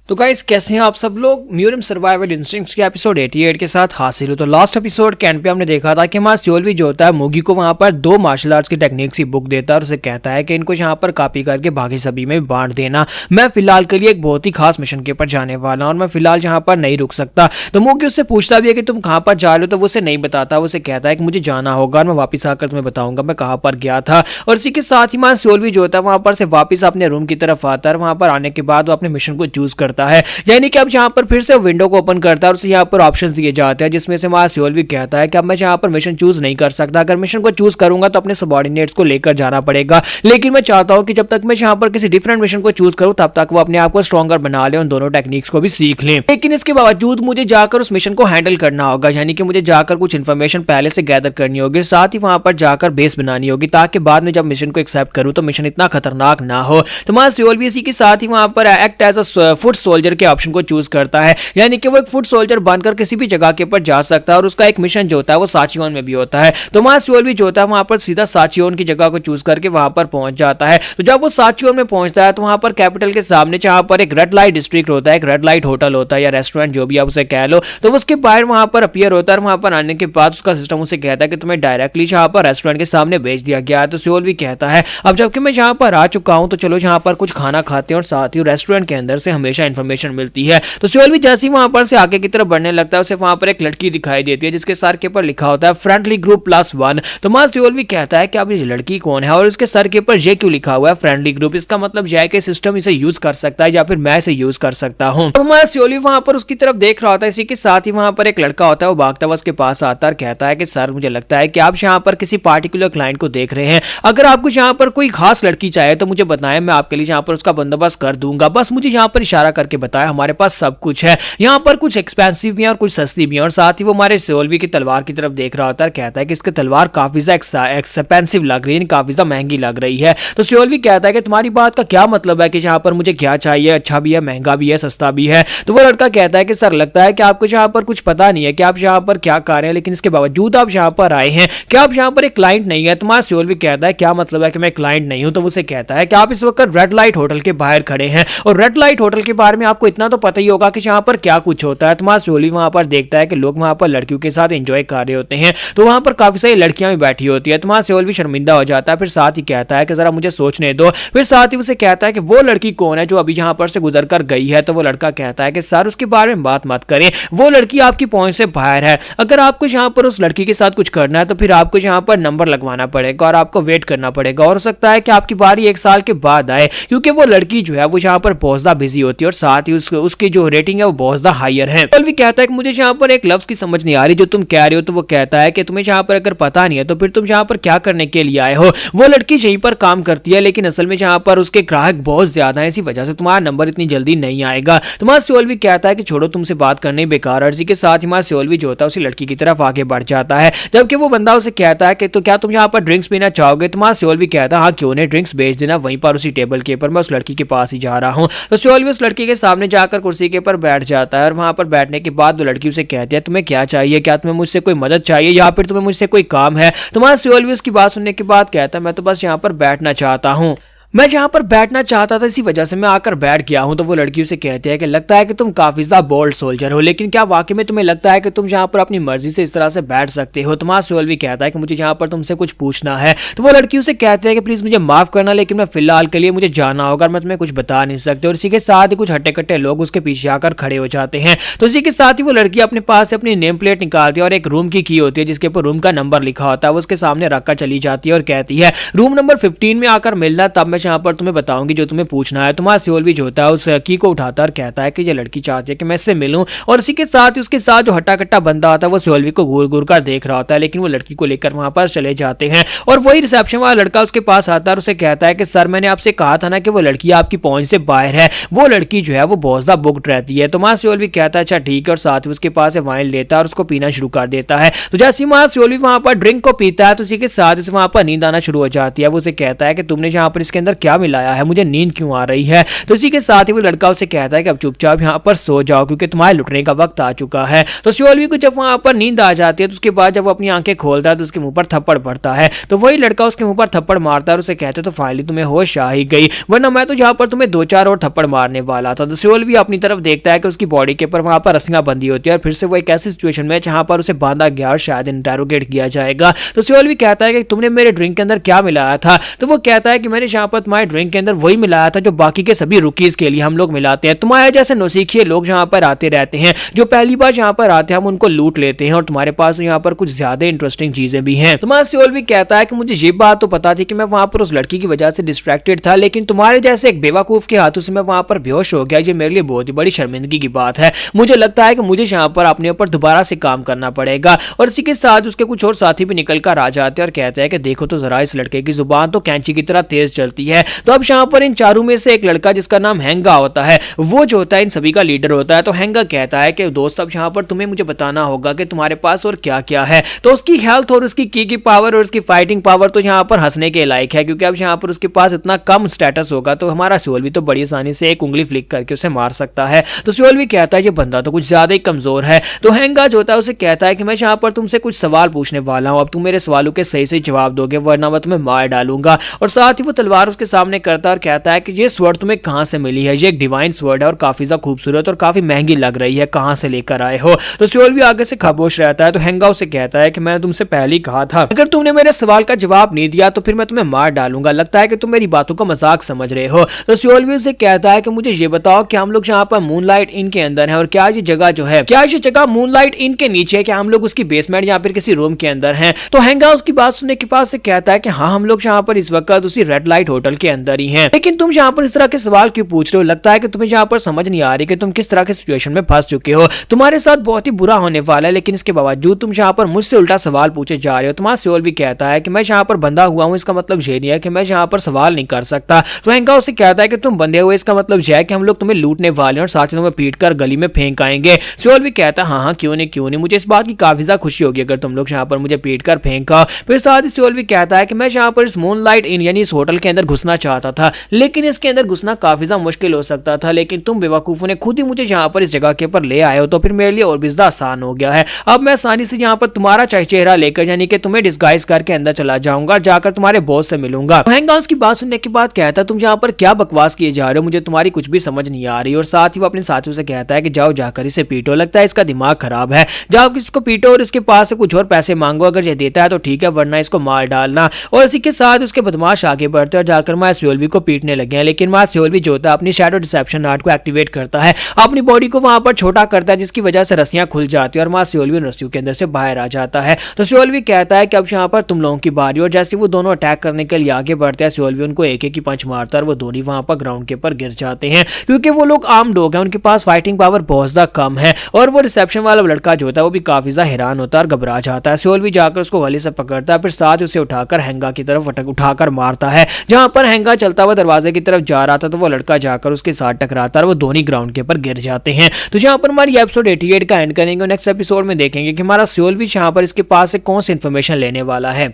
S1: तो गाइस कैसे हैं आप सब लोग? म्यूरम सर्वाइवल इंस्टिंक्ट्स के एपिसोड 88 के साथ हासिल हो। तो लास्ट एपिसोड के एंड पे हमने देखा था कि हमारा सियोल भी जो होता है मूगी को वहां पर 2 मार्शल आर्ट्स की टेक्निक्स की बुक देता है और उसे कहता है कि इनको यहाँ पर कॉपी करके बाकी सभी में बांट देना। मैं फिलहाल के लिए एक बहुत ही खास मिशन के ऊपर जाने वाला हूं और मैं फिलहाल यहाँ पर नहीं रुक सकता। तो मूगी उससे पूछता भी है कि तुम कहाँ पर जा रहे हो? तो वो उसे नहीं बताता। वो उसे कहता है कि मुझे जाना होगा और मैं वापस आकर तुम्हें बताऊंगा मैं कहाँ पर गया था। और इसी के साथ ही हमारा सियोल भी जो होता है वहां पर से वापस अपने रूम की तरफ आता है। वहां पर आने के बाद वो अपने मिशन को चूज करता है, यानी कि अब यहाँ पर फिर से विंडो को ओपन करता है और उसे यहाँ पर ऑप्शंस दिए जाते हैं जिसमें से हमारा सियोल भी कहता है कि अब मैं यहाँ पर मिशन चूज नहीं कर सकता। अगर मिशन को चूज करूंगा तो अपने सबऑर्डिनेट्स को लेकर जाना पड़ेगा, लेकिन मैं चाहता हूं कि जब तक मैं यहाँ पर किसी डिफरेंट मिशन को चूज करूं तब तक वो अपने आप को स्ट्रॉन्गर बना ले, उन दोनों टेक्निक्स को भी सीख लें। लेकिन इसके बावजूद मुझे जाकर उस मिशन को हैंडल करना होगा, यानी कि मुझे जाकर कुछ इन्फॉर्मेशन पहले से गैदर करनी होगी, साथ ही वहां पर जाकर बेस बनानी होगी ताकि बाद में जब मिशन को एक्सेप्ट करूं तो मिशन इतना खतरनाक ना हो। तो हमारा सियोल भी इसी के साथ ही वहां पर act as a foot soldier के ऑप्शन को चूज करता है, यानी कि वो एक फुट सोल्जर बनकर किसी भी जगह के ऊपर जा सकता है और उसका एक मिशन जो होता है वो साचियोन में भी होता है। तो वहां सियोल भी जो होता है वहां पर सीधा साचियोन की जगह को चूज करके वहां पर पहुंच जाता है। तो जब वो साचियोन में पहुंचता है तो वहां पर कैपिटल के सामने जहां पर एक रेड लाइट डिस्ट्रिक्ट होता है, एक रेड लाइट होटल होता है या रेस्टोरेंट जो भी आप उसे कह लो, तो उसके बाहर वहां पर अपीयर होता है और वहां पर आने के बाद उसका सिस्टम उसे कहता है कि तुम्हें डायरेक्टली जहां पर रेस्टोरेंट के सामने भेज दिया गया है। तो सियोल भी कहता है अब जबकि मैं जहां पर आ चुका हूं तो चलो जहां पर कुछ खाना खाते हैं और साथ ही रेस्टोरेंट के अंदर से हमेशा इंफॉर्मेशन मिलती है। तो सियोल भी जैसे ही वहां पर से आगे की तरफ बढ़ने लगता है उसे वहां पर एक लड़की दिखाई देती है जिसके सर के ऊपर लिखा होता है फ्रेंडली ग्रुप +1। तो मां सियोल भी कहता है कि अब ये लड़की कौन है और इसके सर के ऊपर ये क्यों लिखा हुआ है फ्रेंडली ग्रुप, इसका मतलब यह है कि सिस्टम इसे यूज कर सकता है या फिर मैं इसे यूज कर सकता हूं। तो हमारा सियोल भी वहां पर उसकी तरफ देख रहा होता है। इसी के साथ ही वहां पर एक लड़का होता है, वो भागता हुआ उसके पास आता है और कहता है कि सर मुझे लगता है कि आप यहाँ पर किसी पार्टिकुलर क्लाइंट को देख रहे हैं, अगर आपको यहाँ पर कोई खास लड़की चाहिए तो मुझे बताएं, मैं आपके लिए यहाँ पर उसका बंदोबस्त कर दूंगा, बस मुझे यहाँ पर इशारा करके बताएं, हमारे पास सब कुछ है, यहाँ पर कुछ एक्सपेंसिव भी है और कुछ सस्ती भी है। और साथ ही वो हमारे सियोल भी की तलवार की तरफ देख रहा होता है, कहता है कि इसकी तलवार काफी ज्यादा एक्सपेंसिव लग रही है, काफी ज्यादा महंगी लग रही है। तो सियोल भी कहता है कि तुम्हारी बात का क्या मतलब है कि यहाँ पर मुझे क्या चाहिए, अच्छा भी है, महंगा भी है, सस्ता भी है। तो वो लड़का कहता है कि सर लगता है कि आपको यहाँ पर कुछ पता नहीं है कि आप यहाँ पर क्या कर रहे हैं, लेकिन इसके बावजूद आप यहाँ पर आए हैं, क्या आप यहाँ पर एक क्लाइंट नहीं है? तुम्हारा सियोल भी कहता है क्या मतलब है कि मैं क्लाइंट नहीं हूं? तो उसे कहता है कि आप इस वक्त रेड लाइट होटल के बाहर खड़े हैं और रेड लाइट होटल के बारे में आपको इतना तो पता ही होगा कि यहाँ पर क्या कुछ होता है। तुम्हारा सियोल भी वहां पर देखता है कि लोग वहां पर लड़कियों के साथ एंजॉय कर रहे होते हैं, तो वहां पर काफी सारी लड़कियां भी बैठी होती है। तुम्हारा सियोल भी शर्मिंदा हो जाता है, फिर साथ ही कहता है कि जरा मुझे सोचने दो। फिर साथ ही उसे कहता है कि वो लड़की कौन है जो अभी यहाँ पर से गुजर कर गई है? तो वो लड़का कहता है कि सर उसके बारे में बात मत करें, वो लड़की आपकी पहुंच से बाहर है, अगर आपको यहाँ पर उस लड़की के साथ कुछ करना है तो फिर आपको यहाँ पर नंबर लगवाना पड़ेगा और आपको वेट करना पड़ेगा, और हो सकता है कि आपकी बारी 1 साल के बाद आए, क्योंकि वो लड़की जो है वो यहाँ पर बहुत ज्यादा बिजी होती है और साथ ही उसकी जो रेटिंग है वो बहुत ज्यादा हायर है। भी कहता है कि मुझे यहाँ पर एक लफ्ज की समझ नहीं आ रही जो तुम कह रहे हो। तो वो कहता है कि तुम्हें यहाँ पर अगर पता नहीं है तो फिर तुम यहाँ पर क्या करने के लिए आए हो? वो लड़की यहीं पर काम करती है लेकिन असल में यहाँ पर उसके ग्राहक बहुत ज्यादा है, इसी वजह से तुम्हारा नंबर इतनी जल्दी नहीं आएगा। तुम्हारा सियोल भी कहता है कि छोड़ो तुमसे बात करने बेकार। अर्जी के साथ हमारा सियोल भी जो होता है उसी लड़की की तरफ आगे बढ़ जाता है, जबकि वो बंदा उसे कहता है कि तो क्या तुम यहाँ पर ड्रिंक्स पीना चाहोगे? तुम्हारा सियोल भी कहता है हाँ क्यों नहीं, ड्रिंक्स भेज देना वहीं पर उसी टेबल के ऊपर, मैं उस लड़की के पास ही जा रहा हूँ। तो सियोल भी उस लड़की के सामने जाकर कुर्सी के ऊपर बैठ जाता है और वहां पर बैठने के बाद वो लड़की उसे कहती है तुम्हें क्या चाहिए, क्या तुम्हें मुझसे कोई मदद चाहिए या फिर तुम्हें मुझसे कोई काम है? तुम्हारा सियोल भी उसकी बात सुनने के बाद कहता है मैं तो बस यहाँ पर बैठना चाहता हूँ, मैं जहां पर बैठना चाहता था इसी वजह से मैं आकर बैठ गया हूं। तो वो लड़की उसे कहती है कि लगता है कि तुम काफी ज्यादा बोल्ड सोल्जर हो, लेकिन क्या वाकई में तुम्हें लगता है कि तुम यहाँ पर अपनी मर्जी से इस तरह से बैठ सकते हो? तुम्हारा सियोल भी कहता है कि मुझे यहाँ पर तुमसे कुछ पूछना है। तो वो लड़की उसे कहती है कि प्लीज मुझे माफ करना, लेकिन मैं फिलहाल के लिए मुझे जाना होगा, मैं तुम्हें कुछ बता नहीं सकती। और इसी के साथ ही कुछ हट्टे कट्टे लोग उसके पीछे आकर खड़े हो जाते हैं। तो इसी के साथ ही वो लड़की अपने पास से अपनी नेम प्लेट निकालती है और एक रूम की होती है जिसके ऊपर रूम का नंबर लिखा होता है, वो उसके सामने रखकर चली जाती है और कहती है रूम नंबर 15 में आकर मिलना, तब मैं यहाँ पर तुम्हें बताऊंगी जो तुम्हें पूछना है। तुम्हारा सियोल भी जो होता है उस की को उठाता और कहता है कि ये लड़की चाहती है कि मैं इससे मिलूं, और इसी के साथ ही उसके साथ जो हट्टा कट्टा बंदा होता है वो सियोल को घूर घूर कर देख रहा होता है, लेकिन वो लड़की को लेकर वहां पर चले जाते हैं। और वही रिसेप्शन वाला लड़का उसके पास आता है और उसे कहता है कि सर मैंने आपसे कहा था ना कि वो लड़की आपकी पहुंच से बाहर है, वो लड़की जो है वो बहुत ज्यादा बुक्ड रहती है। तुम्हारा सियोल भी कहता है अच्छा ठीक है, और साथ ही उसके पास वाइन लेता है और उसको पीना शुरू कर देता है। तो जैसे ही सियोल भी वहां पर ड्रिंक को पीता है तो उसी के साथ उसे वहां पर नींद आना शुरू हो जाती है। वो उसे कहता है कि तुमने यहाँ पर इसके अंदर क्या मिलाया है, मुझे नींद क्यों आ रही है? तो इसी के साथ ही वो लड़का उसे कहता है कि अब चुपचाप यहाँ पर सो जाओ क्योंकि तुम्हारे लुटने का वक्त आ चुका है। तो सियोल भी को जब वहां पर नींद आ जाती है तो उसके बाद जब वो अपनी आंखें खोलता है तो उसके मुंह पर थप्पड़ पड़ता है। तो वही लड़का उसके मुंह पर थप्पड़ मारता है और उसे कहते तो फाइनली तुम्हें होश आ ही गई, वरना मैं तो यहाँ पर तुम्हें 2-4 और थप्पड़ मारने वाला था। तो सियोल भी अपनी तरफ देखता है कि उसकी बॉडी के ऊपर वहां पर रस्सियां बंधी होती है और फिर से वो एक ऐसी सिचुएशन में जहां पर उसे बांधा गया और शायद इंटेरोगेट किया जाएगा। तो सियोल भी कहता है कि तुमने मेरे ड्रिंक के अंदर क्या मिलाया था? तो वो कहता है कि मैंने यहाँ पर तुम्हारे ड्रिंक के अंदर वही मिलाया था जो बाकी के सभी रुकीज के लिए हम लोग मिलाते हैं। तुम्हारे जैसे नौसिखिए लोग जहां पर आते रहते हैं, जो पहली बार जहां पर आते हैं हम उनको लूट लेते हैं, और तुम्हारे पास यहाँ पर कुछ ज्यादा इंटरेस्टिंग चीजें भी हैं। तुम्हारा सियोल भी कहता है कि मुझे ये बात तो पता थी कि मैं वहां पर उस लड़की की वजह से डिस्ट्रैक्टेड था, लेकिन तुम्हारे जैसे एक बेवकूफ के हाथों से मैं वहां पर बेहोश हो गया, ये मेरे लिए बहुत ही बड़ी शर्मिंदगी की बात है। मुझे लगता है कि मुझे यहाँ पर अपने ऊपर दोबारा से काम करना पड़ेगा। और इसी के साथ उसके कुछ और साथी भी निकल कर आ जाते हैं और कहते हैं कि देखो तो जरा इस लड़के की जुबान तो कैंची की तरह तेज चलती होती है। तो अब यहाँ पर इन चारों में से एक लड़का जिसका नाम हैंगा होता है, वो जो होता है इन सभी का लीडर होता है। तो हैंगा कहता है कि दोस्त अब यहाँ पर तुम्हें मुझे बताना होगा कि तुम्हारे पास और क्या क्या है। तो उसकी हेल्थ और उसकी की पावर और उसकी फाइटिंग पावर तो यहाँ पर हंसने के लायक है, क्योंकि अब यहाँ पर उसके पास इतना कम स्टेटस होगा तो हमारा सियोल भी तो बड़ी आसानी से एक उंगली फ्लिक करके उसे मार सकता है। तो सियोल भी कहता है ये बंदा तो कुछ ज्यादा ही कमजोर है। तो हैंगा जो होता है उसे कहता है कि मैं यहाँ पर तुमसे कुछ सवाल पूछने वाला हूँ, अब तुम मेरे सवालों के सही से जवाब दोगे वरना मैं तुम्हें मार डालूंगा। और साथ ही वो तलवार उसके सामने करता है और कहता है कि ये स्वॉर्ड तुम्हें कहां से मिली है, ये एक डिवाइन स्वॉर्ड है और काफी ज्यादा खूबसूरत और काफी महंगी लग रही है, कहां से लेकर आए हो। तो सियोल भी आगे से खामोश रहता है। तो हैंगा उसे कहता है कि मैंने तुमसे पहले ही कहा था अगर तुमने मेरे सवाल का जवाब नहीं दिया तो फिर मैं तुम्हें मार डालूंगा, लगता है कि तुम मेरी बातों को मजाक समझ रहे हो। तो सियोल भी उसे कहता है कि मुझे ये बताओ कि हम लोग यहाँ पर मूनलाइट इन के अंदर है और क्या ये जगह जो है, क्या ये जगह मूनलाइट इन के नीचे है, क्या हम लोग उसकी बेसमेंट या फिर किसी रूम के अंदर हैं। तो हैंगा उसकी बात सुनने के बाद से कहता है कि हाँ हम लोग यहाँ पर इस वक्त उसी रेड लाइट होटल के अंदर ही हैं। लेकिन तुम यहाँ पर इस तरह के सवाल क्यों पूछ रहे हो, लगता है कि तुम्हें यहाँ पर समझ नहीं आ रही कि तुम किस तरह के सिचुएशन में फंस चुके हो, तुम्हारे साथ बहुत ही बुरा होने वाला है, लेकिन इसके बावजूद तुम यहाँ पर मुझसे उल्टा सवाल पूछे जा रहे हो। तुम्हारा सियोल भी कहता है कि मैं यहाँ पर बंधा हुआ हूँ, इसका मतलब ये नहीं है कि मैं यहाँ पर सवाल नहीं कर सकता। तो हैंगा उसे कहता है कि तुम बंधे हुए इसका मतलब यह है कि हम लोग तुम्हें लूटने वाले हैं और साथ ही तुम्हें पीट कर गली में फेंक आएंगे। सियोल भी कहता है हाँ क्यों नहीं, मुझे इस बात की काफी ज्यादा खुशी होगी अगर तुम लोग यहाँ पर मुझे पीट कर फेंका। फिर साथ ही सियोल भी कहता है कि मैं यहाँ पर इस मूनलाइट इन यानी इस होटल के अंदर घुसना चाहता था, लेकिन इसके अंदर घुसना काफी ज्यादा मुश्किल हो सकता था, लेकिन तुम बेवकूफों ने खुद ही मुझे यहाँ पर इस जगह के ऊपर ले आए हो तो फिर मेरे लिए और भी ज्यादा आसान हो गया है। अब मैं आसानी से यहाँ पर तुम्हारा चेहरा लेकर यानी कि तुम्हें डिस्गाइज करके अंदर चला जाऊंगा, जाकर तुम्हारे बॉस से मिलूंगा। हैंगा उसकी बात सुनने के बाद कहता है तुम यहाँ पर क्या बकवास किए जा रहे हो, मुझे तुम्हारी कुछ भी समझ नहीं आ रही। और साथ ही वो अपने साथियों से कहता है कि जाओ जाकर इसे पीटो, लगता है इसका दिमाग खराब है, जाओ इसको पीटो और इसके पास से कुछ और पैसे मांगो, अगर ये देता है तो ठीक है वरना इसको मार डालना। और इसी के साथ उसके बदमाश आगे बढ़ते और जाकर माँ सियोल को पीटने लगे हैं। लेकिन माँ सियोल जो होता है अपनी शैडो डिसेप्शन आर्ट को एक्टिवेट करता है, अपनी बॉडी को वहां पर छोटा करता है जिसकी वजह से रस्सियां खुल जाती है और माँ सियोल उन रस्सियों के अंदर से बाहर आ जाता है। तो सियोल कहता है कि अब यहाँ पर तुम लोगों की बारी। और जैसे वो दोनों अटैक करने के लिए आगे बढ़ते हैं सियोल उनको एक एक ही पंच मारता है और वो दोनों वहां पर ग्राउंड के ऊपर गिर जाते हैं, क्योंकि वो लोग आम लोग हैं, उनके पास फाइटिंग पावर बहुत ज्यादा कम है। और वो रिसेप्शन वाला लड़का जो होता है वो भी काफी ज्यादा हैरान होता है और घबरा जाता है। सियोल भी जाकर उसको गले से पकड़ता है, फिर साथ उसे उठाकर हैंगा की तरफ उठाकर मारता है। जहां पर हैंगा चलता हुआ दरवाजे की तरफ जा रहा था तो वो लड़का जाकर उसके साथ टकराता है और वो दोनों ग्राउंड के ऊपर गिर जाते हैं। तो जहां पर हमारी एपिसोड 88 का एंड करेंगे। नेक्स्ट एपिसोड में देखेंगे कि हमारा सियोल भी यहाँ पर इसके पास से कौन सी इंफॉर्मेशन लेने वाला है।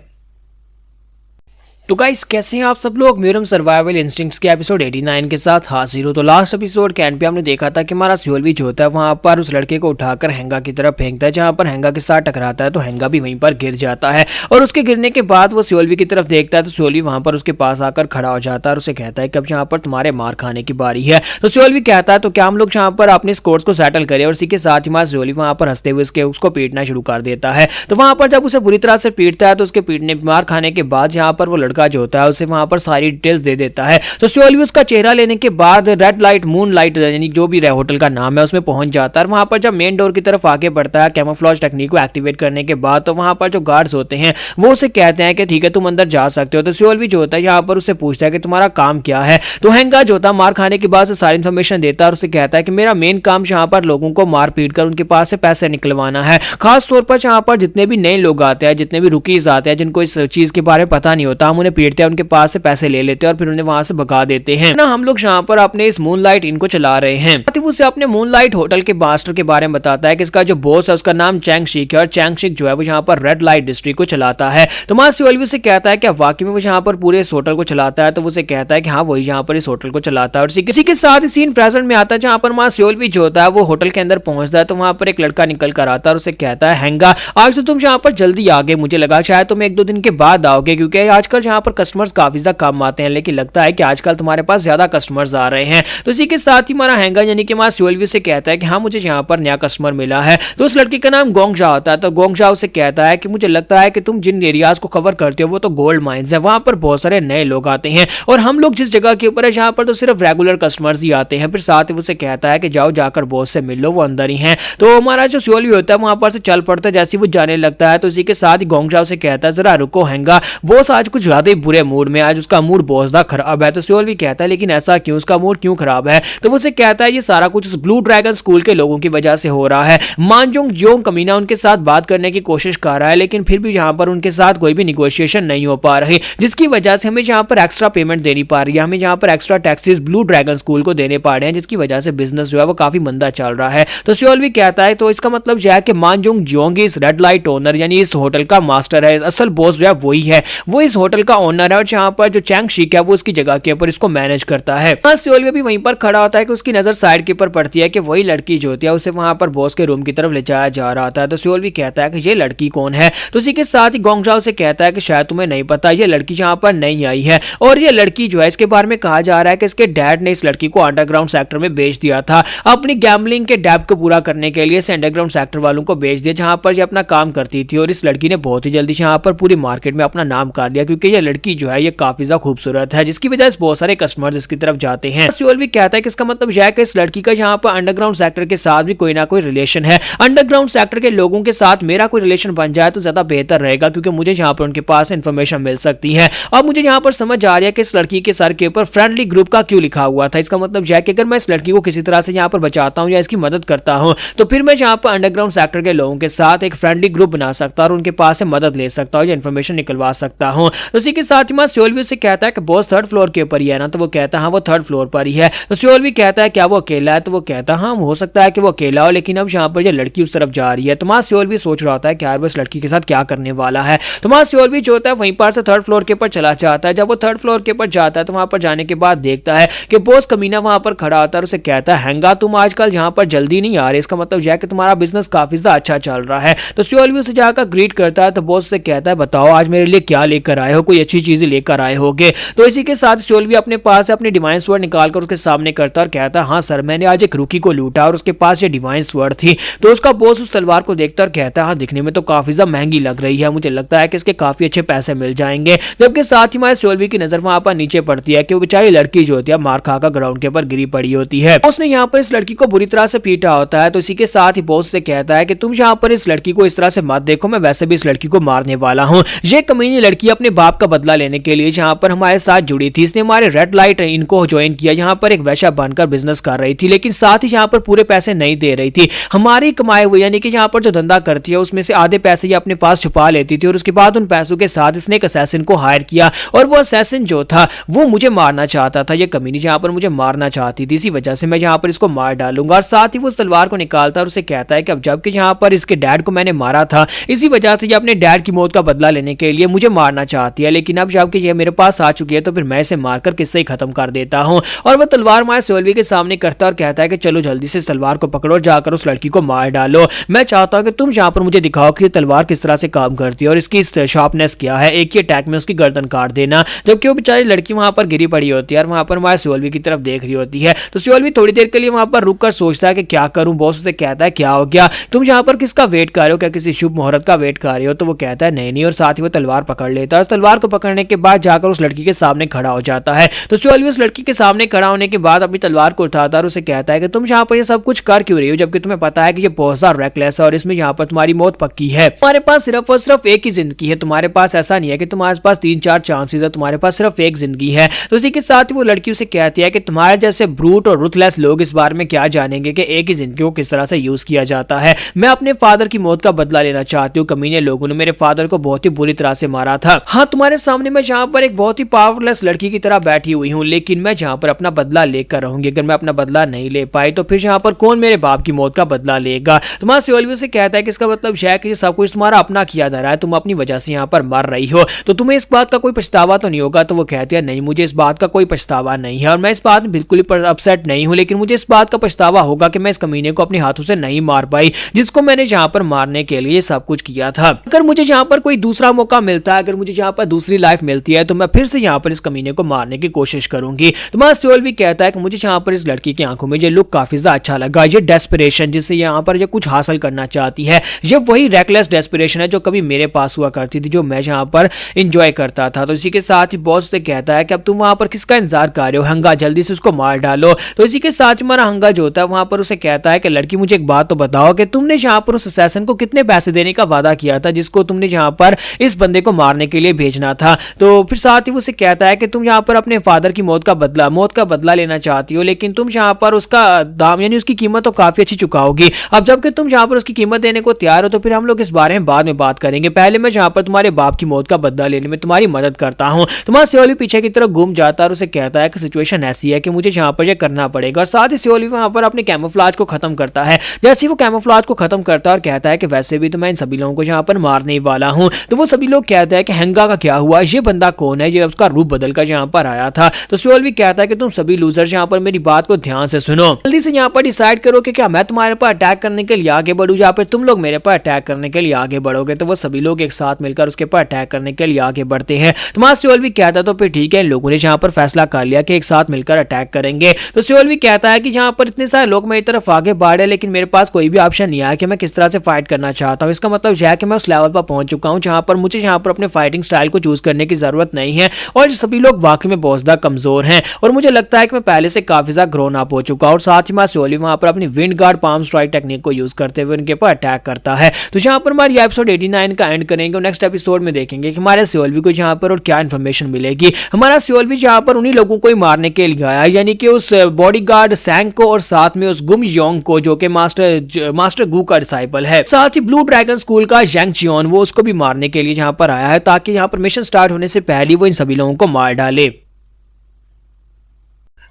S1: तो गाइस कैसे हैं आप सब लोग, म्यूरम सर्वाइवल इंस्टिंक्ट्स के एपिसोड 89 के साथ हाजिर हो। तो लास्ट एपिसोड के एंड पे हमने देखा था कि हमारा सियोल भी जो होता है वहां पर उस लड़के को उठाकर हैंगा की तरफ फेंकता है, जहां पर हैंगा के साथ टकराता है तो हैंगा भी वहीं पर गिर जाता है। और उसके गिरने के बाद वो सियोल की तरफ देखता है तो सियोल वहां पर उसके पास आकर खड़ा हो जाता है और उसे कहता है कि अब यहाँ पर तुम्हारे मार खाने की बारी है। तो सियोल भी कहता है तो क्या हम लोग यहाँ पर अपने स्कोर्स को सेटल करें। और इसी के साथ ही हमारा सियोल वहां पर हंसते हुए उसको पीटना शुरू कर देता है। तो वहां पर जब उसे बुरी तरह से पीटता है तो उसके पीटने मार खाने के बाद यहाँ पर वो लड़का जो होता है उसे वहां पर सारी डिटेल्स दे देता है। तो सियोल उसका चेहरा लेने के बाद रेड लाइट मून लाइट यानी जो भी होटल का नाम है उसमें पहुंच जाता है। वहां पर जब मेन डोर की तरफ आगे बढ़ता है कैमोफ्लेज टेक्निक को एक्टिवेट करने के बाद तो वहां पर जो गार्ड्स होते हैं वो उसे कहते हैं कि ठीक है तुम अंदर जा सकते हो। तो सियोल भी जो होता है यहाँ पर उससे पूछता है कि तुम्हारा काम क्या है। तो हैंगा जो होता है मार खाने के बाद से सारी इन्फॉर्मेशन देता है और उसे कहता है कि मेरा मेन काम यहाँ पर लोगों को मार पीट कर उनके पास से पैसे निकलवाना है। खास तौर पर यहाँ पर जितने भी नए लोग आते हैं, जितने भी रुकीज आते हैं जिनको इस चीज के बारे में पता नहीं होता, हम उन्हें पीटते हैं, उनके पास से पैसे ले लेते हैं और फिर उन्हें वहां से भगा देते हैं ना। हम लोग यहाँ पर अपने इस मूनलाइट इनको चला रहे हैं। उसे अपने मूनलाइट होटल के मास्टर के बारे में बताता है कि इसका जो बॉस है उसका नाम चैंग शिक है और चैंग शिक जो है वो यहाँ पर रेड लाइट डिस्ट्रिक्ट को चलाता है। तो मां सियोल से कहता है कि वाकई में वो यहाँ पर पूरे इस होटल को चलाता है। तो उसे कहता है कि हाँ वही यहाँ पर इस होटल को चलाता है। और इसी के साथ ही सीन प्रेजेंट में आता है जहाँ पर मां सियोल भी जो होता है वो होटल के अंदर पहुंचता है। तो वहां पर एक लड़का निकल कर आता है और उसे कहता है हैंगा आज तो तुम यहाँ पर जल्दी आ गए, मुझे लगा शायद तुम एक दो दिन के बाद आओगे क्योंकि आजकल यहाँ पर कस्टमर्स काफी ज्यादा कम आते हैं, लेकिन लगता है कि आजकल तुम्हारे पास ज्यादा कस्टमर्स आ रहे हैं। तो इसी के साथ ही हमारा हैंगा यानी कि मां सियोल से कहता है कि हाँ मुझे यहाँ पर नया कस्टमर मिला है। तो उस लड़के का नाम गोंगजा होता है। तो गोंगजा से कहता है कि मुझे लगता है कि तुम जिन एरियाज को कवर करते हो वो तो गोल्ड माइंस है, वहां पर बहुत सारे नए लोग आते हैं और हम लोग जिस जगह के ऊपर है यहाँ पर तो सिर्फ रेगुलर कस्टमर्स ही आते हैं। फिर साथ ही उसे कहता है कि जाओ जाकर बॉस से मिल लो, वो अंदर ही है। तो हमारा जो सियोल होता है वहां पर से चल पड़ता है। जैसे वो जाने लगता है तो इसी के साथ ही गोंगजा से कहता है जरा रुको हैंगा, बॉस आज कुछ ज्यादा ही बुरे मूड में, आज उसका मूड बहुत ज्यादा खराब है। तो सियोल भी कहता है लेकिन ऐसा क्यों, उसका मूड क्यों खराब है? तो वो उसे कहता है ये सारा कुछ उस ब्लू ड्रैगन स्कूल के लोगों की वजह से हो रहा है। मानजोंग जोंग कमीना उनके साथ बात करने की कोशिश कर रहा है, लेकिन फिर भी यहाँ पर उनके साथ कोई भी निगोशिएशन नहीं हो पा रही, जिसकी वजह से हमें यहाँ पर एक्स्ट्रा पेमेंट देनी पा रही है, हमें यहाँ पर extra taxes blue dragon school को देने पा रहे हैं, जिसकी वजह से बिजनेस जो है वो काफी मंदा चल रहा है। तो सियोल भी कहता है तो इसका मतलब जो है कि मानजोंग जोंग इस रेड लाइट ओनर यानी इस होटल का मास्टर है, असल बॉस जो है वही है, वो इस होटल का ओनर है, और यहाँ पर जो चैंग शिक है वो उसकी जगह के ऊपर इसको मैनेज करता है। सियोल भी वहीं पर खड़ा होता है कि उसकी नजर साइड के ऊपर पड़ती है कि वही लड़की जो होती है उसे वहां पर बॉस के रूम की तरफ ले जाया जा रहा था। तो सियोल भी कहता है कि ये लड़की कौन है? तो इसी के साथ ही गोंगजाओ से कहता है कि शायद तुम्हें नहीं पता, ये लड़की यहाँ पर नहीं आई है, और ये लड़की जो है इसके बारे में कहा जा रहा है कि इसके डैड ने इस लड़की को अंडरग्राउंड सेक्टर में बेच दिया था, अपनी गैम्बलिंग के डेब्ट को पूरा करने के लिए इसे अंडरग्राउंड सेक्टर वालों को बेच दिया, जहां पर ये अपना काम करती थी। और इस लड़की ने बहुत ही जल्दी यहाँ पर पूरी मार्केट में अपना नाम कर लिया, क्योंकि ये लड़की जो है ये काफी ज्यादा खूबसूरत है, जिसकी वजह से बहुत सारे कस्टमर्स इसकी तरफ जाते हैं। सियोल भी कहता है कि इसका मतलब यह है कि इस लड़की का यहाँ पर अंडरग्राउंड सेक्टर के साथ भी कोई ना कोई रिलेशन है, अंडरग्राउंड सेक्टर के लोगों के साथ मेरा कोई रिलेशन बन जाए तो ज्यादा बेहतर रहेगा, क्योंकि मुझे यहाँ पर उनके पास इंफॉर्मेशन मिल सकती है। और मुझे यहाँ पर समझ आ रहा है कि इस लड़की के सर के ऊपर फ्रेंडली ग्रुप का क्यों लिखा हुआ था। इसका मतलब यह है कि अगर मैं इस लड़की को किसी तरह से यहाँ पर बचाता हूँ या इसकी मदद करता हूँ, तो फिर मैं यहाँ पर अंडरग्राउंड सेक्टर के लोगों के साथ एक फ्रेंडली ग्रुप बना सकता और उनके पास से मदद ले सकता हूँ या इन्फॉर्मेशन निकलवा सकता हूँ। तो इसी के साथ ही सियोल भी उसे कहता है कि बॉस थर्ड फ्लोर के ऊपर ही है ना? तो वो कहता है हाँ वो थर्ड फ्लोर पर ही है। तो सियोल भी कहता है क्या वो अकेला है? तो वो कहता है हाँ हो सकता है कि वो अकेला हो, लेकिन अब यहाँ पर ये लड़की उस तरफ जा रही है। तो सियोल भी सोच रहा होता है कि यार वो इस लड़की के साथ क्या करने वाला है। तो सियोल भी जो होता है वहीं पर से थर्ड फ्लोर के ऊपर चला जाता है। जब वो थर्ड फ्लोर के ऊपर जाता है तो वहां पर जाने के बाद देखता है कि बॉस कमीना वहां पर खड़ा होता है और उसे कहता है हैंगा तुम आजकल यहाँ पर जल्दी नहीं आ रहे, इसका मतलब यह है कि तुम्हारा बिजनेस काफी ज्यादा अच्छा चल रहा है। तो सियोल भी उसे जाकर ग्रीट करता है। तो बॉस से कहता है बताओ आज मेरे लिए क्या लेकर आए हो, कोई अच्छी चीजें लेकर आए होगे? तो इसी के साथ सियोल भी अपने पास से अपनी डिवाइन स्वॉर्ड निकालकर उसके सामने करता और कहता है हाँ सर मैंने आज एक रुकी को लूटा और उसके पास ये डिवाइन स्वॉर्ड थी। तो उसका बॉस उस तलवार को देखता और कहता है हाँ दिखने में तो काफी ज्यादा महंगी लग रही है, मुझे लगता है कि इसके काफी अच्छे पैसे मिल जाएंगे। जबकि साथ ही हमारे सियोल भी की नजर वहां पर नीचे पड़ती है कि वो बेचारी लड़की जो होती है मार खाकर ग्राउंड के ऊपर गिरी पड़ी होती है। उसने यहाँ पर इस लड़की को बुरी तरह से पीटा होता है। तो इसी के साथ ही बॉस से कहता है कि तुम यहाँ पर इस लड़की को इस तरह से मत देखो, मैं वैसे भी इस लड़की को मारने वाला हूँ। ये कमीनी लड़की अपने बाप का बदला लेने के लिए यहाँ पर हमारे साथ जुड़ी थी, इसने हमारे रेड लाइट इनको ज्वाइन किया, यहाँ पर एक वैश्या बनकर बिजनेस कर रही थी, लेकिन साथ ही यहाँ पर पूरे पैसे नहीं दे रही थी। हमारी कमाए हुए यानी कि यहाँ पर जो धंधा करती है उसमें से आधे पैसे ये अपने पास छुपा लेती थी, और उसके बाद उन पैसों के साथ इसने एक असैसिन को हायर किया, और वो असैसिन जो था वो मुझे मारना चाहता था। ये कमीनी यहाँ पर मुझे मारना चाहती थी, इसी वजह से मैं यहाँ पर इसको मार डालूंगा। और साथ ही वो तलवार को निकालता और उसे कहता है कि अब जबकि यहाँ पर इसके डैड को मैंने मारा था, इसी वजह से ये अपने डैड की मौत का बदला लेने के लिए मुझे मारना चाहती है, लेकिन अब जबकि ये मेरे पास आ चुकी है तो फिर मैं इसे मारकर किस्सा ही खत्म कर देता हूँ। और वह तलवार हमारे सियोल के सामने करता और कहता है कि चलो जल्दी से इस तलवार को पकड़ो, जाकर उस लड़की को मार डालो। मैं चाहता हूँ कि तुम यहाँ पर मुझे दिखाओ कि ये तलवार किस तरह से काम करती है और इसकी शार्पनेस क्या है, एक ही अटैक में उसकी गर्दन काट देना। जबकि वो बेचारी लड़की वहां पर गिरी पड़ी होती है और वहां पर हमारे सियोल की तरफ देख रही होती है। तो सियोल थोड़ी देर के लिए वहां पर रुककर सोचता है कि क्या करूं। बॉस से कहता है क्या हो गया, तुम यहाँ पर किसका वेट कर रहे हो, क्या किसी शुभ मुहूर्त का वेट कर रहे हो? तो वो कहता है नहीं नहीं, और साथ ही वो तलवार पकड़ लेता है। तलवार को पकड़ने के बाद जाकर उस लड़की के सामने खड़ा हो जाता है। तो सियोल उस लड़की के सामने खड़ा होने के बाद अपनी तलवार को उठाता है और उसे कहता है कि तुम यहाँ पर ये सब कुछ कर क्यों रही हो, जबकि तुम्हें पता है कि ये बहुत ज्यादा रेकलेस है और इसमें यहाँ पर तुम्हारी मौत पक्की है। तुम्हारे पास सिर्फ और सिर्फ एक ही जिंदगी है, तुम्हारे पास ऐसा नहीं है कि तुम्हारे पास 3-4 चांसेस है, तुम्हारे पास सिर्फ एक जिंदगी है। तो इसी के साथ ही वो लड़की उसे कहती है कि तुम्हारे जैसे ब्रूट और रुथलेस लोग इस बारे में क्या जानेंगे कि एक ही जिंदगी को किस तरह से यूज किया जाता है। मैं अपने फादर की मौत का बदला लेना चाहती हूँ, कमीने लोगों ने मेरे फादर को बहुत ही बुरी तरह से मारा था। हाँ तुम्हारे सामने मैं यहाँ पर एक बहुत ही पावरलेस लड़की की तरह बैठी हुई हूँ, लेकिन मैं यहाँ पर अपना बदला लेकर रहूंगी। अगर मैं अपना बदला नहीं ले पाई तो फिर यहाँ पर कौन मेरे बाप की मौत का बदला लेगा? तुम्हारा सियोल से कहता है कि इसका मतलब यह है कि सब कुछ तुम्हारा अपना किया जा रहा है, तुम अपनी वजह से यहाँ पर मर रही हो, तो तुम्हें इस बात का कोई पछतावा तो नहीं होगा? तो वो कहती है नहीं मुझे इस बात का कोई पछतावा नहीं है और मैं इस बात में बिल्कुल ही अपसेट नहीं हूँ, लेकिन मुझे इस बात का पछतावा होगा कि मैं इस कमीने को अपने हाथों से नहीं मार पाई जिसको मैंने यहाँ पर मारने के लिए सब कुछ किया था। अगर मुझे यहाँ पर कोई दूसरा मौका मिलता है, अगर मुझे यहाँ पर दूसरी लाइफ मिलती है तो मैं फिर से यहाँ पर इस कमीने को मारने की कोशिश करूंगी। तुम्हारा सियोल भी कहता है कि मुझे यहाँ पर इस लड़की की आंखों में ये लुक काफी ज्यादा अच्छा लगा, ये डेस्परेशन जिससे यहाँ पर ये कुछ हासिल करना चाहती है, ये वही रेकलेस डेस्परेशन है जो कभी मेरे पास हुआ करती थी, जो मैं यहाँ पर इंजॉय करता था। तो इसी के साथ ही बॉस से कहता है कि अब तुम वहां पर किसका इंतजार कर रहे हो, हंगा जल्दी से उसको मार डालो। तो इसी के साथ हमारा हंगा जो होता है वहां पर उसे कहता है कि लड़की मुझे एक बात तो बताओ कि तुमने यहाँ पर उस असैसिन को कितने पैसे देने का वादा किया था जिसको तुमने यहाँ पर इस बंदे को मारने के लिए भेजना बना था। तो फिर साथ ही उसे कहता है कि तुम यहाँ पर अपने फादर की मौत का बदला लेना चाहती हो, लेकिन तुम यहाँ पर उसका दाम यानी उसकी कीमत तो काफी अच्छी चुकाओगी। अब जबकि तुम यहाँ पर उसकी कीमत देने को तैयार हो तो फिर हम लोग इस बारे में बाद में बात करेंगे, पहले मैं यहाँ पर तुम्हारे बाप की मौत का बदला लेने में तुम्हारी मदद करता हूँ। तुम्हारा सियोली पीछे की तरफ घूम जाता है और उसे कहता है कि सिचुएशन ऐसी है कि मुझे यहाँ पर यह करना पड़ेगा। और साथ ही सियोली वहां पर अपने कैमोफ्लेज को खत्म करता है। जैसे वो कैमोफ्लेज को खत्म करता है और कहता है कि वैसे भी तो मैं इन सभी लोगों को यहाँ पर मारने वाला हूँ। तो वो सभी लोग कहते हैं कि हेंगा का क्या हुआ, ये बंदा कौन है, ये उसका रूप बदल कर यहाँ पर आया था। तो सियोल भी कहता है कि तुम सभी लूजर्स यहाँ पर मेरी बात को ध्यान से सुनो, जल्दी से यहाँ पर डिसाइड करो कि क्या मैं तुम्हारे पर अटैक करने के लिए आगे बढ़ूं या फिर तुम लोग मेरे पर अटैक करने के लिए आगे बढ़ोगे। तो वो सभी लोग एक साथ मिलकर उसके पर अटैक करने के लिए आगे बढ़ते हैं। तुम्हारा सियोल भी कहता है तो फिर ठीक है, इन लोगों ने यहाँ पर फैसला कर लिया कि एक साथ मिलकर अटैक करेंगे। तो सियोल भी कहता है कि यहाँ पर इतने सारे लोग मेरी तरफ आगे बढ़े लेकिन मेरे पास कोई भी ऑप्शन नहीं आया कि मैं किस तरह से फाइट करना चाहता हूँ। इसका मतलब यह है कि मैं उस लेवल पर पहुंच चुका हूँ जहां पर मुझे यहाँ पर अपने फाइटिंग स्टाइल को चूज करने की जरूरत नहीं है और सभी लोग वाकई में बहुत ज्यादा कमजोर हैं और मुझे लगता है कि मैं पहले से काफी ज्यादा ग्रोन अप हो चुका हूं। और साथ ही मैं सियोली वहां पर अपनी wind guard palm strike technique को यूज करते हुए उनके ऊपर अटैक करता है। तो यहाँ पर हमारी एपिसोड 89 का एंड करेंगे और नेक्स्ट एपिसोड में देखेंगे कि हमारे सियोलवी को यहाँ पर और क्या इन्फॉर्मेशन मिलेगी। हमारा सियोलवी यहाँ पर उन्हीं लोगों को ही मारने के लिए आया, यानी कि उस बॉडीगार्ड सैंग को और साथ में उस गुम योंग को जो कि मास्टर गू का डिसाइपल है। साथ ही ब्लू ड्रैगन स्कूल का यांग चियोन वो उसको भी मारने के लिए यहाँ पर आया है ताकि यहाँ पर मिशन स्टार्ट होने से पहले वो इन सभी लोगों को मार डाले।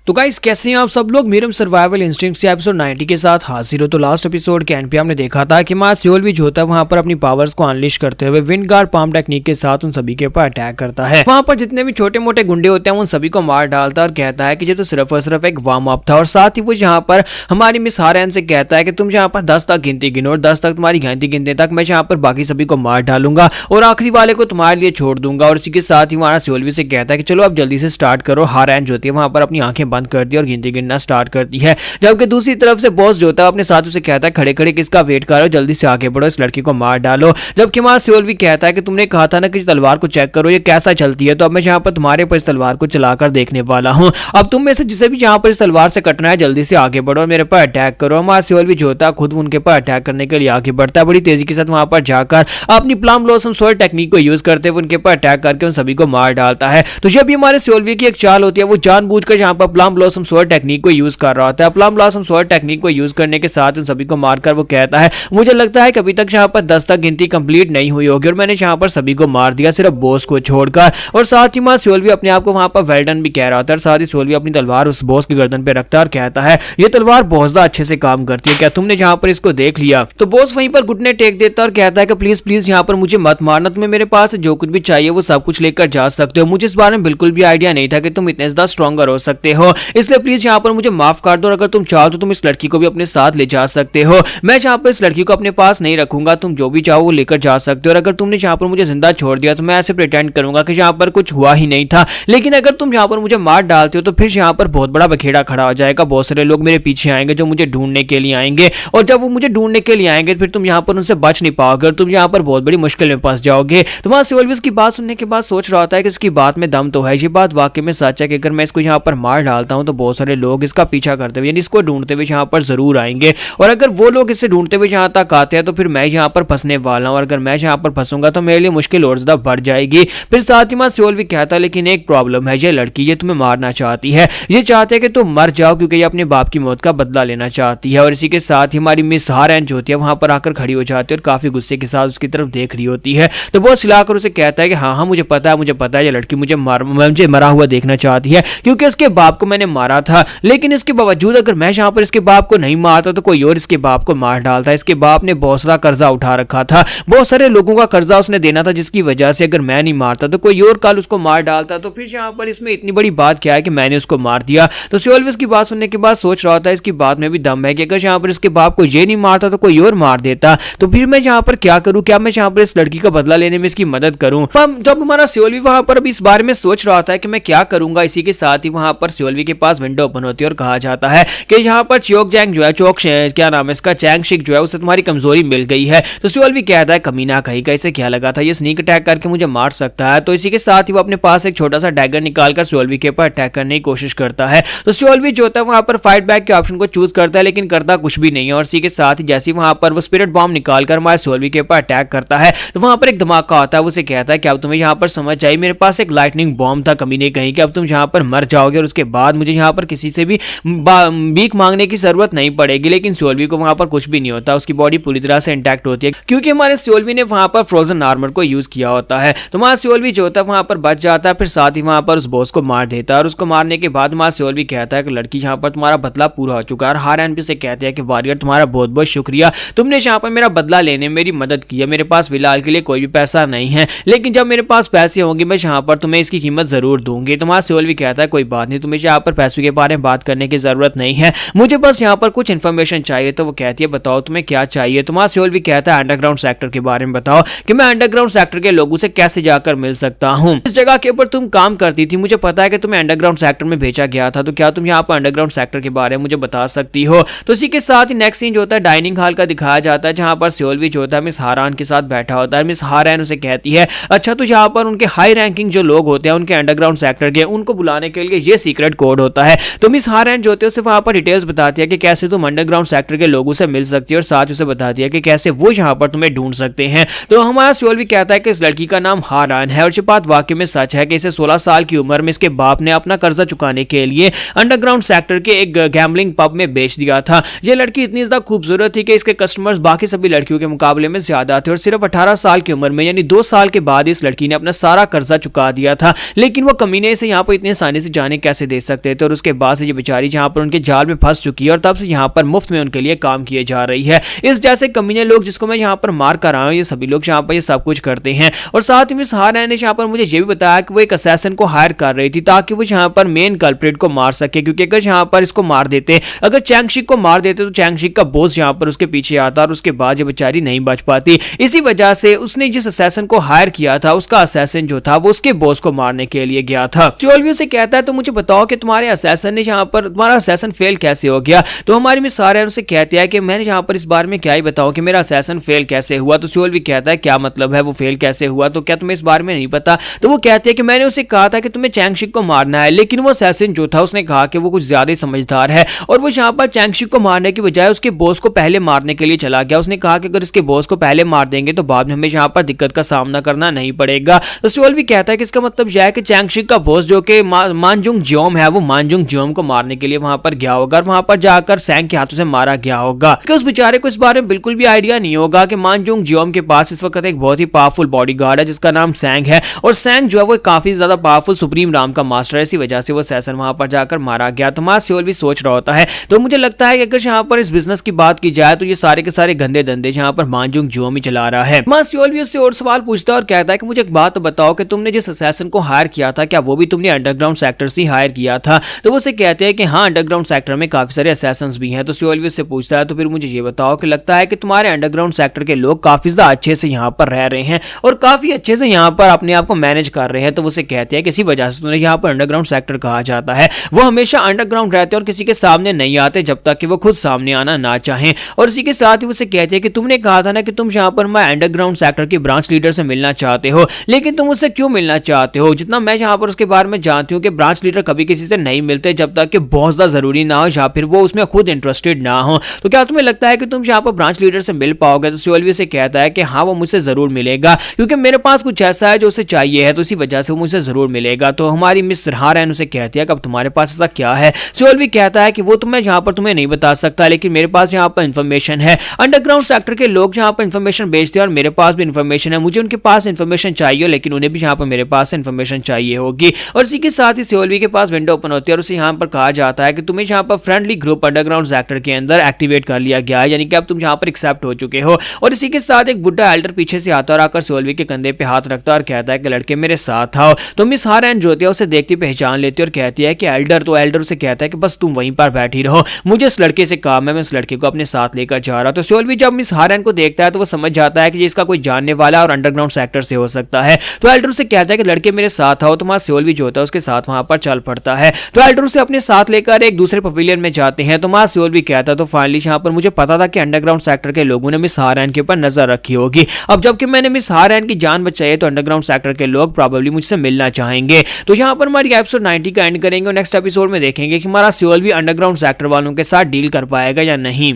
S1: तो गाइस कैसे हैं आप सब लोग, मेरे सर्वाइवल इंस्टिंक्ट्स एपिसोड 90 के साथ हाजिर हो। तो लास्ट एपिसोड के एंड पे हमने देखा था कि मां सियोल भी जो होता है वहां पर अपनी पावर्स को अनलिश करते हुए विंड गार्ड पाम टेक्निक के साथ उन सभी के ऊपर अटैक करता है। वहां पर जितने भी छोटे मोटे गुंडे होते हैं उन सभी को मार डालता है और कहता है कि ये तो सिर्फ और सिर्फ एक वार्म अप था। और साथ ही वो यहाँ पर हमारी मिस हारेन से कहता है कि तुम यहाँ पर 10 तक गिनती गिनो और 10 तक तुम्हारी गिनती गिनते तक मैं यहाँ पर बाकी सभी को मार डालूंगा और आखिरी वाले को तुम्हारे लिए छोड़ दूंगा। और इसी के साथ ही हमारा सियोल भी से कहता है कि चलो अब जल्दी से स्टार्ट करो। हारेन जो होती है वहां पर अपनी आंखें बंद कर दी और गिनती गिनना स्टार्ट करती है, जबकि दूसरी तरफ से बॉस जो होता है अपने साथ उसे कहता है खड़े खड़े किसका वेट कर रहे हो, जल्दी से आगे बढ़ो, इस लड़की को मार डालो। जबकि हमारा सियोल भी कहता है कि तुमने कहा था ना कि तलवार को चेक करो ये कैसा चलती है, तो अब मैं यहाँ पर तुम्हारे पर इस तलवार को चलाकर देखने वाला हूँ। अब तुम में से जिसे भी यहाँ पर इस तलवार से कटना है जल्दी से आगे बढ़ो और मेरे पर अटैक करो। हमारा सियोल भी जो होता है खुद उनके पर अटैक करने के लिए आगे बढ़ता है, बड़ी तेजी के साथ वहां पर जाकर अपनी प्लम ब्लॉसम स्वॉर्ड टेक्निक को यूज करते हुए उनके पर अटैक करके उन सभी को मार डालता है। तो जब भी हमारे सियोल की एक चाल होती है वो जानबूझकर यहाँ पर प्लम ब्लॉसम स्वॉर्ड टेक्निक को यूज कर रहा होता है। प्लम ब्लॉसम स्वॉर्ड टेक्निक को यूज करने के साथ उन सभी को मारकर वो कहता है मुझे लगता है कि अभी तक यहाँ पर 10 तक गिनती कंप्लीट नहीं हुई होगी और मैंने यहाँ पर सभी को मार दिया सिर्फ बॉस को छोड़कर। और साथ ही मां सियोल भी अपने आप को वहां पर वेल्डन भी कह रहा था। साथ ही सियोल भी अपनी तलवार उस बॉस की गर्दन पे रखता है और कहता है ये तलवार बहुत ज्यादा अच्छे से काम करती है, क्या तुमने यहाँ पर इसको देख लिया। तो बॉस वहीं पर घुटने टेक देता और कहता है कि प्लीज प्लीज यहाँ पर मुझे मत मारना, तुम्हें मेरे पास जो कुछ भी चाहिए वो सब कुछ लेकर जा सकते हो। मुझे इस बारे में बिल्कुल भी आइडिया नहीं था कि तुम इतने ज्यादा स्ट्रॉन्गर हो सकते हो, इसलिए प्लीज यहाँ पर मुझे माफ कर दो। अगर तुम चाहो तो तुम इस लड़की को भी अपने साथ ले जा सकते हो, मैं यहाँ पर इस लड़की को अपने पास नहीं रखूंगा, तुम जो भी चाहो वो लेकर जा सकते हो। और अगर तुमने यहाँ पर मुझे जिंदा छोड़ दिया तो मैं ऐसे प्रिटेंड करूंगा कि यहाँ पर कुछ हुआ ही नहीं था, लेकिन अगर तुम यहाँ पर मुझे मार डालते हो तो फिर यहाँ पर बहुत बड़ा बखेड़ा खड़ा हो जाएगा, बहुत सारे लोग मेरे पीछे आएंगे जो मुझे ढूंढने के लिए आएंगे और जब वो मुझे ढूंढने के लिए आएंगे फिर तुम यहाँ पर उनसे बच नहीं पाओगे और तुम यहाँ पर बहुत बड़ी मुश्किल में फंस जाओगे। तो वहां सियोल भी इसकी बात सुनने के बाद सोच रहा होता है कि इसकी बात में दम तो है, ये बात वाकई में सच है कि अगर मैं इसको यहाँ पर मार डालता हूँ तो बहुत सारे लोग इसका पीछा करते हुए यानी इसको ढूंढते हुए यहाँ पर जरूर आएंगे और अगर वो लोग इसे ढूंढते हुए यहाँ तक आते हैं तो फिर मैं यहाँ पर फंसने वाला हूँ और अगर मैं यहाँ पर फंसूंगा तो मेरे लिए मुश्किल और ज्यादा बढ़ जाएगी। फिर साथ ही मां सियोल भी कहता है लेकिन एक प्रॉब्लम है, ये लड़की ये तुम्हें मारना चाहती है, ये चाहते है कि तुम मर जाओ क्योंकि ये अपने बाप की मौत का बदला लेना चाहती है। और इसी के साथ ही हमारी मिस हारेन जो होती है वहां पर आकर खड़ी हो जाती है और काफी गुस्से के साथ उसकी तरफ देख रही होती है। तो वो सिलाकर उसे कहता है कि हाँ मुझे पता है ये लड़की मुझे मरा हुआ देखना चाहती है क्योंकि इसके बाप को मैंने मारा था, लेकिन इसके बावजूद अगर मैं यहाँ पर इसके बाप को नहीं मारता तो कोई और इसके बाप को मार डालता है। इसके बाप ने बहुत सारा कर्जा उठा रखा था, बहुत सारे लोगों का कर्जा उसने देना था जिसकी वजह से अगर मैं नहीं मारता तो कोई और कल उसको मार डालता। तो फिर यहाँ पर इसमें इतनी बड़ी बात क्या है कि मैंने उसको मार दिया। तो सियोल भी इसकी बात सुनने के बाद सोच रहा था इसकी बात में भी दम है कि अगर यहाँ पर इसके बाप को ये नहीं मारता तो कोई और मार देता, तो फिर मैं यहाँ पर क्या करूँ, क्या मैं यहाँ पर इस लड़की का बदला लेने में इसकी मदद करूँ। जब हमारा सियोल भी वहां पर अभी इस बारे में सोच रहा था कि मैं क्या करूंगा, इसी के साथ ही वहां पर सियोल सोल्वी के पास विंडो ओपन होती है और कहा जाता है कि यहाँ पर चियोक जैंग जो है क्या नाम है इसका चैंगशिक जो है उसे तुम्हारी कमजोरी मिल गई है। तो सोल्वी कहता है कमीना कहीं का इसे क्या लगा था ये स्नीक अटैक करके मुझे मार सकता है। तो इसी के साथ ही वो अपने पास एक छोटा सा डैगर निकालकर सोल्वी के ऊपर अटैक करने की कोशिश करता है। तो सोल्वी जो होता है वहां पर फाइट बैक के ऑप्शन को चूज करता है लेकिन करता कुछ भी नहीं है। और इसी के साथ ही जैसे वहां पर वो स्पिरिट बॉम्ब निकालकर हमारे सोल्वी के ऊपर अटैक करता है तो वहां पर एक धमाका आता है। उसे कहता है कि अब तुम्हें यहाँ पर समझ आई, मेरे पास एक लाइटनिंग बॉम्ब था कमीने कहीं कि अब तुम यहाँ पर मर जाओगे और उसके बाद मुझे यहाँ पर किसी से भी भीख मांगने की जरूरत नहीं पड़ेगी। लेकिन सोल्वी को वहां पर कुछ भी नहीं होता, उसकी बॉडी पूरी तरह से इंटैक्ट होती है क्योंकि हमारे सोल्वी ने वहां पर फ्रोजन आर्मर को यूज किया होता है। तो हमारा सोल्वी जो होता है वहां पर बच जाता है, फिर साथ ही वहां पर उस बॉस को मार देता है। और उसको मारने के बाद हमारा सोल्वी कहता है कि लड़की यहाँ पर तुम्हारा बदला पूरा हो चुका है। और हारैन भी से कहते हैं कि वॉरियर तुम्हारा बहुत बहुत शुक्रिया, तुमने यहाँ पर मेरा बदला लेने में मेरी मदद की है। मेरे पास फिलहाल के लिए कोई भी पैसा नहीं है लेकिन जब मेरे पास पैसे होंगे मैं यहाँ पर तुम्हें इसकी कीमत जरूर दूंगी। तुम्हारा सोल्वी कहता है कोई बात नहीं, तुम्हें यहाँ पर पैसों के बारे में बात करने की जरूरत नहीं है, मुझे बस यहाँ पर कुछ इन्फॉर्मेशन चाहिए। तो वो कहती है बताओ तुम्हें क्या चाहिए। तुम्हारा सोल्वी कहता है अंडरग्राउंड सेक्टर के बारे में बताओ कि मैं अंडरग्राउंड सेक्टर के लोगों से कैसे जाकर मिल सकता हूँ। इस जगह के ऊपर तुम काम करती थी, मुझे पता है कि तुम्हें अंडरग्राउंड सेक्टर में भेजा गया था, तो क्या तुम यहाँ पर अंडरग्राउंड सेक्टर के बारे में मुझे बता सकती हो। तो इसी के साथ ही नेक्स्ट सीन जो होता है डाइनिंग हॉल का दिखाया जाता है जहाँ पर सोल्वी जो होता है मिस हारान के साथ बैठा होता है। मिस हारान उसे कहती है अच्छा तो यहाँ पर उनके हाई रैंकिंग जो लोग होते हैं उनके अंडरग्राउंड सेक्टर के उनको बुलाने के लिए ये सीक्रेट कोड होता है। तो मिस हारान जो होते हैं उसे वहां पर डिटेल्स बताती है कि कैसे तुम अंडरग्राउंड सेक्टर के लोगों से मिल सकती है और साथ उसे बताती है कि कैसे वो यहाँ पर तुम्हें ढूंढ सकते हैं। तो हमारा सोल्वी कहता है कि इस लड़की का नाम हारान है और ये बात वाकई में सच है कि इसे 16 साल की उम्र में इसके बाप ने अपना कर्जा चुकाने के लिए अंडरग्राउंड सेक्टर के एक गैम्बलिंग पब में बेच दिया था। ये लड़की इतनी ज्यादा खूबसूरत थी कि इसके कस्टमर्स बाकी सभी लड़कियों के मुकाबले में ज्यादा थे और सिर्फ 18 साल की उम्र में यानी 2 साल के बाद इस लड़की ने अपना सारा कर्जा चुका दिया था। लेकिन वो कमीने से यहाँ पर इतनी आसानी से जाने कैसे दे सकते थे और उसके बाद से ये बेचारी जहाँ पर उनके जाल में फंस चुकी है और तब से यहाँ पर मुफ्त में उनके लिए काम किए जा रही है। इस जैसे कमीने लोग जिसको मैं यहाँ पर मार कर आया हूँ ये सभी लोग यहाँ पर ये सब कुछ करते हैं। और साथ ही मिस हारान ने यहाँ पर मुझे ये भी बताया कि वो एक असैसिन को हायर कर रही थी ताकि वो यहाँ पर मेन कल्प्रिट को मार सके, क्योंकि अगर यहाँ पर इसको मार देते, अगर चैंगशिक को मार देते तो चैंगशिक का बॉस यहाँ पर उसके पीछे आता और उसके बाद ये बेचारी नहीं बच पाती। इसी वजह से उसने जिस असैसिन को हायर किया था उसका असैसिन जो था वो उसके बॉस को मारने के लिए गया था। सोल्वी से कहता है तो मुझे बताओ कि तुम्हारे असैसिन ने यहाँ पर तुम्हारा असैसिन फेल कैसे हो गया। तो हमारी मिस हारान उसे कहती है कि मैंने यहाँ पर इस बारे में क्या ही बताऊं कि मेरा असैसिन फेल कैसे हुआ। तो सोल्वी कहता है क्या मतलब है वो फेल कैसे हुआ, तो क्या तुम्हें इस बारे में नहीं पता। तो वो कहती है कि मैंने उसे कहा था कि तुम्हें चैंगशिक को मारना है लेकिन वो असैसिन जो था उसने कहा कि वो कुछ ज्यादा ही समझदार है और वो यहाँ पर चैंगशिक को मारने की बजाय उसके बॉस को पहले मारने के लिए चला गया। उसने कहा कि अगर इसके बॉस को पहले मार देंगे तो बाद में हमें यहाँ पर दिक्कत का सामना करना नहीं पड़ेगा। तो सोल्वी कहता है कि इसका मतलब यह है कि चैंगशिक का बॉस जो कि मानजुंग जियोम है वो मानजुंग जियोम को मारने के लिए वहां पर गया होगा और वहां पर जाकर सैंग के हाथों से मारा गया होगा। कि उस बेचारे को इस बारे में बिल्कुल भी आइडिया नहीं होगा कि मानजुंग जियोम के पास इस वक्त एक बहुत ही पावरफुल बॉडीगार्ड है जिसका नाम सैंग है और सैंग जो है वो काफी ज्यादा पावरफुल सुप्रीम राम का मास्टर है। इसी वजह से वो सैसन वहां पर जाकर मारा गया। तो हमारा सोल्वी सोच रहा होता है तो मुझे लगता है कि अगर यहाँ पर इस बिजनेस की बात की जाए तो ये सारे के सारे गंदे धंधे यहाँ पर मानजुंग जियोम ही चला रहा है। हमारा सोल्वी उससे और सवाल पूछता है और कहता है कि मुझे एक बात तो बताओ कि तुमने जिस असैसिन को हायर किया था क्या वो भी तुमने अंडरग्राउंड सेक्टर से हायर किया था। तो वो उसे कहते हैं कि हाँ अंडरग्राउंड सेक्टर में काफी सारे असैसिन्स भी हैं। तो सोल्वी उससे पूछता है तो फिर मुझे ये बताओ कि लगता है कि तुम्हारे अंडरग्राउंड सेक्टर के लोग काफी ज्यादा अच्छे से यहाँ पर रह रहे हैं और काफी अच्छे से यहाँ पर अपने आप को मैनेज कर रहे हैं। तो वो उसे कहते हैं कि इसी वजह से तुम्हें यहाँ पर अंडरग्राउंड सेक्टर कहा जाता है। वो हमेशा अंडरग्राउंड रहते हैं और किसी के सामने नहीं आते जब तक कि वो खुद सामने आना ना चाहें। और इसी के साथ ही उसे कहते हैं कि तुमने कहा था ना कि तुम यहाँ पर मैं अंडरग्राउंड सेक्टर की ब्रांच लीडर से मिलना चाहते हो, लेकिन तुम उससे क्यों मिलना चाहते हो। जितना मैं यहाँ पर उसके बारे में जानती हूँ कि ब्रांच लीडर कभी किसी से नहीं मिलते जब तक कि बहुत ज्यादा जरूरी ना हो या फिर वो उसमें खुद इंटरेस्टेड ना हो। तो क्या तुम्हें लगता है कि तुम यहाँ पर ब्रांच लीडर से मिल पाओगे। तो सोल्वी से कहता है कि हाँ वो मुझसे जरूर मिलेगा क्योंकि मेरे पास कुछ ऐसा है जो उसे चाहिए है, तो इसी वजह से वो मुझसे जरूर मिलेगा। तो हमारी मिस हारान उसे कहती है कि अब तुम्हारे पास ऐसा क्या है। सोल्वी कहता है कि वो तो मैं यहाँ पर तुम्हें नहीं बता सकता लेकिन मेरे पास यहाँ पर इन्फॉर्मेशन है। अंडरग्राउंड सेक्टर के लोग यहाँ पर इन्फॉर्मेशन बेचते हैं और मेरे पास भी इन्फॉर्मेशन है। मुझे उनके पास इन्फॉर्मेशन चाहिए लेकिन उन्हें भी यहाँ पर मेरे पास इन्फॉर्मेशन चाहिए होगी। और इसी के साथ ही सोल्वी के पास विंडो ओपन होती है और उसे यहाँ पर कहा जाता है कि तुम्हें यहाँ पर फ्रेंडली ग्रुप अंडरग्राउंड सेक्टर के अंदर एक्टिवेट कर लिया गया है, यानी कि अब तुम यहाँ पर एक्सेप्ट हो चुके हो। और इसी के साथ एक बुढ़ा एल्डर पीछे से आता और आकर सोल्वी के कंधे पे हाथ रखता और कहता है कि लड़के मेरे साथ आओ। तो मिस हारान जो होती है उसे देखती पहचान लेती और कहती है कि एल्डर। तो एल्डर उसे कहता है कि बस तुम वहीं पर बैठी रहो, मुझे इस लड़के से काम है, मैं इस लड़के को अपने साथ लेकर जा रहा हूं। तो सोल्वी जब मिस हारान को देखता है तो वो समझ जाता है कि इसका कोई जानने वाला और अंडरग्राउंड सेक्टर से हो सकता है। तो एल्डर उसे कहता है कि लड़के मेरे साथ आओ। तो वहां सोल्वी जो होता है उसके साथ वहां पर चल पड़ता है। है। तो एल्ड्रो से अपने साथ लेकर एक दूसरे पवेलियन में जाते हैं। तो माँ सियोल भी कहता तो फाइनली यहाँ पर मुझे पता था कि अंडरग्राउंड सेक्टर के लोगों ने मिस हारैन के ऊपर नजर रखी होगी। अब जबकि मैंने मिस हारैन की जान बचाई है तो अंडरग्राउंड सेक्टर के लोग प्रॉब्लली मुझसे मिलना चाहेंगे। तो यहाँ पर हमारी एपिसोड 90 का एंड करेंगे और नेक्स्ट एपिसोड में देखेंगे कि हमारा सियोल भी अंडरग्राउंड सेक्टर वालों के साथ डील कर पाएगा या नहीं।